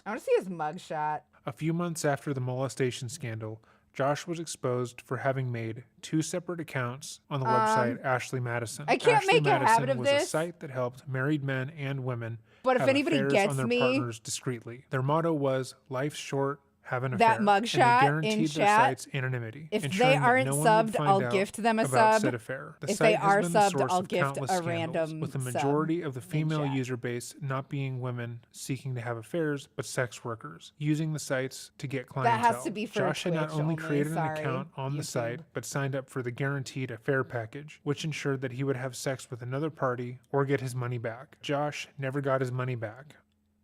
I want to see his mugshot.
A few months after the molestation scandal, Josh was exposed for having made 2 separate accounts on the website Ashley Madison.
I can't
Ashley
make a
Madison
habit of
was
this.
a site that helped married men and women
But if
have
anybody
affairs
gets
on their
me
partners discreetly. Their motto was "Life's short, have an
that
affair."
mugshot
and they
in
guaranteed their
chat,
site's anonymity,
if they
ensuring that
aren't
no one would
subbed,
find
I'll
out
gift them a
about
sub.
said affair. The
If
site
they
has
are
been the
subbed,
source
I'll
of
gift
countless
a
scandals,
random
with the
sub
majority of the female
chat.
user base not being women seeking to have affairs, but sex workers, using the sites to get clientele.
That has to be for
Josh had not
Twitch
only
only,
created
sorry,
an account on the
YouTube.
site, but signed up for the guaranteed affair package, which ensured that he would have sex with another party or get his money back. Josh never got his money back.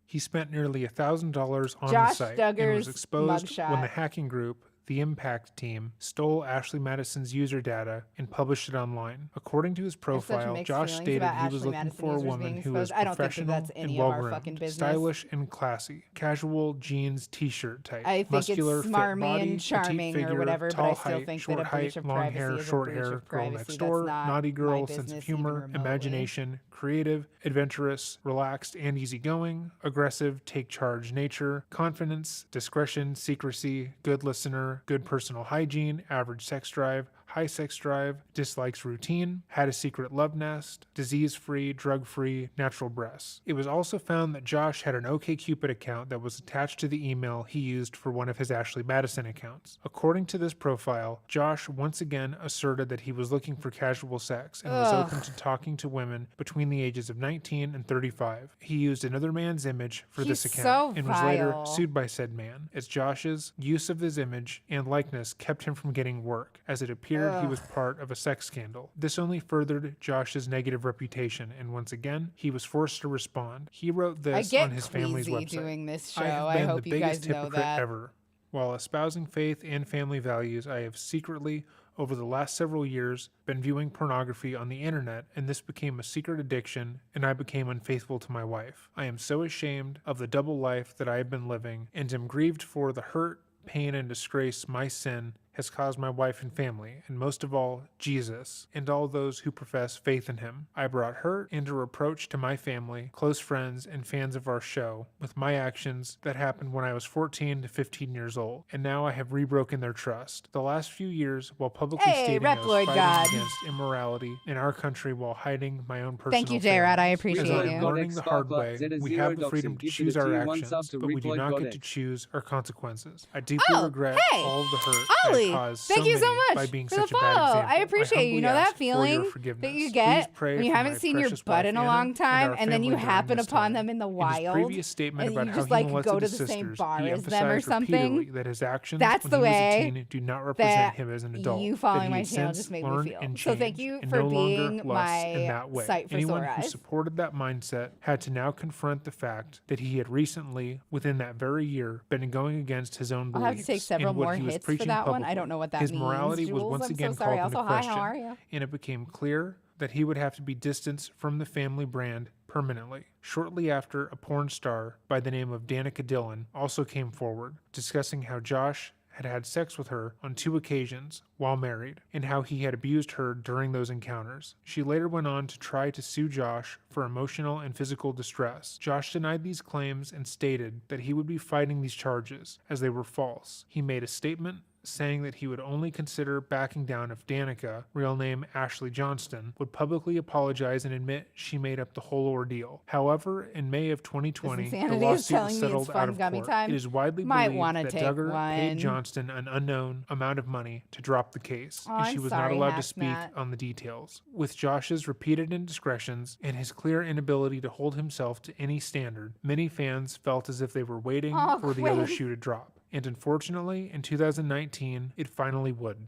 He spent nearly $1,000 on the
Josh
site and was
Duggar's
exposed when the
mugshot.
hacking group, the Impact Team, stole Ashley Madison's user data and published it online. According to his
such
profile,
mixed
Josh
feelings
stated
about
he was
Ashley
looking
Madison
for a
users
woman
being
who was
exposed. I don't think that
professional
that's
and
any of our
well-groomed,
fucking business.
stylish and classy, casual jeans t-shirt type,
I think
muscular,
it's
fit
smarmy
body,
and charming
petite figure,
or whatever, but
tall
I still
height,
think
short
that a breach
height,
of
long
privacy
hair,
is a
short
breach
hair,
of
girl
privacy.
next
That's
door,
not
naughty
my
girl, sense
business
of
even
humor,
remotely.
imagination, creative, adventurous, relaxed and easygoing, aggressive, take charge nature, confidence, discretion, secrecy, good listener, good personal hygiene, average sex drive, high sex drive, dislikes routine, had a secret love nest, disease-free, drug-free, natural breasts. It was also found that Josh had an OkCupid account that was attached to the email he used for one of his Ashley Madison accounts. According to this profile, Josh once again asserted that he was looking for casual sex and was open to talking to women between the ages of 19 and 35. He used another man's image for this
He's
account
so
and was later
vile.
sued by said man, as Josh's use of his image and likeness kept him from getting work, as it appeared he was part of a sex scandal. This only furthered Josh's negative reputation, and once again, he was forced to respond. He wrote
I
this
get
on his family's
queasy
website.
doing this show.
I have
I
been
hope
the
you guys
biggest
know
hypocrite
that.
ever. While espousing faith and family values, I have secretly, over the last several years, been viewing pornography on the internet, and this became a secret addiction, and I became unfaithful to my wife. I am so ashamed of the double life that I have been living, and am grieved for the hurt, pain, and disgrace my sin has caused my wife and family, and most of all, Jesus, and all those who profess faith in him. I brought hurt and a reproach to my family, close friends, and fans of our show with my actions that happened when I was 14 to 15 years old, and now I have rebroken their trust. The last few years, while publicly
Hey,
stating I was
Reploid
fighting
God.
against immorality in our country while hiding my own personal
Thank you, J-Rod. I
failings.
appreciate
As I
you.
am learning the hard way, we have the freedom to choose our actions, but we do not get to choose our consequences. I deeply regret
hey,
all of the hurt
Ollie. Absolutely.
caused
Thank
so
you so
many
much
by being
for the
such a bad
follow.
example.
I appreciate you. You know
humbly
that
ask for your
feeling that
forgiveness.
you
Please
get
pray
when you
for
haven't
my
seen your
precious
butt
wife,
in a
Anna,
long time,
our
and then
family
you
during
happen
this
upon
time.
them in the
In his
wild,
previous statement
and
about
you
how
just
he
like
molested
go to
his
the same
sisters,
bar
he
as them or
emphasized repeatedly
something.
that his actions
That's
when
the
he was a
way
teen do not represent
that
him as an adult.
you
that
following
he
my
had
channel
since
just made me
learned
feel.
and
So thank
changed
you
and
for
no longer
being
lusts in
my
that way.
sight for
Anyone
sore
who
eyes.
supported that mindset had to now confront the fact that he had recently, within that very year, been going against his own
I'll
beliefs
have to take several
and what
more
he was
hits for
preaching
that one. I
publicly.
don't know what that
His
means,
morality was
Jules.
once
I'm
again
so sorry.
called into
Also, hi,
question,
how are you?
and it became clear that he would have to be distanced from the family brand permanently. Shortly after, a porn star by the name of Danica Dillon also came forward, discussing how Josh had had sex with her on 2 occasions while married, and how he had abused her during those encounters. She later went on to try to sue Josh for emotional and physical distress. Josh denied these claims and stated that he would be fighting these charges as they were false. He made a statement saying that he would only consider backing down if Danica, real name Ashley Johnston, would publicly apologize and admit she made up the whole ordeal. However, in May of 2020, the
insanity is
lawsuit was
telling me it's
settled
fun
out of
gummy
court.
time.
It is widely
Might
believed
wanna
that
take
Duggar paid
one.
Johnston an unknown amount of money to drop the case,
Oh,
and she
I'm
was
sorry,
not allowed to
Hack
speak
Matt.
on the details. With Josh's repeated indiscretions and his clear inability to hold himself to any standard, many fans felt as if they were waiting
Oh,
for the other
Quinn.
shoe to drop. And unfortunately, in 2019, it finally would.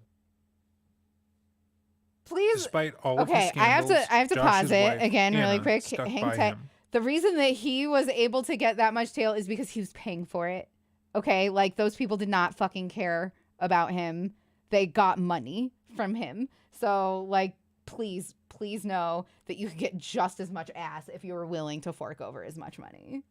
Please.
Despite all of his
Okay, I
scandals,
have to
Josh's
pause it
wife,
again really
Anna,
quick.
stuck
Hang
by
tight.
him.
The reason that he was able to get that much tail is because he was paying for it. Okay, like those people did not fucking care about him. They got money from him. So like, please know that you could get just as much ass if you were willing to fork over as much money.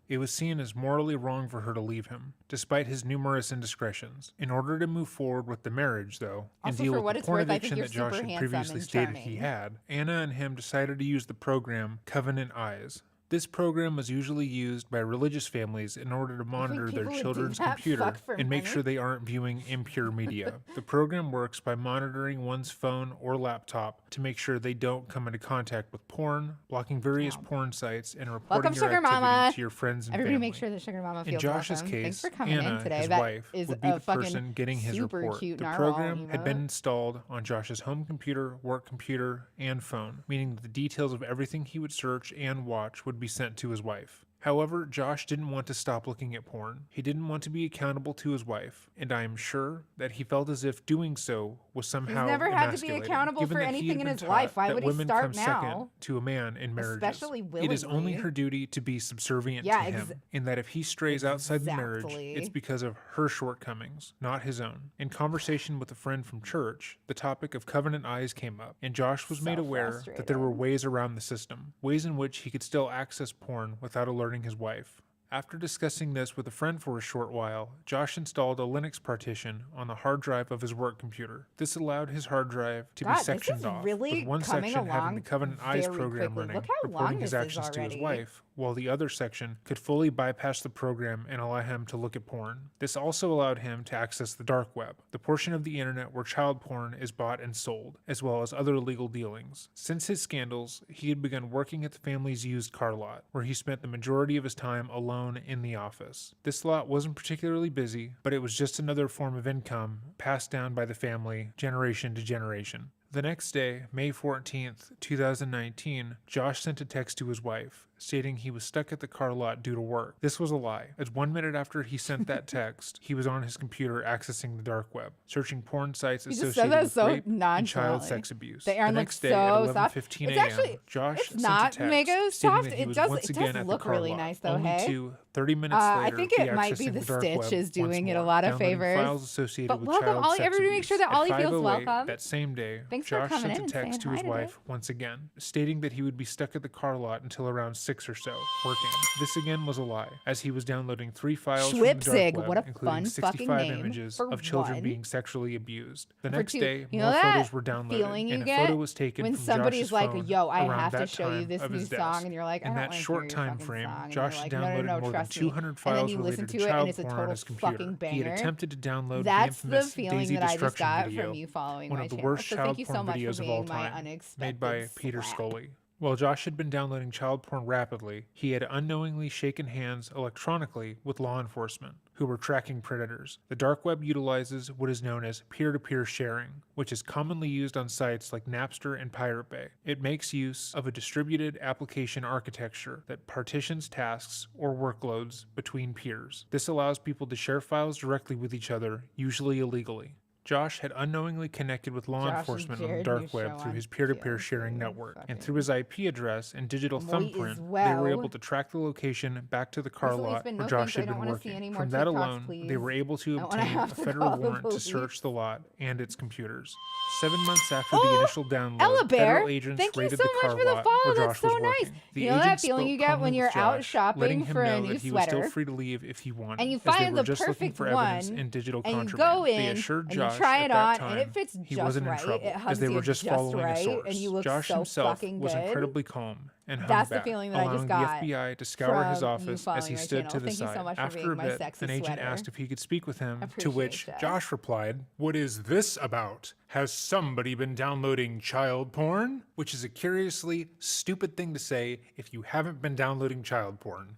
It was seen as morally wrong for her to leave him, despite his numerous indiscretions. In order to move forward with the marriage, though, and
Also,
deal
for
with
what
the
it's
porn
worth, I think
addiction
you're
that Josh
super
had
handsome
previously
and
stated he
charming.
had, Anna and him decided to use the program Covenant Eyes. This program was usually used by religious families in order to monitor their
people would do
children's
that?
computer
Fuck for
and make
money?
sure they aren't viewing impure media. The program works by monitoring one's phone or laptop to make sure they don't come into contact with porn, blocking various porn sites, and reporting
Welcome,
your
Sugar
activity
Mama.
to your friends and
Everybody
family.
make sure that Sugar Mama
In
feels
Josh's
welcome.
case,
Thanks for coming
Anna,
in today.
his
That
wife,
is
would be
a
the
fucking
person getting his
super
report.
cute
The
narwhal
program had been
emote.
installed on Josh's home computer, work computer, and phone, meaning that the details of everything he would search and watch would be sent to his wife. However, Josh didn't want to stop looking at porn. He didn't want to be accountable to his wife, and I am sure that he felt as if doing so was somehow
never had to be
emasculating,
accountable
given
for
that he
anything
had
in
been
his life.
taught
Why
that
would he
women
start
come second
now?
to a man in marriages.
Especially
It is only
willingly.
her duty to be subservient
Yeah,
to him, and that if he strays outside the marriage,
exactly.
it's because of her shortcomings, not his own. In conversation with a friend from church, the topic of Covenant Eyes came up, and Josh was made
So
aware that there were
frustrating.
ways around the system, ways in which he could still access porn without alerting his wife. After discussing this with a friend for a short while, Josh installed a Linux partition on the hard drive of his work computer. This allowed his hard drive to
God,
be
this
sectioned
is
off,
really
with one
coming
section having
along
the Covenant Eyes
very
program
quickly.
running,
Look how long
reporting his
this is
actions to his
already.
wife, while the other section could fully bypass the program and allow him to look at porn. This also allowed him to access the dark web, the portion of the internet where child porn is bought and sold, as well as other illegal dealings. Since his scandals, he had begun working at the family's used car lot, where he spent the majority of his time alone in the office. This lot wasn't particularly busy, but it was just another form of income passed down by the family generation to generation. The next day, May 14th, 2019, Josh sent a text to his wife, stating he was stuck at the car lot due to work. This was a lie, as 1 minute after he sent that text, he was on his computer accessing the dark web, searching porn sites
You just said
associated
that
with
so
rape and child
nonchalantly.
sex abuse.
The Aaron
the
looks
next day
so
at
soft.
11:15
It's
a.m.,
actually-
Josh
it's
sent
not
a text
mega
stating
soft.
that he
It
was
does-
once
it
again
does
at the
look
car
really
lot,
nice, though,
only
hey?
to 30 minutes
I
later
think
be
it might be
accessing
the
dark
stitch
web
is doing
once
it a
more,
lot of
downloading
favors.
files associated
But
with
welcome,
child
Ollie.
sex
Everybody make sure that
abuse.
Ollie
At
feels
5:08
welcome.
that same day,
Thanks for
Josh
coming
sent
in
a
and
text
saying
to
hi
his
today.
wife once again, stating that he would be stuck at the car lot until around 6 or so, working. This again was a lie, as he was downloading 3 files from the dark
Schwipzig,
web,
what a
including
fun fucking
65
name
images
for
of children
one.
being sexually abused. The
For
next
two.
day,
You know
more
that
photos were downloaded,
feeling you
and a
get
photo was taken
when
from
somebody's
Josh's
like,
phone
yo, I
around
have to
that
show you
time
this
of
new
his
song,
desk.
and you're like, I
In
don't
that
want to
short
hear your
time
fucking
frame,
song. And
Josh
you're like,
downloaded
no,
more than
trust me.
200
And
files
then you
related
listen
to
to it, and
child
it's a
porn on
total
his computer.
fucking
He had
banger.
attempted to download
That's
the
the
infamous
feeling
Daisy
that I just
Destruction
got
video,
from you following
one
my
of the
channel.
worst
So
child
thank you so
porn
much for
videos of all
being my
time,
unexpected
made by Peter
slap.
Scully. While Josh had been downloading child porn rapidly, he had unknowingly shaken hands electronically with law enforcement, who were tracking predators. The dark web utilizes what is known as peer-to-peer sharing, which is commonly used on sites like Napster and Pirate Bay. It makes use of a distributed application architecture that partitions tasks or workloads between peers. This allows people to share files directly with each other, usually illegally. Josh had unknowingly connected with law enforcement on the dark web through his peer-to-peer sharing network, and through his IP address and digital thumbprint, they were able to track the location back to the car lot where Josh had been working. From that alone, they were able to obtain a federal warrant to search the lot and its computers. 7 months after the initial download, federal agents raided the car lot where Josh was working. The agents spoke calmly with Josh, letting him know that he was still free to leave if he wanted,
and you
as they
find
were
the
just looking
perfect
for evidence
one,
and digital
and you
contraband.
go in,
They assured
and you
Josh
try
at
it
that
on,
time
and it fits
he
just
wasn't in
right.
trouble,
It hugs
as they
you
were just
just
following
right,
a source.
and you look
Josh
so
himself
fucking
was
good.
incredibly calm and hung
That's the
back,
feeling that I just
allowing
got
the FBI to scour his
from you
office as
following
he
my
stood
channel.
to the
Thank you so
side.
much for
After
being
a
my
bit,
sexy
an agent
sweater.
asked if he could speak with him, to
Appreciate
which
that.
Josh replied, "What is this about? Has somebody been downloading child porn?" Which is a curiously stupid thing to say if you haven't been downloading child porn.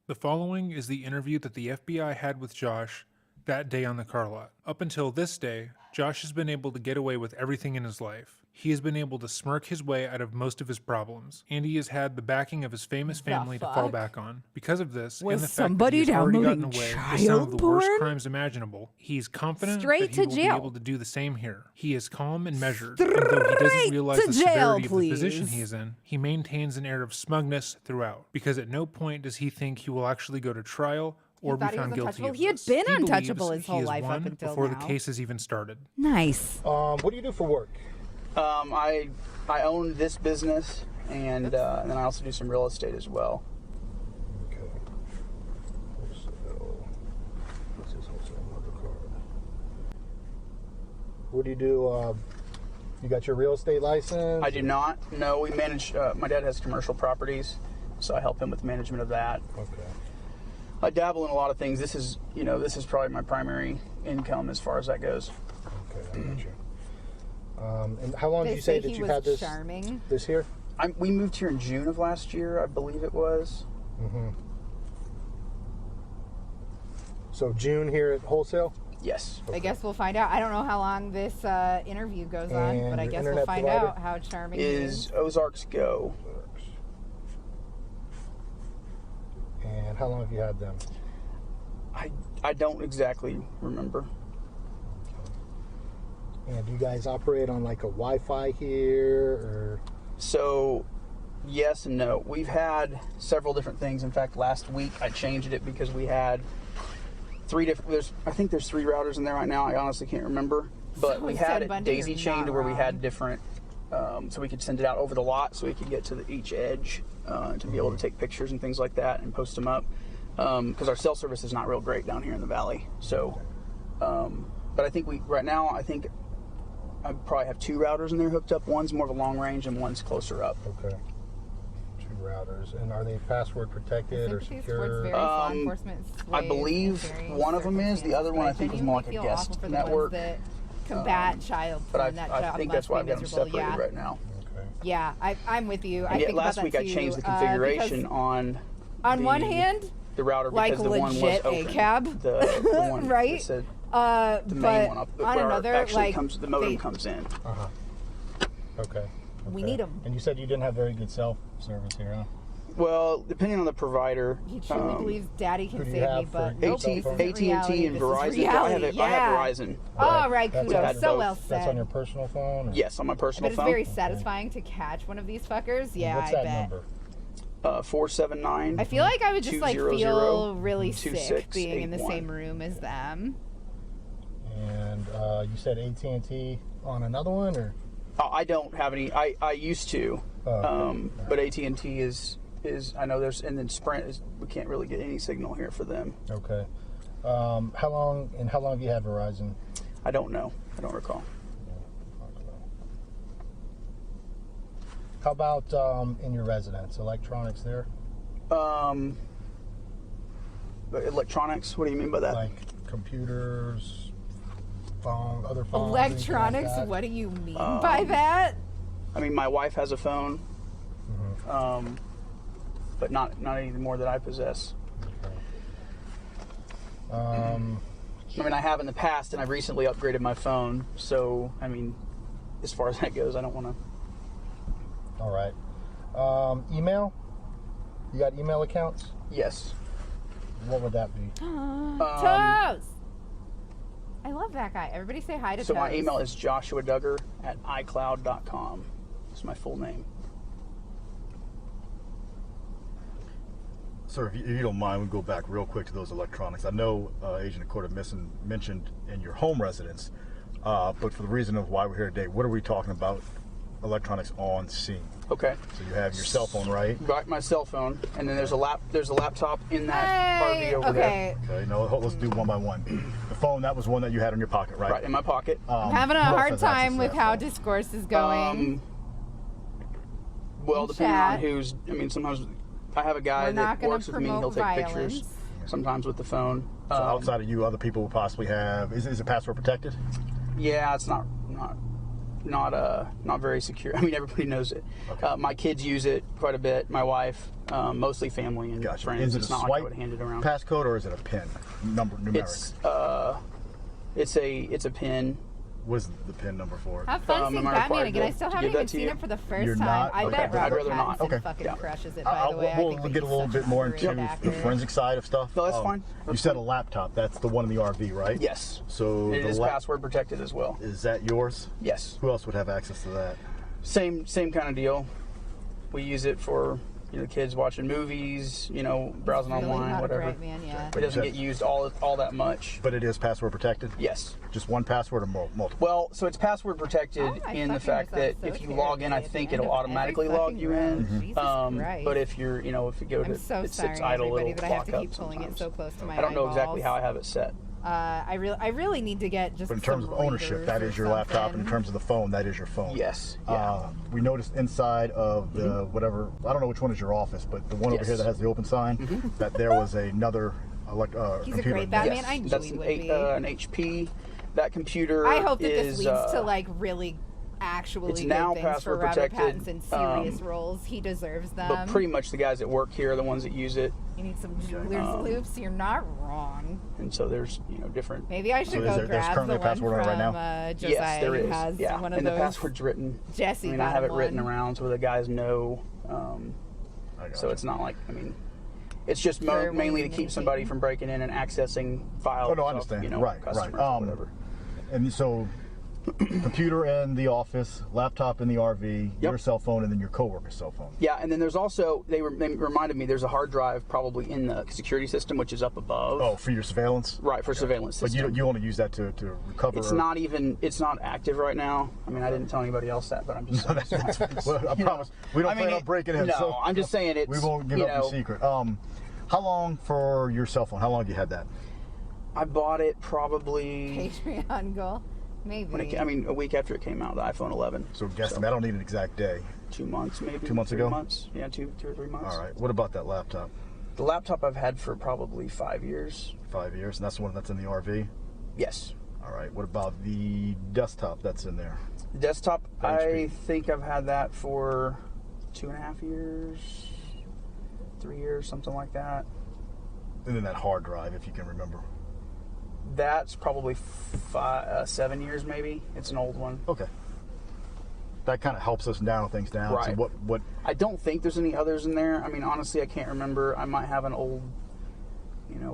The following is the interview that the FBI had with Josh that day on the car lot. Up until this day, Josh has been able to get away with everything in his life. He has been able to smirk his way out of most of his problems, and he has had the backing of his famous family to fall
fuck?
back on. Because of this,
Was
and the fact that
somebody
he has already gotten
downloading
away with some of the
child
worst
porn?
crimes imaginable, he's confident
Straight
that he
to
will
jail.
be able to do the same here. He is calm and measured, and though he doesn't realize
to
the
jail,
severity of the position
please.
he is in, he maintains an air of smugness throughout, because at no point does he think he will actually go to trial or be
thought he was
found guilty
untouchable?
of
He had
this.
been
believes
untouchable his
he
whole
has
life up
won
until
before
now.
the case has even started.
Nice.
What do you do for work?
I own this business, and then I also do some real estate as well.
Okay. Wholesale. What's this wholesale mother card? What do you do? You got your real estate license?
I do not. No, we manage. My dad has commercial properties, so I help him with management of that.
Okay.
I dabble in a lot of things. This is probably my primary income as far as that goes.
Okay, I got you. And how long did you say that you had this?
Charming.
This here?
We moved here in June of last year, I believe it was.
Mm-hmm. So June here at wholesale?
Yes.
I guess we'll find out. I don't know how long this interview goes on,
And
but I
your
guess we'll
internet
find
provider
out how charming he
Is Ozarks Go.
And how long have you had them?
I don't exactly remember.
And do you guys operate on like a Wi-Fi here, or?
So, yes and no. We've had several different things. In fact, last week I changed it because we had three different. I think there's 3 routers in there right now. I honestly can't remember, but we had it daisy chained where we had different, so we could send it out over the lot, so we could get to each edge to be able to take pictures and things like that and post them up. Because our cell service is not real great down here in the valley. So, but I think right now I probably have 2 routers in there hooked up. One's more of a long range and one's closer up.
Okay. 2 routers. And are they password protected or secure?
I believe one of them is. The other one I think is more like a guest network.
Combat child
but
porn.
I think that's why I've got them separated right now.
Okay.
Yeah, I'm with you.
And yet last week I changed the configuration on
one hand,
the router
like
because the one was
legit
open.
ACAB,
The one
right?
that said
but
the main one up,
on
where
another,
actually
like
the modem comes in.
Okay.
We need them.
And you said you didn't have very good cell service here, huh?
Well, depending on the provider.
He truly believes Daddy can
who do
save
you
me,
have
but
for
nope,
AT&T
this isn't reality.
AT&T and
This is
Verizon.
reality.
I have Verizon.
All right,
That's
kudos.
had
So
both.
well said.
That's on your personal phone? Or?
Yes, on my personal
But it's
phone.
very satisfying to catch one of these fuckers. Yeah,
What's
I
that
bet.
number?
479.
I feel like I would just like
200
feel really sick
2681.
being in the same room as them.
And you said AT&T on another one, or?
I don't have any. I used to, but AT&T is I know there's, and then Sprint is. We can't really get any signal here for them.
Okay. How long have you had Verizon?
I don't know. I don't recall.
How about in your residence? Electronics there?
Electronics? What do you mean by that?
Like computers, phone, other phones?
Electronics?
Like
What do you mean by that?
I mean, my wife has a phone, but not any more that I possess. I mean, I have in the past, and I've recently upgraded my phone. So, I mean, as far as that goes, I don't want to.
All right. Email? You got email accounts?
Yes.
What would that be?
Toes! I love that guy. Everybody say hi to
So
Toes.
my email is joshuaduggar@icloud.com. It's my full name.
Sir, if you don't mind, we'll go back real quick to those electronics. I know Agent Accorda mentioned in your home residence, but for the reason of why we're here today, what are we talking about electronics on scene?
Okay.
So you have your cell phone, right?
Right, my cell phone, and then there's a laptop in that RV over there.
Okay, no, let's do one by one. The phone, that was one that you had in your pocket, right?
Right, in my pocket.
I'm having a hard time with how discourse is going.
Well, depending on who's, I mean, sometimes I have a guy that works with me, he'll take pictures sometimes with the phone.
So outside of you, other people will possibly have, is it password protected?
Yeah, it's not very secure. I mean, everybody knows it.
Okay.
My kids use it quite a bit. My wife, mostly family and friends.
Is it
it's
a
not
swipe
like I would hand it around.
passcode or is it a pin? Numeric?
It's a pin.
What's the pin number for it?
Have fun seeing Batman again. I still haven't even seen it for the first time. I bet Robert Pattinson fucking crushes it, by the way.
We'll get a little bit more into the forensic side of stuff.
No, that's fine.
You said a laptop. That's the one in the RV, right?
Yes.
So
it is password protected as well.
Is that yours?
Yes.
Who else would have access to that?
Same kind of deal. We use it for kids watching movies, browsing online, whatever. It doesn't get used all that much.
But it is password protected?
Yes.
Just one password or multiple?
Well, so it's password protected in the fact that if you log in, I think it'll automatically log you in. But if you're, if you go to, it sits idle, it'll lock up sometimes. I don't know exactly how I have it set.
I really need to get just.
But in terms of ownership, that is your laptop, and in terms of the phone, that is your phone.
Yes.
We noticed inside of the whatever, I don't know which one is your office, but the one over here that has the open sign, that there was another
He's
computer.
a great Batman. I knew
that's
he would be.
An HP. That computer.
I hope that
is,
this leads to really actually
it's
good
now
things for Robert Pattinson. Serious roles. He deserves them.
But pretty much the guys that work here are the ones that use it.
You need some jeweler's loops. You're not wrong.
And so there's different.
Maybe I should go grab the one from Josiah.
Yes, there is.
Who has one of
and
those.
The password's written.
Jesse,
I have it written around so the guys know. So it's not like it's just mainly to keep somebody from breaking in and accessing files.
Oh no, I understand. Right.
Whatever.
And so, computer in the office, laptop in the RV, your cell phone, and then your coworker's cell phone.
Yeah, and then there's also they reminded me there's a hard drive probably in the security system, which is up above.
Oh, for your surveillance.
Right, for surveillance system.
But you want to use that to recover.
It's not active right now. I mean, I didn't tell anybody else that, but I'm just saying.
Well, I promise we don't plan on breaking it.
No,
so
I'm just saying it.
We won't give up your secret. How long for your cell phone? How long have you had that?
I bought it probably
Patreon goal. Maybe.
A week after it came out, the iPhone 11.
So guessing, I don't need an exact day.
2 months, maybe.
2 months ago?
3 months. Yeah, 2 or 3 months.
All right. What about that laptop?
The laptop I've had for probably 5 years.
5 years, and that's the one that's in the RV?
Yes.
All right. What about the desktop that's in there?
The desktop, I think I've had that for 2.5 years, 3 years, something like that.
And then that hard drive, if you can remember.
That's probably 7 years, maybe. It's an old one.
Okay. That kind of helps us narrow things down.
Right.
So what?
I don't think there's any others in there. I mean, honestly, I can't remember. I might have an old,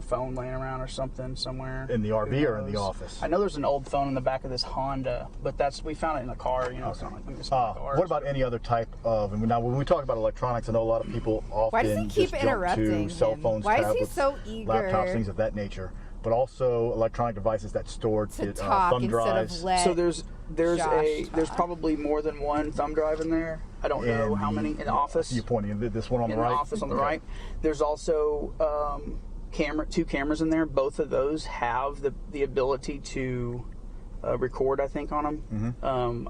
phone laying around or something somewhere.
In the RV or in the office?
I know there's an old phone in the back of this Honda, but we found it in the car. It's not like it's in the car.
What about any other type of? And now, when we talk about electronics, I know a lot of people often
Why does he keep
just
interrupting
jump to cell phones,
Why
tablets,
is he so eager?
laptops, things of that nature. But also electronic devices that store thumb drives.
So there's probably more than one thumb drive in there. I don't know how many in the office.
You're pointing at this one on the right.
In the office on the right. There's also 2 cameras in there. Both of those have the ability to record, I think, on them.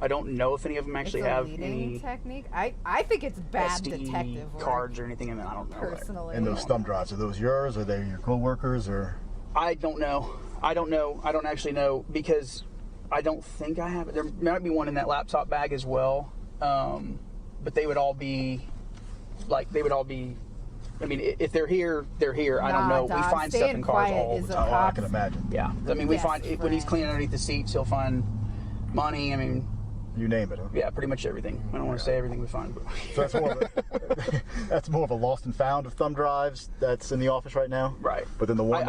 I don't know if any of them actually have any
technique. I think it's bad
SD
detective work.
cards or anything in them. I don't know.
Personally.
And those thumb drives, are those yours? Are they your coworkers? Or
I don't know. I don't actually know because I don't think I have it. There might be one in that laptop bag as well. But they would all be, I mean, if they're here, they're here. I don't know.
Dog,
we find stuff in cars all the time.
I can imagine.
Yeah. I mean, we
Best
find, when he's cleaning underneath the seats, he'll find money. I mean,
you name it, huh?
Yeah, pretty much everything. I don't want to say everything we find. But
So that's more, that's more of a lost and found of thumb drives that's in the office right now?
Right.
But then the one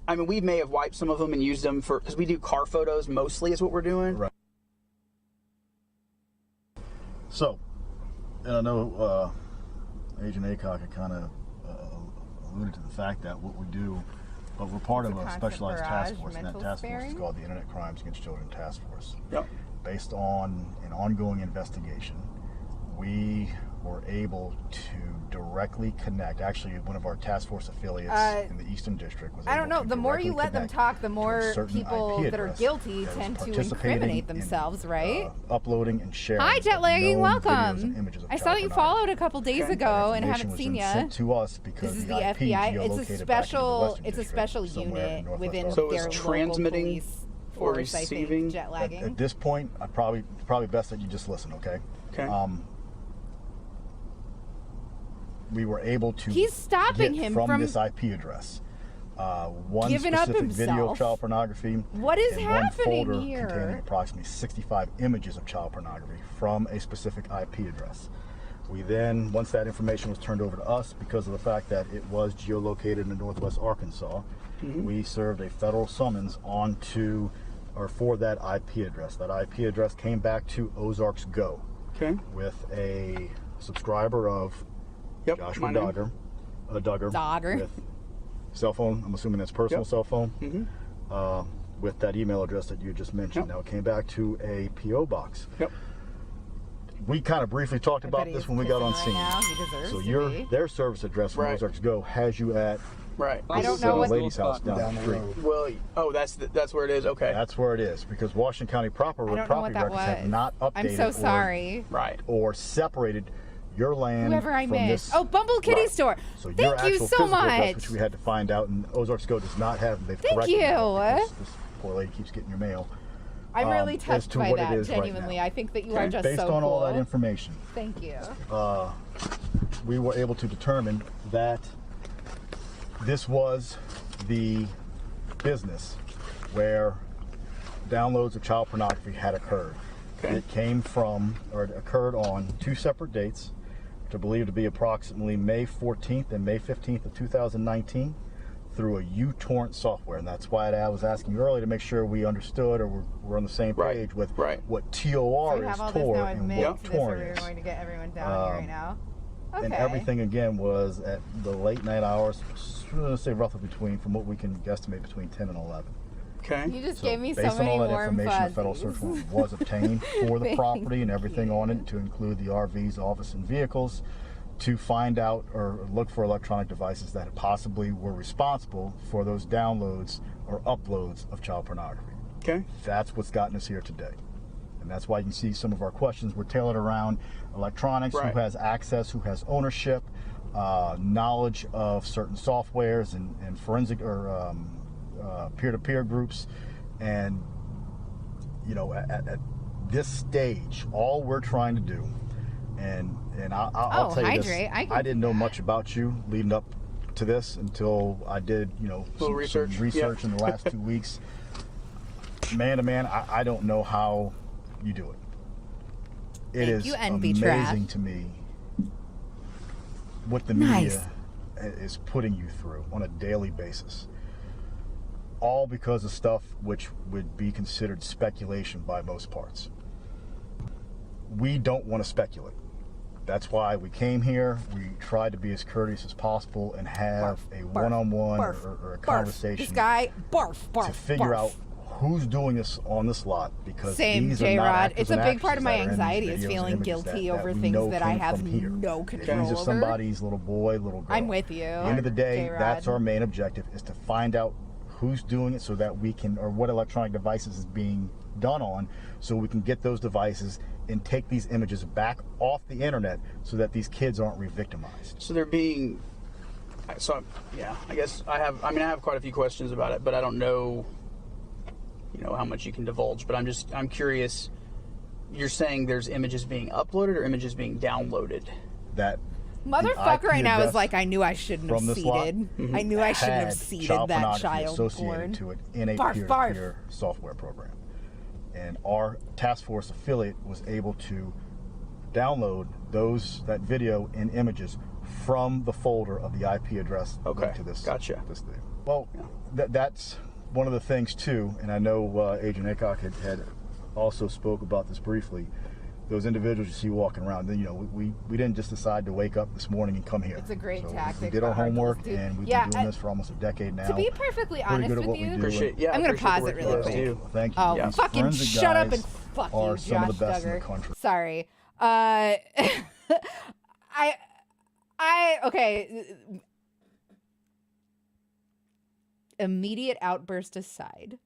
I mean, we may have wiped some of them and used them for, because we do car photos mostly is what we're doing.
Right. So, and I know Agent Aycock had kind of alluded to the fact that what we do, but we're part of a specialized task force, and that task force is called the Internet Crimes Against Children Task Force.
Yep.
Based on an ongoing investigation, we were able to directly connect. Actually, one of our task force affiliates in the Eastern District was
I don't
able
know.
to
The more you
directly
let them
connect
talk, the
to a
more
certain
people
IP
that are
address
guilty
that was
tend to
participating
incriminate
in,
themselves, right?
Uploading and sharing.
Hi, Jet Lagging.
known videos
Welcome.
and images of
I saw
child
that you
pornography.
followed a couple days
Okay.
ago and
Information
haven't
was
seen
then
you.
sent to us because
This is the
IP
FBI. It's
geolocated
a
back into the
special.
Western
It's a
District,
special
somewhere in
unit
Northwest
within
Arkansas.
So
their
it's
local
transmitting
police
or
force, I think,
receiving?
jet lagging.
At this point, I probably best that you just listen, okay?
Okay.
We were able to
He's stopping
get
him
from
from
this IP address one
giving up
specific video of
himself.
child pornography.
What is
and
happening
one folder
here?
containing approximately 65 images of child pornography from a specific IP address. We then, once that information was turned over to us, because of the fact that it was geolocated in Northwest Arkansas, we served a federal summons onto or for that IP address. That IP address came back to Ozarks Go with a subscriber of Joshua Duggar, with cell phone. I'm assuming that's personal cell phone. With that email address that you just mentioned. Now it came back to a PO box. We kind of briefly talked about this when we got on scene. So their service address from Ozarks Go has you at
I don't know what
lady's house down the street.
Well, that's where it is. Okay.
That's where it is because Washington County property records have not updated.
I'm so sorry.
Or separated your land
Whoever I
from
missed.
this.
Oh, Bumble Kitty Store.
So
Thank
your
you
actual
so
physical
much.
address, which we had to find out, and Ozarks Go does not have. They've
Thank
corrected that
you.
because this poor lady keeps getting your mail.
I'm really
as
touched
to
by
what it
that,
is right
genuinely.
now.
I think that you are just
Based
so
on
cool.
all that information,
Thank you.
we were able to determine that this was the business where downloads of child pornography had occurred. It came from, or it occurred on two separate dates, which are believed to be approximately May 14th and May 15th of 2019 through a uTorrent software. And that's why I was asking you earlier to make sure we understood or we're on the same page with what TOR is, Tor, and what torrent
We're
is.
going to get everyone down here right now. Okay.
And everything again was at the late night hours, let's say roughly between, from what we can guesstimate, between 10 and 11.
Okay.
You just gave me so
based on
many
all that
warm
information,
fuzzies.
the federal search warrant was obtained for the
Thank
property and everything on it, to include the RVs, office, and vehicles, to find out or look for electronic devices that possibly were responsible for those downloads or uploads of child pornography.
Okay.
That's what's gotten us here today. And that's why you can see some of our questions were tailored around electronics, who has access, who has ownership, knowledge of certain softwares and forensic or peer-to-peer groups. And, you know, at this stage, all we're trying to do, and I'll tell you this, I didn't know much about you leading up to this until I did, you know, some research in the last 2 weeks. Man to man, I don't know how you do it. It is amazing to me what the media is putting you through on a daily basis. All because of stuff which would be considered speculation by most parts. We don't want to speculate. That's why we came here. We tried to be as courteous as possible and have a one-on-one or a conversation.
This guy,
to figure out who's doing this on this lot, because
Same,
these are not
J-Rod.
actors
It's a
and
big part
actresses
of my
that are in these
anxiety is
videos
feeling
and images
guilty
that
over
we
things
know
that I
came
have
from here.
no control
These are
over.
somebody's little boy, little girl.
I'm with you.
At the end of the day,
J-Rod.
that's our main objective, is to find out who's doing it so that we can, or what electronic devices is being done on, so we can get those devices and take these images back off the internet so that these kids aren't re-victimized.
So they're being, I guess I have quite a few questions about it, but I don't know, how much you can divulge, but I'm curious. You're saying there's images being uploaded or images being downloaded?
That
Motherfucker right now is like, I knew I shouldn't have
from this lot
seeded. I knew I shouldn't have seeded
child
that
pornography
child
associated
porn.
to it in a
Barf,
peer-to-peer software program. And our task force affiliate was able to download that video and images from the folder of the IP address linked to this.
Gotcha.
This thing. Well, that's one of the things too, and I know Agent Aycock had also spoke about this briefly. Those individuals you see walking around, then we didn't just decide to wake up this morning and come here.
It's a great
So
tactic.
We did our
for hard
homework,
to do.
and we've been doing this for almost a decade now.
To be perfectly
Pretty
honest
good at
with
what
you,
we do.
I'm gonna pause it really quick.
Thank you.
Oh,
These
fucking
forensic
shut up
guys
and fuck you,
are
Josh
some of the best in
Duggar.
the country.
Sorry. Okay. Immediate outburst aside,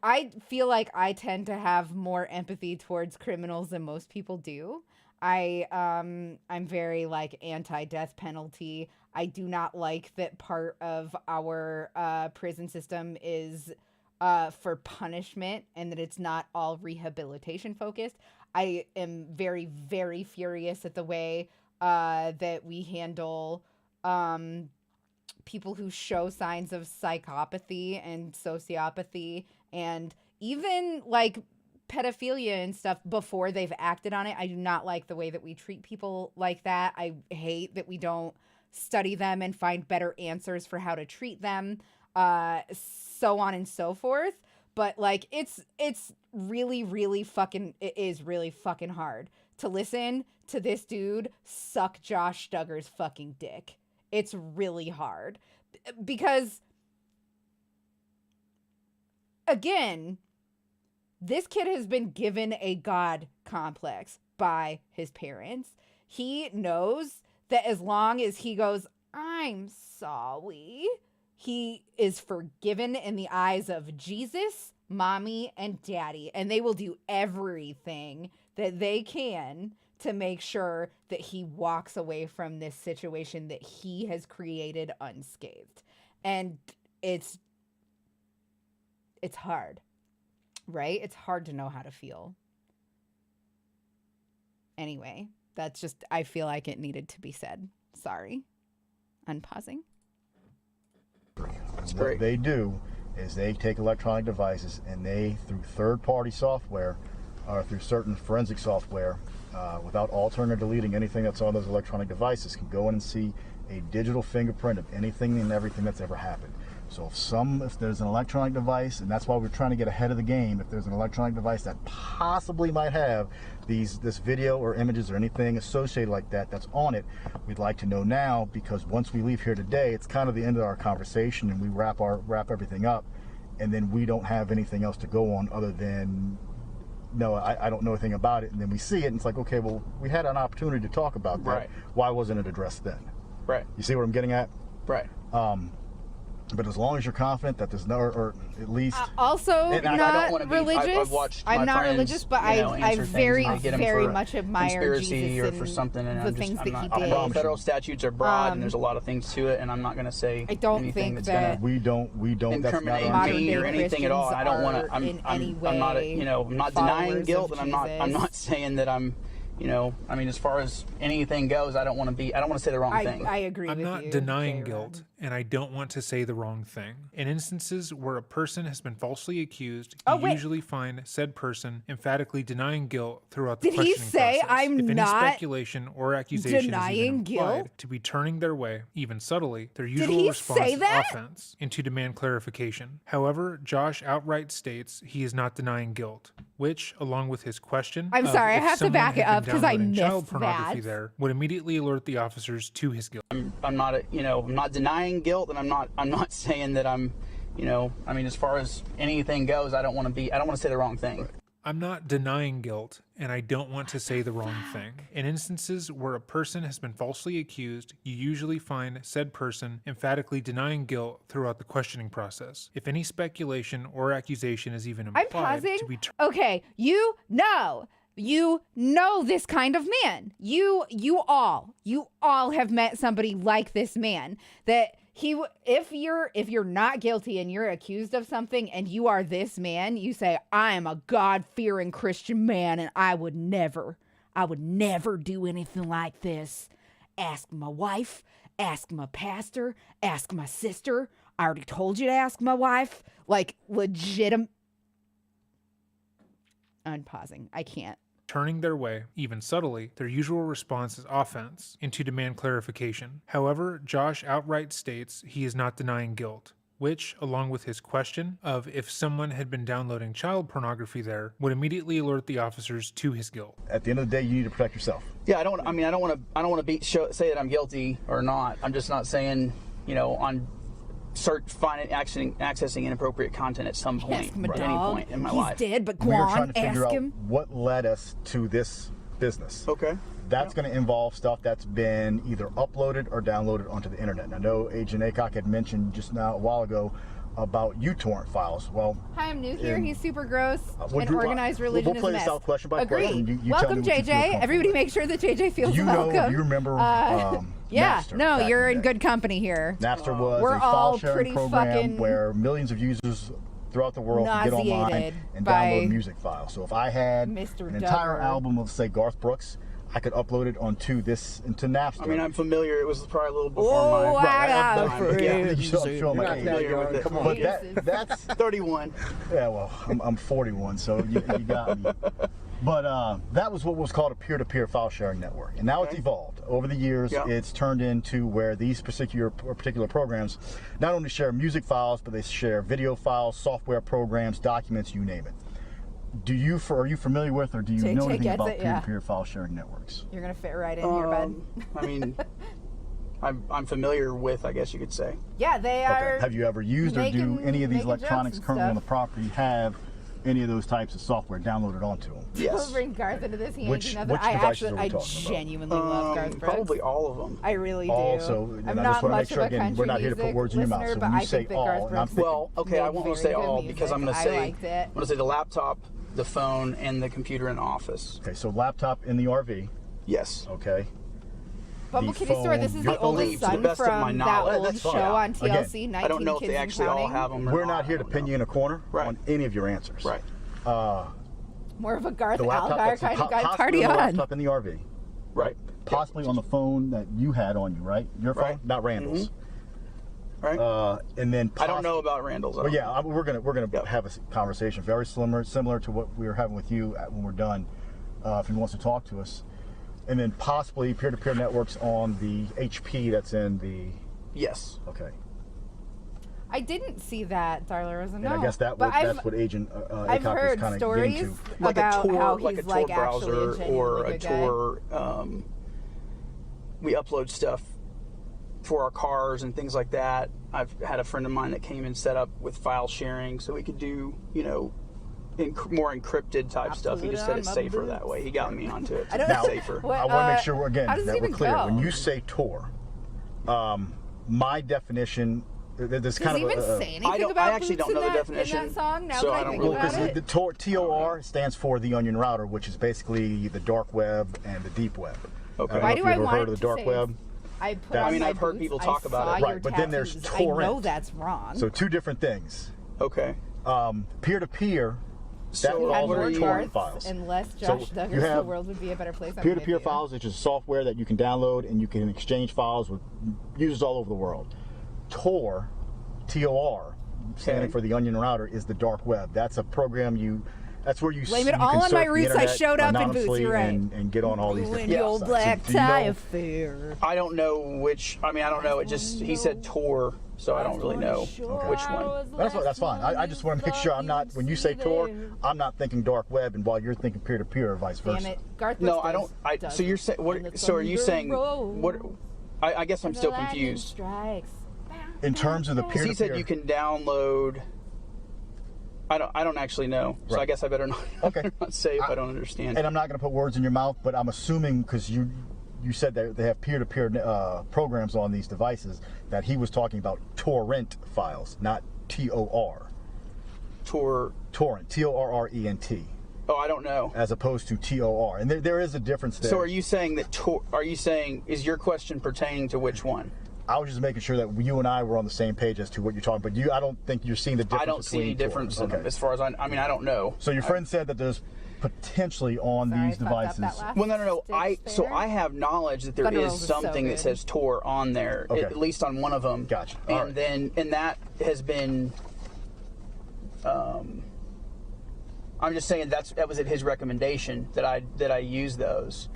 I feel like I tend to have more empathy towards criminals than most people do. I'm very like anti-death penalty. I do not like that part of our prison system is for punishment and that it's not all rehabilitation focused. I am very, very furious at the way that we handle people who show signs of psychopathy and sociopathy and even like pedophilia and stuff before they've acted on it. I do not like the way that we treat people like that. I hate that we don't study them and find better answers for how to treat them, so on and so forth. But like it's really, really fucking, it is really fucking hard to listen to this dude suck Josh Duggar's fucking dick. It's really hard because, again, this kid has been given a God complex by his parents. He knows that as long as he goes, I'm sorry, he is forgiven in the eyes of Jesus, mommy, and daddy. And they will do everything that they can to make sure that he walks away from this situation that he has created unscathed. And it's hard, right? It's hard to know how to feel. Anyway, that's just, I feel like it needed to be said. Sorry. Unpausing.
What they do is they take electronic devices and they, through third-party software or through certain forensic software, without altering or deleting anything that's on those electronic devices, can go in and see a digital fingerprint of anything and everything that's ever happened. So if there's an electronic device, and that's why we're trying to get ahead of the game, if there's an electronic device that possibly might have this video or images or anything associated like that that's on it, we'd like to know now, because once we leave here today, it's kind of the end of our conversation and we wrap everything up, and then we don't have anything else to go on other than, no, I don't know anything about it, and then we see it and it's like, okay, well, we had an opportunity to talk about that.
Right.
Why wasn't it addressed then?
Right.
You see what I'm getting at?
Right.
But as long as you're confident that there's no, or at least
also
I
not
don't wanna be,
religious.
I've watched my
I'm not
friends,
religious, but
answer
I
things,
very,
and I get 'em
very
for
much admire
conspiracy
Jesus
or for
and
something, and
the things that he did.
Federal statutes are broad, and there's a lot of things to it, and I'm not going to say
I don't
anything
think
that's
that
going to
we don't that's not
incriminate me or
modern-day
anything at all. I don't want to.
Christians are in any
I'm not.
way
I'm not denying
followers
guilt,
of
and I'm not
Jesus.
saying that I'm. I mean, as far as anything goes, I don't want to say the wrong thing.
I agree
I'm
with
not
you,
denying
J-Rod.
guilt, and I don't want to say the wrong thing. In instances where a person has been falsely accused, you usually find said person emphatically denying guilt throughout the
Did he
questioning
say
process.
I'm
if
not
any speculation or accusation is
denying
even implied
guilt?
to be turning their way, even subtly, their usual
he
response
say
is
that?
offense and to demand clarification. However, Josh outright states he is not denying guilt, which, along with his question,
I'm
of
sorry, I
if
have to
someone
back
had
it up
been
'cause I
downloading child
missed
pornography
that.
there, would immediately alert the officers to his guilt.
I'm not, I'm not denying guilt, and I'm not saying that I'm, I mean, as far as anything goes, I don't want to say the wrong thing.
I'm not denying guilt, and I don't want to say the wrong thing. In instances where a person has been falsely accused, you usually find said person emphatically denying guilt throughout the questioning process. If any speculation or accusation is even
I'm
implied
pausing.
to be
Okay, you know this kind of man. You all have met somebody like this man, that if you're not guilty and you're accused of something and you are this man, you say, I am a God-fearing Christian man and I would never do anything like this. Ask my wife, ask my pastor, ask my sister. I already told you to ask my wife. Like, legitimate. I'm pausing. I can't.
Turning their way, even subtly, their usual response is offense and to demand clarification. However, Josh outright states he is not denying guilt, which, along with his question of if someone had been downloading child pornography there, would immediately alert the officers to his guilt.
At the end of the day, you need to protect yourself.
Yeah, I don't want to say that I'm guilty or not. I'm just not saying, on accessing inappropriate content at some point, at any point in my life.
He's dead, but
We
go
were trying
on,
to figure
ask
out
him.
what led us to this business.
Okay.
That's going to involve stuff that's been either uploaded or downloaded onto the internet. And I know Agent Acock had mentioned just now a while ago about uTorrent files. Well,
Hi, I'm new here. He's super gross.
we'll
And
do-
organized religion
we'll play
is a
this
mess.
out question by
Agree.
question. You tell
Welcome,
me what you feel
JJ.
comfortable
Everybody
with.
make sure that JJ feels
Do you
welcome.
you remember
yeah,
Napster
no,
back
you're
in
in
the day?
good company here.
Napster was
We're
a
all
file sharing
pretty
program
fucking
where millions of users throughout the world could get online
nauseated
and
by
download music files. So if I had
Mr.
an entire
Duggar.
album of, say, Garth Brooks, I could upload it into Napster.
I mean, I'm familiar. It was probably a little before
Oh,
my
I got
time.
friends.
Yeah.
I'm showing my age.
familiar with it.
Come on. But that's
31.
yeah. Well, I'm 41, so you got me. But that was what was called a peer-to-peer file sharing network, and now it's evolved over the years.
Yeah.
It's turned into where these particular programs not only share music files, but they share video files, software programs, documents, you name it. Are you familiar with, or do you know
JJ
anything
gets
about
it, yeah.
peer-to-peer file sharing networks?
You're going to fit right in here, bud.
I mean, I'm familiar with, I guess you could say.
Yeah, they are.
Have you ever used or do any of these
making jokes
electronics
and
currently on the
stuff.
property have any of those types of software downloaded onto them?
Yes.
We'll bring Garth into this. He ain't
Which
nothing. I
devices are we
I
talking about?
genuinely love Garth Brooks.
Probably all of them.
I really do.
Also, and
I'm
I
not
just want to make
much
sure,
of a
again,
country
we're not here to put
music
words in your mouth.
listener,
So
but
when you
I
say
think that
all,
Garth
and I'm
Brooks
thinking,
Well, okay, I
made
won't
very
say
good
all
music.
because I'm going to
I
say
liked it.
I'm going to say the laptop, the phone, and the computer in the office.
okay, so laptop in the RV,
Yes.
okay.
Bumble
The
Kitty Store. This
phone,
is
your
the oldest
beliefs, to the
son
best of my
from that
knowledge.
old
That's
show
fine.
on
Again,
TLC, 19
I don't know if
Kids
they
and
actually all
Counting.
have them or
We're
not.
not here to pin you in a corner
Right.
on any of your answers.
Right.
More of a Garth
The laptop,
Algar
that's
kind of guy.
possibly
Party
on the
on.
laptop in the RV,
Right.
possibly on the phone that you had on you, right? Your phone,
Right.
not Randall's.
Right.
And then
I don't know about Randall's.
Well, yeah, we're gonna
Yep.
have a conversation very similar to what we were having with you when we're done. If he wants to talk to us, and then possibly peer-to-peer networks on the HP that's in the.
Yes.
Okay.
I didn't see that, Darla Rosa. No.
And I guess
but
that's what Agent
I've
Acock was
heard
kind of
stories
getting to.
Like
about
a tour,
how
like a
he's
tour
like
browser
actually a
or
genuinely
a
good guy.
tour. We upload stuff for our cars and things like that. I've had a friend of mine that came and set up with file sharing so we could do, more encrypted type stuff. He just said it's safer that way. He got me onto it.
I don't
It's
know.
safer.
What,
I want to make sure again
how does it
that we're
even
clear.
go?
When you say Tor, my definition. There's
Does
kind
he
of
even
a,
say anything about
I actually
boots
don't know
in
the
that,
definition,
in that song? Now
so
that
I
I
don't
think
really-
about
because
it.
the TOR stands for the Onion Router, which is basically the dark web and the deep web.
Okay.
Why
I don't
do
know
I
if you've ever
want
heard
it
of the
to
dark
say-
web.
I put
I
on
mean,
my
I've heard
boots,
people
I
talk about
saw
it.
your
Right, but then there's
tattoos. I know
torrent.
that's wrong.
So two different things.
Okay.
Peer-to-peer,
So
that
all
had
involves
are
more
you-
torrent
Garths
files.
and less
So
Josh
you
Duggars, the
have
world would be a better place. I'm
Peer-to-peer
with you.
files, which is software that you can download and you can exchange files with users all over the world. Tor, T-O-R, standing for the Onion Router, is the dark web. That's a program that's where you
Blame it
you
all
can
on
surf
my
the
roots. I
internet
showed up in boots,
anonymously
you're right.
and get on all these
Ruin
different
your
sites.
black
So do you
tie
know-
affair.
I don't know which. I don't know. It just he said tour, so I don't really know which one.
That's fine. I just want to make sure I'm not, when you say Tor, I'm not thinking dark web, and while you're thinking peer-to-peer or vice versa.
Damn it, Garth
No,
Brooks
I don't.
does
So you're saying
on the
what? So are you saying
Thunder
what?
Road.
I guess I'm
The
still
lightning
confused.
strikes.
In terms of the
Because he
peer-to-peer,
said you can download. I don't actually know, so
Right.
I guess I better not,
Okay.
not say if I don't understand.
and I'm not going to put words in your mouth, but I'm assuming because you said that they have peer-to-peer programs on these devices, that he was talking about torrent files, not T-O-R. Torrent, T-O-R-R-E-N-T,
Oh, I don't know.
as opposed to T-O-R. And there is a difference there.
So are you saying that? Are you saying is your question pertaining to which one?
I was just making sure that you and I were on the same page as to what you're talking. But I don't think you're seeing the difference.
I don't see any difference in them as far as I mean, I don't know.
So your friend said that there's potentially on these devices.
Well, no. So I have knowledge that there is something that says Tor on there, at least on one of them.
Gotcha.
And that has been. I'm just saying that was at his recommendation that I use those.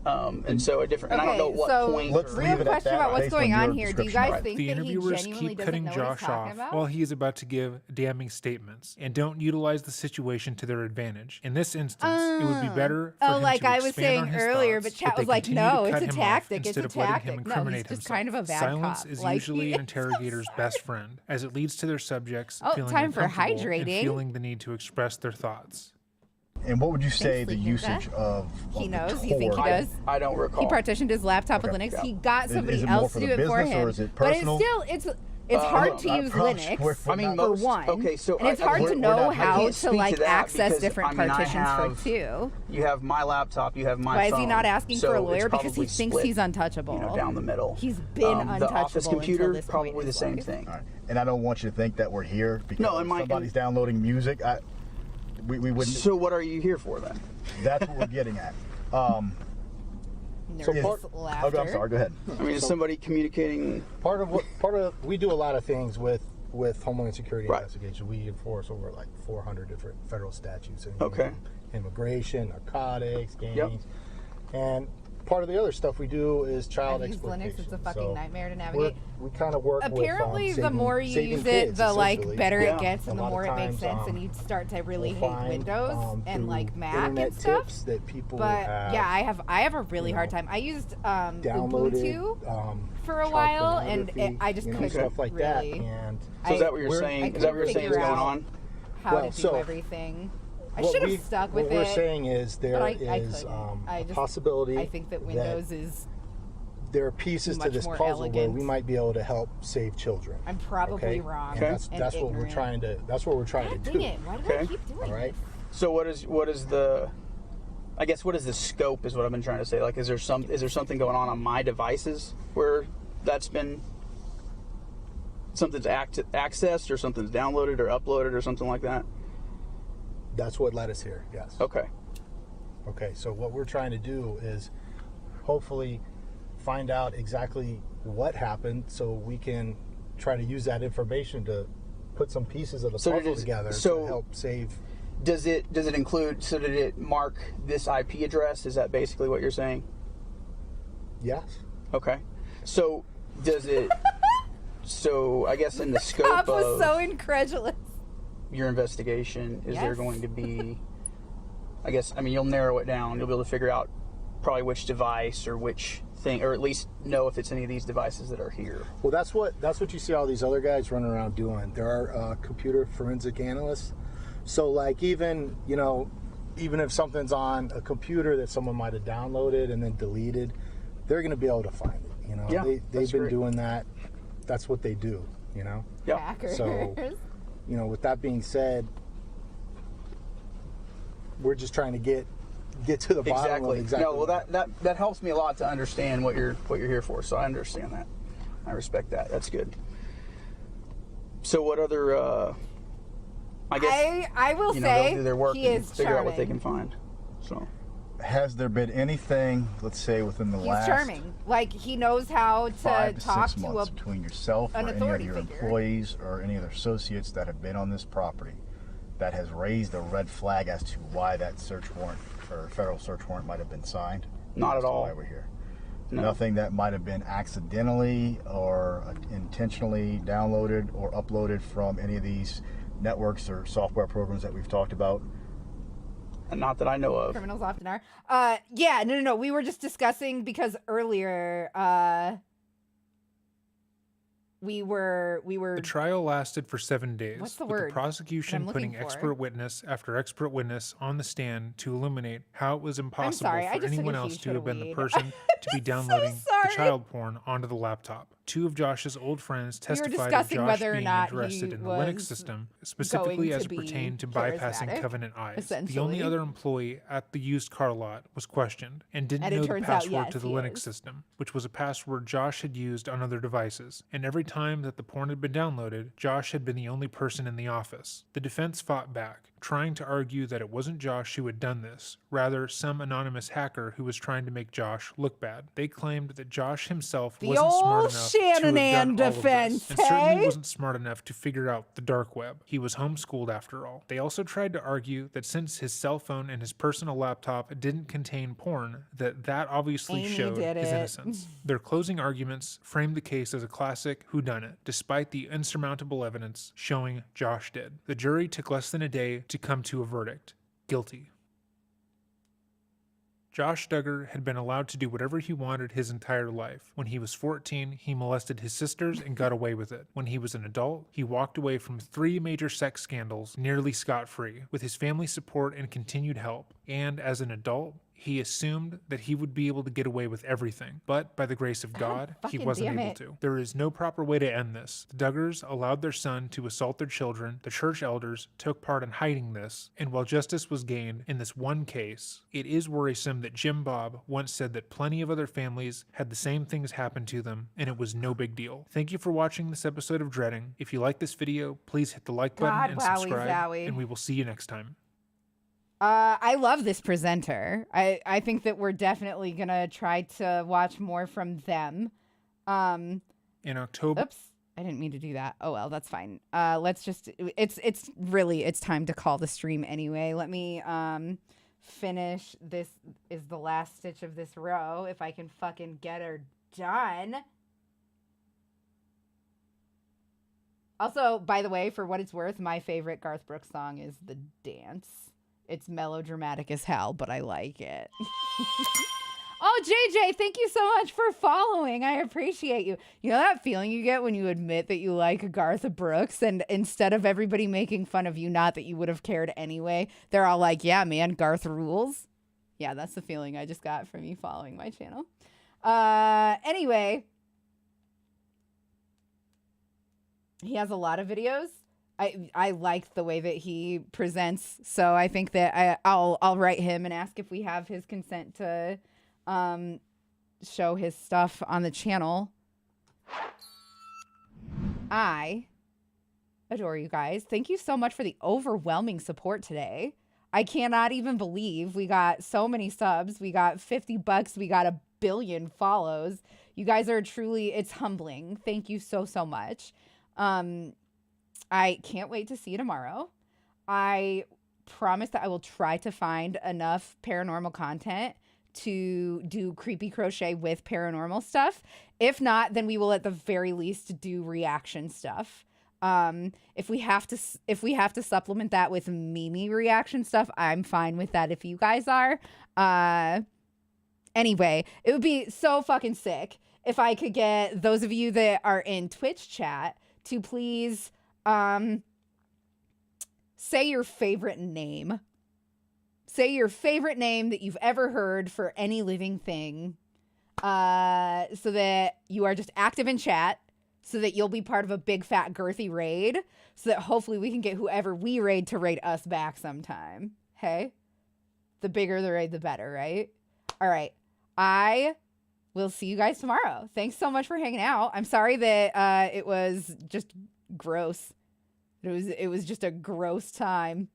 And so a different. And I don't know what point.
Let's leave it at that.
About what's going on here. Do you guys think
the
that
interviewers
he genuinely
keep
doesn't
cutting
know what
Josh
he's talking
off
about?
while he is about to give damning statements and don't utilize the situation to their advantage. In this instance, it would be better for him
like
to
I was
expand on
saying
his
earlier,
thoughts,
but chat
they
was like,
continue to
no,
cut
it's a
him off
tactic, it's
instead
a
of letting him
tactic. No, he's
incriminate
just
himself.
kind of a bad
Silence
cop.
is
Like,
usually
he
an interrogator's best friend, as it leads to their subjects feeling
time for
uncomfortable and
hydrating.
feeling the need to express their thoughts.
And what would you say
Thanks,
the
Ninja.
usage of
He
the
knows. You think he
Tor-
does?
I don't recall.
He partitioned his laptop with
Okay.
Linux. He got
Is
somebody
it more
else
for
to
the
do it for
business,
him.
or is it
But
personal?
it's hard to
not
use
personal.
Linux.
I mean,
for
most,
one,
okay, so
and it's hard to know how
can't
to
speak
like
that
access
because,
different
I mean, I
partitions
have-
for two.
You have my laptop, you have my
Why
phone.
is he not asking
so
for a
it's
lawyer? Because he
probably
thinks
split,
he's untouchable.
down the middle.
He's been untouchable
The office
until
computer,
this point
probably
in
the
his
same
life.
thing.
All right. And I don't want you to think that we're here because
No, and
somebody's downloading music. We wouldn't.
So what are you here for then?
That's what we're getting at.
Nervous laughter.
I'm sorry. Go ahead.
I mean, is somebody communicating?
We do a lot of things with Homeland Security
Right.
investigation. We enforce over like 400 different federal statutes.
Okay.
Immigration, narcotics, gangs,
Yep.
and part of the other stuff we do is child
I've used
exploitation.
Linux. It's a fucking
So
nightmare to navigate.
We kind of work
Apparently,
with,
the more you
saving
use it,
kids,
the like
essentially.
better
Yeah.
it gets, and
A
the
lot
more
of
it makes
times,
sense, and you start to really
we'll
hate
find,
Windows and
through
like Mac
internet
and stuff.
tips that people
But
have
yeah, I have a really hard time. I used
downloaded
Ubuntu for a
child
while, and
pornography,
I just couldn't
stuff like
really.
that. And
So is that what you're
I
saying? Is that what you're
couldn't
saying is
figure
going
out
on?
How
Well,
to do
so
everything. I
what
should
we-
have stuck with
what
it.
we're saying is there
I
is
couldn't. I
a
just-
possibility.
I think that Windows is.
There are pieces to
much
this
more
puzzle where
elegant.
we might be able to help save children.
I'm probably
okay?
wrong.
And that's
and
that's what we're
ignorant.
trying to. That's what we're trying
God
to
dang
do.
it! Why do I
Okay.
keep doing
All right.
this?
So what is the? I guess what is the scope is what I've been trying to say. Like, is there something going on my devices where that's been something's accessed or something's downloaded or uploaded or something like that?
That's what led us here. Yes.
Okay.
Okay. So what we're trying to do is hopefully find out exactly what happened, so we can try to use that information to put some pieces of the puzzle together to help save.
Does it include? So did it mark this IP address? Is that basically what you're saying?
Yes.
Okay. So does it? So I guess in the scope
Pop was
of
so incredulous.
your investigation, is there
Yes.
going to be? I guess you'll narrow it down. You'll be able to figure out probably which device or which thing, or at least know if it's any of these devices that are here.
Well, that's what you see all these other guys running around doing. There are computer forensic analysts. So like even if something's on a computer that someone might have downloaded and then deleted, they're going to be able to find it.
Yeah,
they've
that's
been
great.
doing that. That's what they do.
Yep.
Hackers.
So with that being said, we're just trying to get to the bottom of exactly.
No, well that helps me a lot to understand what you're here for. So I understand that. I respect that. That's good. So what other? I guess
I will
they'll
say
do their work
he
and
is
figure out what they
charming.
can find. So
Has there been anything, let's say, within the
He's
last
charming. Like he knows how to
5 to
talk
6
to
months
a.
between yourself or
an
any of
authority
your
figure.
employees or any other associates that have been on this property that has raised a red flag as to why that search warrant or federal search warrant might have been signed?
Not
As
at
to
all.
Why we're here.
No.
Nothing that might have been accidentally or intentionally downloaded or uploaded from any of these networks or software programs that we've talked about.
And not that I know of.
Criminals often are. Yeah, no. We were just discussing because earlier, we were.
The trial lasted for 7 days.
What's the
with
word
the prosecution
that I'm looking
putting
for?
expert witness after expert witness on the stand to illuminate how it was impossible
sorry, I
for
just took
anyone
a
else
huge
to
hit
have
of
been the
weed.
person to be downloading the
sorry.
child porn onto the laptop. Two of Josh's old friends
We were
testified of
discussing
Josh
whether or
being
not he
interested in the Linux
was
system, specifically
going
as
to
it
be
pertained to bypassing
charismatic,
Covenant Eyes. The
essentially.
only other employee at the used car lot was questioned and didn't
And it
know the
turns out,
password
yes,
to the
he
Linux
is.
system, which was a password Josh had used on other devices. And every time that the porn had been downloaded, Josh had been the only person in the office. The defense fought back, trying to argue that it wasn't Josh who had done this, rather some anonymous hacker who was trying to make Josh look bad. They claimed that Josh himself
The
wasn't smart
old
enough
Shannon
to have done
and
all of
defense,
this, and certainly
hey?
wasn't smart enough to figure out the dark web. He was homeschooled after all. They also tried to argue that since his cell phone and his personal laptop didn't contain porn, that obviously
Amy
showed
did
his
it.
innocence. Their closing arguments framed the case as a classic whodunit, despite the insurmountable evidence showing Josh did. The jury took less than a day to come to a verdict. Guilty. Josh Duggar had been allowed to do whatever he wanted his entire life. When he was 14, he molested his sisters and got away with it. When he was an adult, he walked away from 3 major sex scandals nearly scot-free, with his family's support and continued help. And as an adult, he assumed that he would be able to get away with everything, but by the grace of God, he wasn't able to. There is no proper way to end this. The Duggars allowed their son to assault their children, the church elders took part in hiding this, and while justice was gained in this one case, it is worrisome that Jim Bob once said that plenty of other families had the same things happen to them, and it was no big deal. Thank you for watching this episode of Dreading. If you like this video, please hit the like button and subscribe, and we will see you next time.
I love this presenter. I think that we're definitely gonna try to watch more from them.
In October.
Oops, I didn't mean to do that. Oh well, that's fine. Let's just. It's time to call the stream anyway. Let me finish. This is the last stitch of this row. If I can fucking get her done. Also, by the way, for what it's worth, my favorite Garth Brooks song is The Dance. It's melodramatic as hell, but I like it. Oh, JJ, thank you so much for following. I appreciate you. You know that feeling you get when you admit that you like Garth Brooks, and instead of everybody making fun of you, not that you would have cared anyway, they're all like, yeah, man, Garth rules. Yeah, that's the feeling I just got from you following my channel. Anyway, he has a lot of videos. I like the way that he presents, so I think that I'll write him and ask if we have his consent to show his stuff on the channel. I adore you guys. Thank you so much for the overwhelming support today. I cannot even believe we got so many subs. We got 50 bucks. We got 1 billion follows. You guys are truly, it's humbling. Thank you so much. I can't wait to see you tomorrow. I promise that I will try to find enough paranormal content to do creepy crochet with paranormal stuff. If not, then we will at the very least do reaction stuff. If we have to supplement that with Mimi reaction stuff, I'm fine with that if you guys are. Anyway, it would be so fucking sick if I could get those of you that are in Twitch chat to please say your favorite name. Say your favorite name that you've ever heard for any living thing, so that you are just active in chat, so that you'll be part of a big fat girthy raid, so that hopefully we can get whoever we raid to raid us back sometime. Hey? The bigger the raid, the better, right? All right. I will see you guys tomorrow. Thanks so much for hanging out. I'm sorry that it was just gross. It was just a gross time,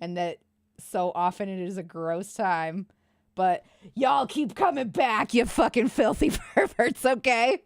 and that so often it is a gross time. But y'all keep coming back, you fucking filthy perverts, okay?